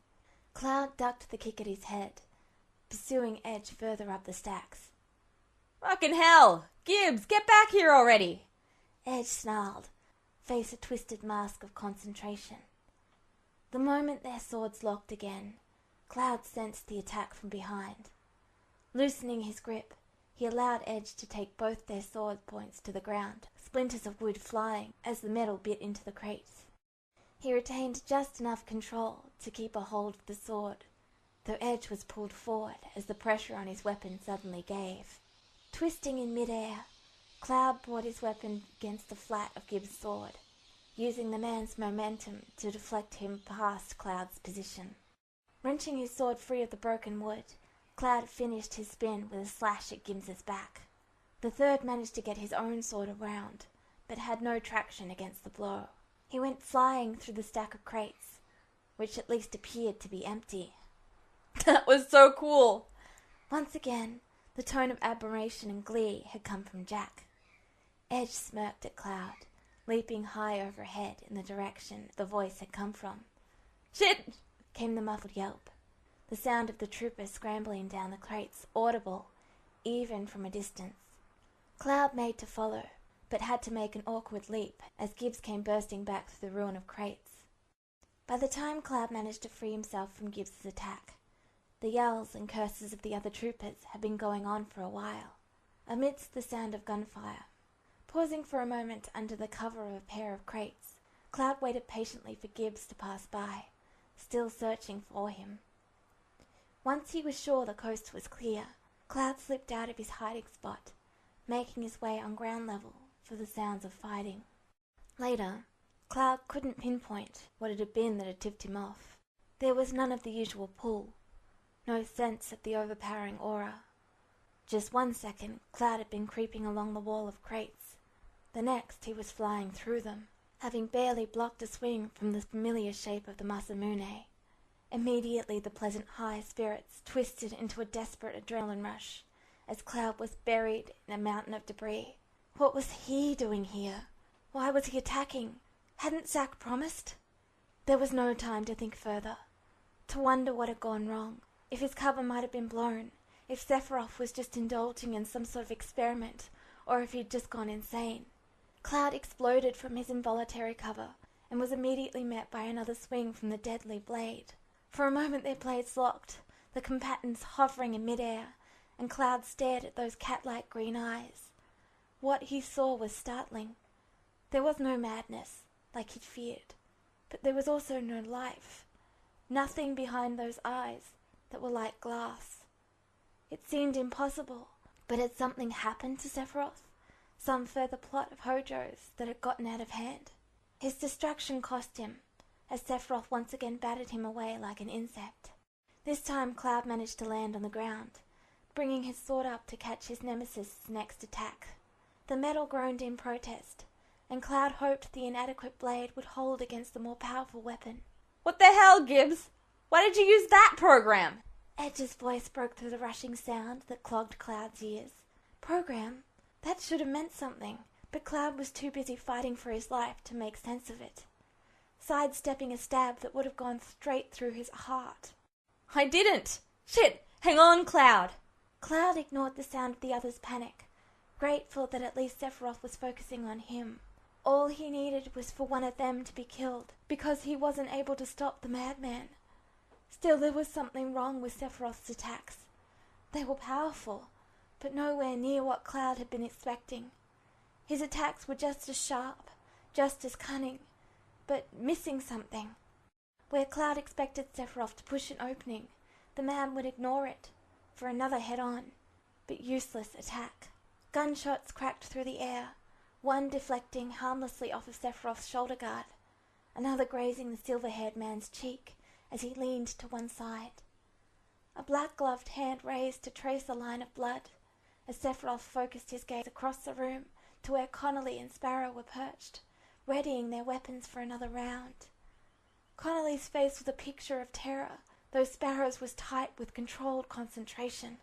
Cloud ducked the kick at his head, pursuing Edge further up the stacks. Fucking hell! Gibbs, get back here already! Edge snarled, face a twisted mask of concentration. The moment their swords locked again, Cloud sensed the attack from behind. Loosening his grip, he allowed Edge to take both their sword points to the ground, splinters of wood flying as the metal bit into the crates. He retained just enough control to keep a hold of the sword, though Edge was pulled forward as the pressure on his weapon suddenly gave. Twisting in mid-air, Cloud brought his weapon against the flat of Gibbs' sword, using the man's momentum to deflect him past Cloud's position. Wrenching his sword free of the broken wood, Cloud finished his spin with a slash at Gibbs' back. The third managed to get his own sword around, but had no traction against the blow. He went flying through the stack of crates, which at least appeared to be empty. That was so cool! Once again, the tone of admiration and glee had come from Jack. Edge smirked at Cloud, leaping high overhead in the direction the voice had come from. Shit! Came the muffled yelp, the sound of the trooper scrambling down the crates, audible, even from a distance. Cloud made to follow, but had to make an awkward leap as Gibbs came bursting back through the ruin of crates. By the time Cloud managed to free himself from Gibbs' attack, the yells and curses of the other troopers had been going on for a while, amidst the sound of gunfire. Pausing for a moment under the cover of a pair of crates, Cloud waited patiently for Gibbs to pass by, still searching for him. Once he was sure the coast was clear, Cloud slipped out of his hiding spot, making his way on ground level for the sounds of fighting. Later, Cloud couldn't pinpoint what it had been that had tipped him off. There was none of the usual pull, no sense of the overpowering aura. Just 1 second, Cloud had been creeping along the wall of crates. The next, he was flying through them, having barely blocked a swing from the familiar shape of the Masamune. Immediately, the pleasant high spirits twisted into a desperate adrenaline rush as Cloud was buried in a mountain of debris. What was he doing here? Why was he attacking? Hadn't Zack promised? There was no time to think further, to wonder what had gone wrong, if his cover might have been blown, if Sephiroth was just indulging in some sort of experiment, or if he'd just gone insane. Cloud exploded from his involuntary cover and was immediately met by another swing from the deadly blade. For a moment their blades locked, the combatants hovering in midair, and Cloud stared at those cat-like green eyes. What he saw was startling. There was no madness, like he'd feared, but there was also no life. Nothing behind those eyes that were like glass. It seemed impossible, but had something happened to Sephiroth? Some further plot of Hojo's that had gotten out of hand? His distraction cost him, as Sephiroth once again batted him away like an insect. This time Cloud managed to land on the ground, bringing his sword up to catch his nemesis' next attack. The metal groaned in protest, and Cloud hoped the inadequate blade would hold against the more powerful weapon. What the hell, Gibbs? Why did you use that program? Edge's voice broke through the rushing sound that clogged Cloud's ears. Program? That should have meant something, but Cloud was too busy fighting for his life to make sense of it. sidestepping a stab that would have gone straight through his heart. I didn't! Shit! Hang on, Cloud! Cloud ignored the sound of the other's panic, grateful that at least Sephiroth was focusing on him. All he needed was for one of them to be killed, because he wasn't able to stop the madman. Still, there was something wrong with Sephiroth's attacks. They were powerful, but nowhere near what Cloud had been expecting. His attacks were just as sharp, just as cunning, but missing something. Where Cloud expected Sephiroth to push an opening, the man would ignore it for another head-on, but useless attack. Gunshots cracked through the air, one deflecting harmlessly off of Sephiroth's shoulder guard, another grazing the silver-haired man's cheek as he leaned to one side. A black-gloved hand raised to trace a line of blood as Sephiroth focused his gaze across the room to where Connolly and Sparrow were perched, readying their weapons for another round. Connolly's face was a picture of terror, though Sparrow's was tight with controlled concentration.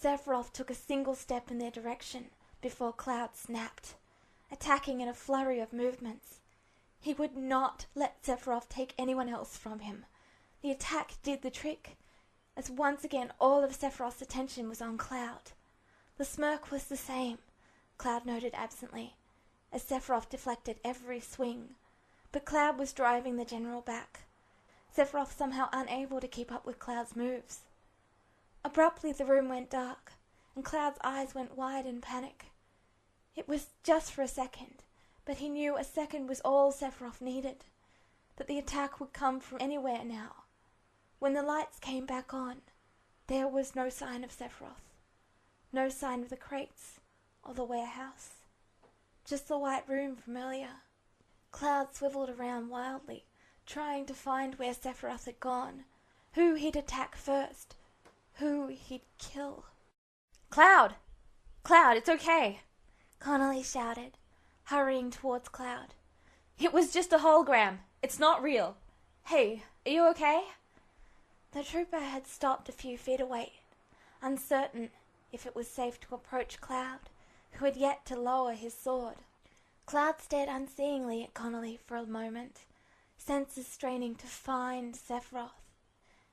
Sephiroth took a single step in their direction before Cloud snapped, attacking in a flurry of movements. He would not let Sephiroth take anyone else from him. The attack did the trick, as once again all of Sephiroth's attention was on Cloud. The smirk was the same, Cloud noted absently, as Sephiroth deflected every swing, but Cloud was driving the general back, Sephiroth somehow unable to keep up with Cloud's moves. Abruptly the room went dark, and Cloud's eyes went wide in panic. It was just for a second, but he knew a second was all Sephiroth needed, that the attack would come from anywhere now. When the lights came back on, there was no sign of Sephiroth, no sign of the crates or the warehouse, just the white room from earlier. Cloud swiveled around wildly, trying to find where Sephiroth had gone, who he'd attack first, who he'd kill. Cloud! Cloud, it's okay! Connolly shouted, hurrying towards Cloud. It was just a hologram. It's not real. Hey, are you okay? The trooper had stopped a few feet away, uncertain if it was safe to approach Cloud, who had yet to lower his sword. Cloud stared unseeingly at Connolly for a moment, senses straining to find Sephiroth,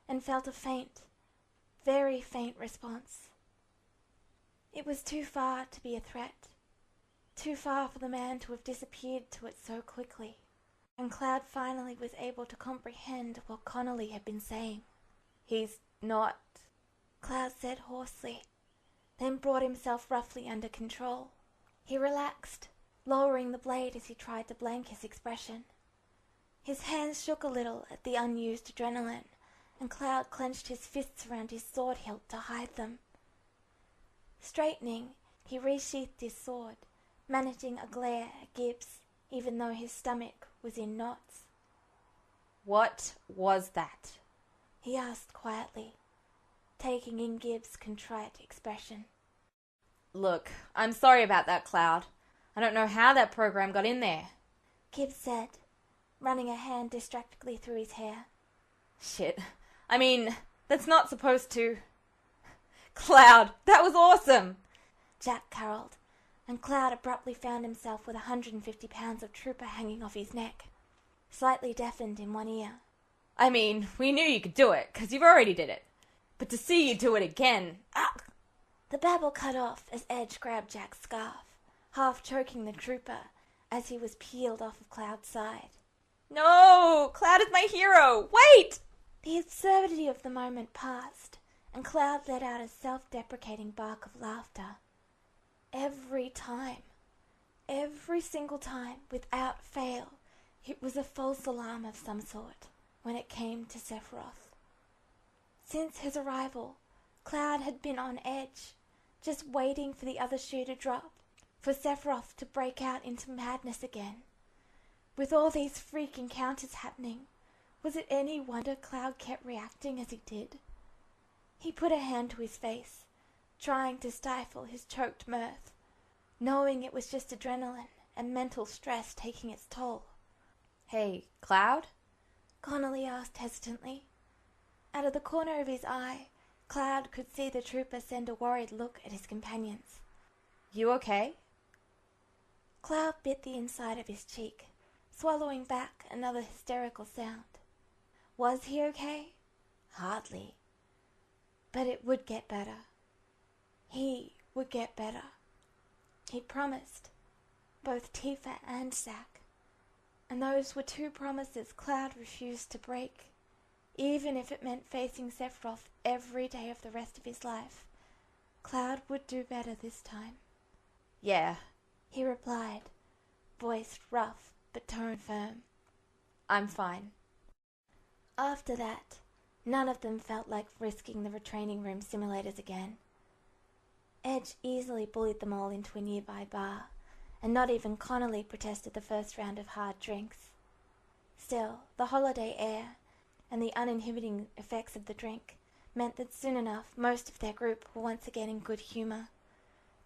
and felt a faint, very faint response. It was too far to be a threat, too far for the man to have disappeared to it so quickly, and Cloud finally was able to comprehend what Connolly had been saying. He's not... Cloud said hoarsely, then brought himself roughly under control. He relaxed, lowering the blade as he tried to blank his expression. His hands shook a little at the unused adrenaline, and Cloud clenched his fists around his sword hilt to hide them. Straightening, he resheathed his sword, managing a glare at Gibbs, even though his stomach was in knots. What was that? He asked quietly, taking in Gibbs' contrite expression. Look, I'm sorry about that, Cloud. I don't know how that program got in there. Gibbs said, running a hand distractedly through his hair. Shit. I mean, that's not supposed to... Cloud, that was awesome! Jack caroled, and Cloud abruptly found himself with 150 pounds of trooper hanging off his neck, slightly deafened in one ear. I mean, we knew you could do it, 'cause you've already did it. But to see you do it again... Ah! The babble cut off as Edge grabbed Jack's scarf, half choking the trooper as he was peeled off of Cloud's side. No! Cloud is my hero! Wait! The absurdity of the moment passed, and Cloud let out a self-deprecating bark of laughter. Every time, every single time, without fail, it was a false alarm of some sort when it came to Sephiroth. Since his arrival, Cloud had been on edge, just waiting for the other shoe to drop, for Sephiroth to break out into madness again. With all these freak encounters happening, was it any wonder Cloud kept reacting as he did? He put a hand to his face, trying to stifle his choked mirth, knowing it was just adrenaline and mental stress taking its toll. Hey, Cloud? Connolly asked hesitantly. Out of the corner of his eye, Cloud could see the trooper send a worried look at his companions. You okay? Cloud bit the inside of his cheek, swallowing back another hysterical sound. Was he okay? Hardly. But it would get better. He would get better. He promised, both Tifa and Zack. And those were two promises Cloud refused to break, even if it meant facing Sephiroth every day of the rest of his life. Cloud would do better this time. Yeah, he replied, voice rough but tone firm. I'm fine. After that, none of them felt like risking the retraining room simulators again. Edge easily bullied them all into a nearby bar, and not even Connolly protested the first round of hard drinks. Still, the holiday air and the uninhibiting effects of the drink meant that soon enough most of their group were once again in good humor,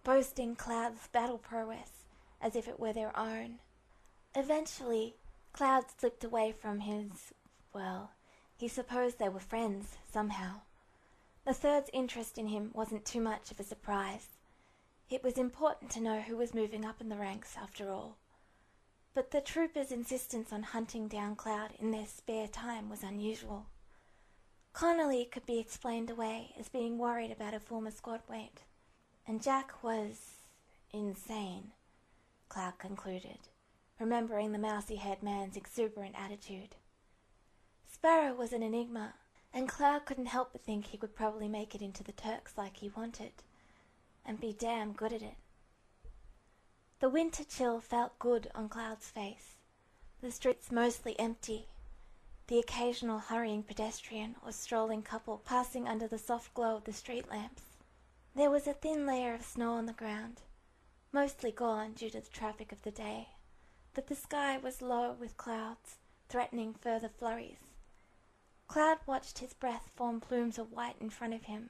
boasting Cloud's battle prowess as if it were their own. Eventually, Cloud slipped away from he supposed they were friends, somehow. The third's interest in him wasn't too much of a surprise. It was important to know who was moving up in the ranks, after all. But the troopers' insistence on hunting down Cloud in their spare time was unusual. Connolly could be explained away as being worried about a former squad mate, and Jack was insane, Cloud concluded, remembering the mousy-haired man's exuberant attitude. Sparrow was an enigma, and Cloud couldn't help but think he would probably make it into the Turks like he wanted, and be damn good at it. The winter chill felt good on Cloud's face, the streets mostly empty, the occasional hurrying pedestrian or strolling couple passing under the soft glow of the street lamps. There was a thin layer of snow on the ground, mostly gone due to the traffic of the day, but the sky was low with clouds, threatening further flurries. Cloud watched his breath form plumes of white in front of him,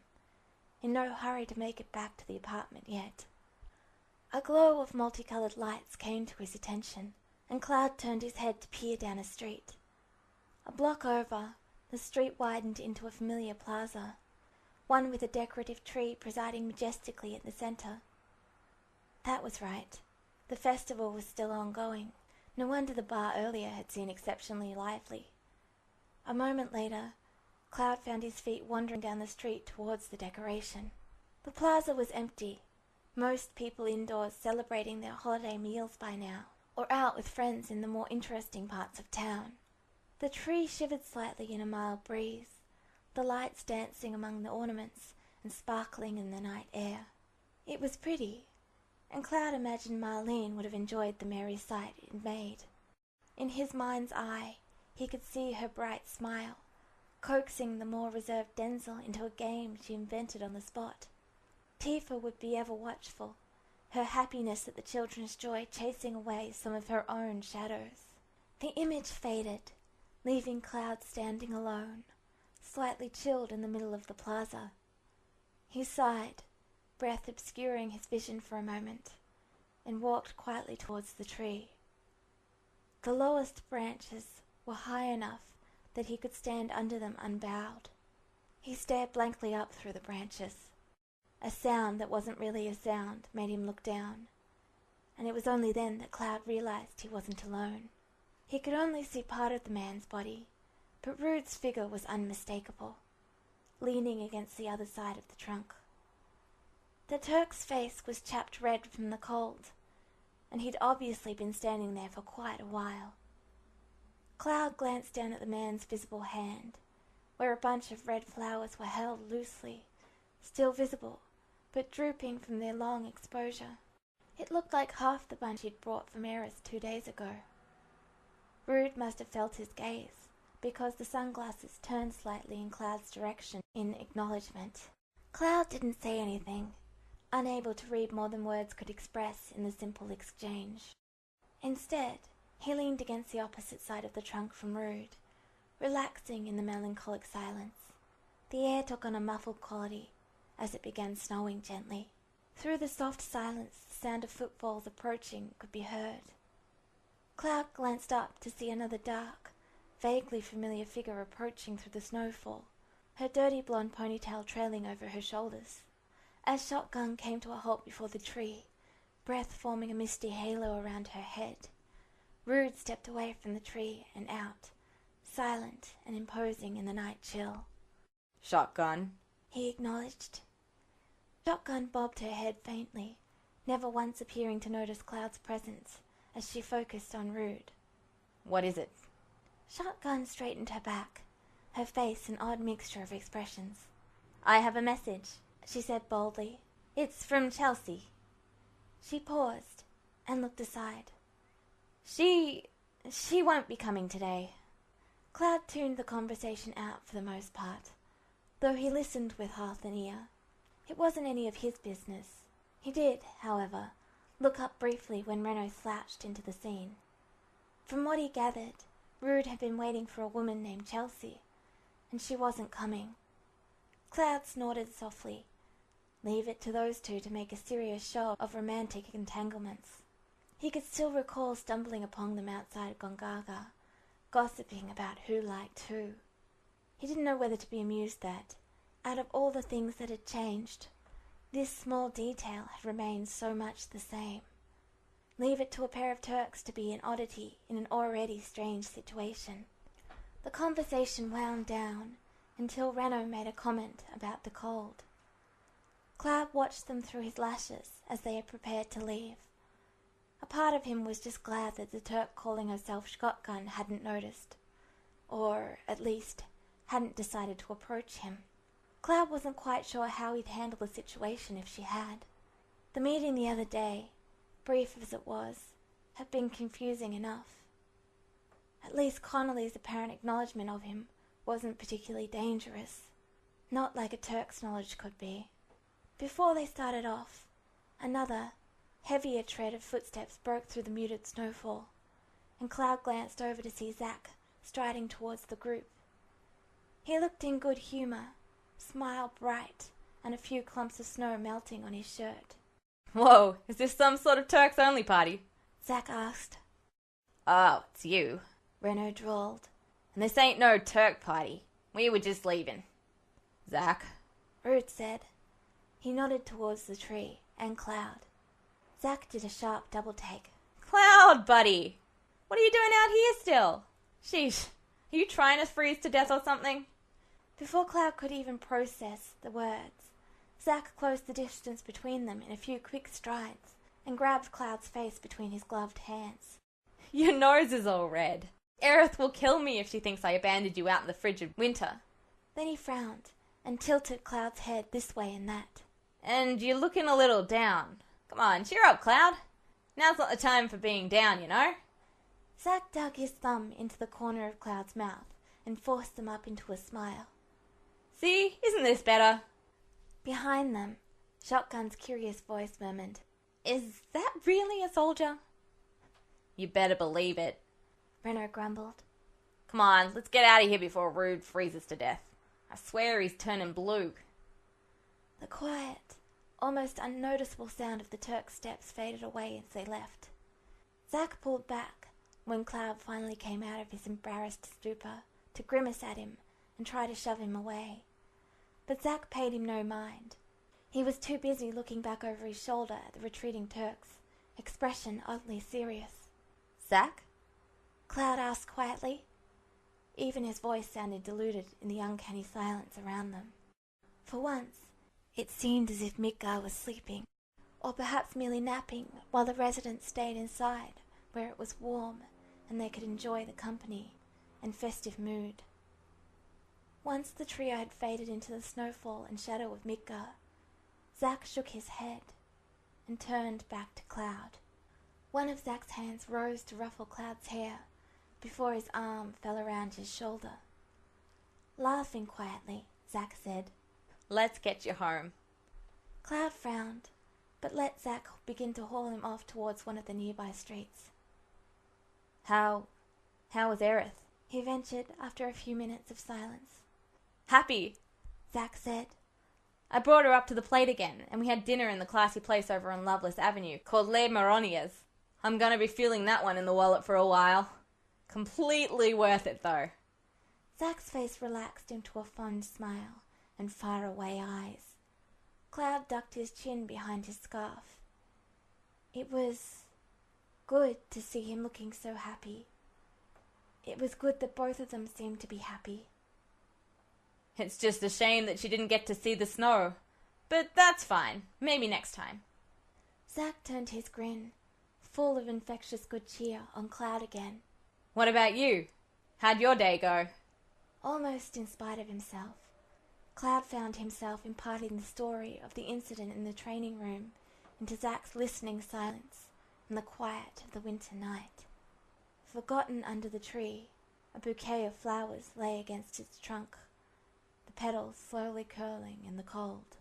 in no hurry to make it back to the apartment yet. A glow of multicolored lights came to his attention, and Cloud turned his head to peer down a street. A block over, the street widened into a familiar plaza, one with a decorative tree presiding majestically at the center. That was right. The festival was still ongoing. No wonder the bar earlier had seemed exceptionally lively. A moment later, Cloud found his feet wandering down the street towards the decoration. The plaza was empty, most people indoors celebrating their holiday meals by now, or out with friends in the more interesting parts of town. The tree shivered slightly in a mild breeze, the lights dancing among the ornaments and sparkling in the night air. It was pretty, and Cloud imagined Marlene would have enjoyed the merry sight it made. In his mind's eye, he could see her bright smile, coaxing the more reserved Denzel into a game she invented on the spot. Tifa would be ever watchful, her happiness at the children's joy chasing away some of her own shadows. The image faded, leaving Cloud standing alone, slightly chilled in the middle of the plaza. He sighed, breath obscuring his vision for a moment, and walked quietly towards the tree. The lowest branches were high enough that he could stand under them unbowed. He stared blankly up through the branches. A sound that wasn't really a sound made him look down, and it was only then that Cloud realized he wasn't alone. He could only see part of the man's body, but Rude's figure was unmistakable, leaning against the other side of the trunk. The Turk's face was chapped red from the cold, and he'd obviously been standing there for quite a while. Cloud glanced down at the man's visible hand, where a bunch of red flowers were held loosely, still visible, but drooping from their long exposure. It looked like half the bunch he'd brought from Eris 2 days ago. Rude must have felt his gaze, because the sunglasses turned slightly in Cloud's direction in acknowledgement. Cloud didn't say anything, unable to read more than words could express in the simple exchange. Instead, he leaned against the opposite side of the trunk from Rude, relaxing in the melancholic silence. The air took on a muffled quality as it began snowing gently. Through the soft silence, the sound of footfalls approaching could be heard. Cloud glanced up to see another dark, vaguely familiar figure approaching through the snowfall, her dirty blonde ponytail trailing over her shoulders. As Shotgun came to a halt before the tree, breath forming a misty halo around her head, Rude stepped away from the tree and out, silent and imposing in the night chill. "Shotgun," he acknowledged. Shotgun bobbed her head faintly, never once appearing to notice Cloud's presence as she focused on Rude. "What is it?" Shotgun straightened her back, her face an odd mixture of expressions. "I have a message," she said boldly. "It's from Chelsea." She paused and looked aside. She won't be coming today." Cloud tuned the conversation out for the most part, though he listened with half an ear. It wasn't any of his business. He did, however, look up briefly when Renault slouched into the scene. From what he gathered, Rude had been waiting for a woman named Chelsea, and she wasn't coming. Cloud snorted softly. Leave it to those two to make a serious show of romantic entanglements. He could still recall stumbling upon them outside Gongaga, gossiping about who liked who. He didn't know whether to be amused that, out of all the things that had changed, this small detail had remained so much the same. Leave it to a pair of Turks to be an oddity in an already strange situation. The conversation wound down until Renault made a comment about the cold. Cloud watched them through his lashes as they had prepared to leave. A part of him was just glad that the Turk calling herself Shotgun hadn't noticed, or, at least, hadn't decided to approach him. Cloud wasn't quite sure how he'd handle the situation if she had. The meeting the other day, brief as it was, had been confusing enough. At least Connolly's apparent acknowledgement of him wasn't particularly dangerous, not like a Turk's knowledge could be. Before they started off, another, heavier tread of footsteps broke through the muted snowfall, and Cloud glanced over to see Zack striding towards the group. He looked in good humor, smile bright, and a few clumps of snow melting on his shirt. "Whoa, is this some sort of Turks-only party?" Zack asked. "Oh, it's you," Renault drawled. "And this ain't no Turk party. We were just leaving." "Zack," Rude said. He nodded towards the tree and Cloud. Zack did a sharp double take. "Cloud, buddy! What are you doing out here still? Sheesh, are you trying to freeze to death or something?" Before Cloud could even process the words, Zack closed the distance between them in a few quick strides and grabbed Cloud's face between his gloved hands. "Your nose is all red. Aerith will kill me if she thinks I abandoned you out in the frigid winter." Then he frowned and tilted Cloud's head this way and that. "And you're looking a little down. Come on, cheer up, Cloud. Now's not the time for being down, you know." Zack dug his thumb into the corner of Cloud's mouth and forced them up into a smile. "See, isn't this better?" Behind them, Shotgun's curious voice murmured, "Is that really a soldier?" "You better believe it," Renault grumbled. "Come on, let's get out of here before Rude freezes to death. I swear he's turning blue." The quiet, almost unnoticeable sound of the Turk's steps faded away as they left. Zack pulled back when Cloud finally came out of his embarrassed stupor to grimace at him and try to shove him away. But Zack paid him no mind. He was too busy looking back over his shoulder at the retreating Turks, expression oddly serious. "Zack?" Cloud asked quietly. Even his voice sounded diluted in the uncanny silence around them. For once, it seemed as if Midgar was sleeping, or perhaps merely napping, while the residents stayed inside, where it was warm and they could enjoy the company and festive mood. Once the trio had faded into the snowfall and shadow of Midgar, Zack shook his head and turned back to Cloud. One of Zack's hands rose to ruffle Cloud's hair before his arm fell around his shoulder. Laughing quietly, Zack said, "Let's get you home." Cloud frowned, but let Zack begin to haul him off towards one of the nearby streets. How was Aerith?" he ventured after a few minutes of silence. "Happy," Zack said. "I brought her up to the plate again, and we had dinner in the classy place over on Loveless Avenue, called Les Maroniers. I'm gonna be feeling that one in the wallet for a while. Completely worth it, though." Zack's face relaxed into a fond smile and faraway eyes. Cloud ducked his chin behind his scarf. It was good to see him looking so happy. It was good that both of them seemed to be happy. It's just a shame that she didn't get to see the snow. But that's fine. Maybe next time. Zack turned his grin, full of infectious good cheer, on Cloud again. What about you? How'd your day go? Almost in spite of himself, Cloud found himself imparting the story of the incident in the training room into Zack's listening silence and the quiet of the winter night. Forgotten under the tree, a bouquet of flowers lay against its trunk, the petals slowly curling in the cold.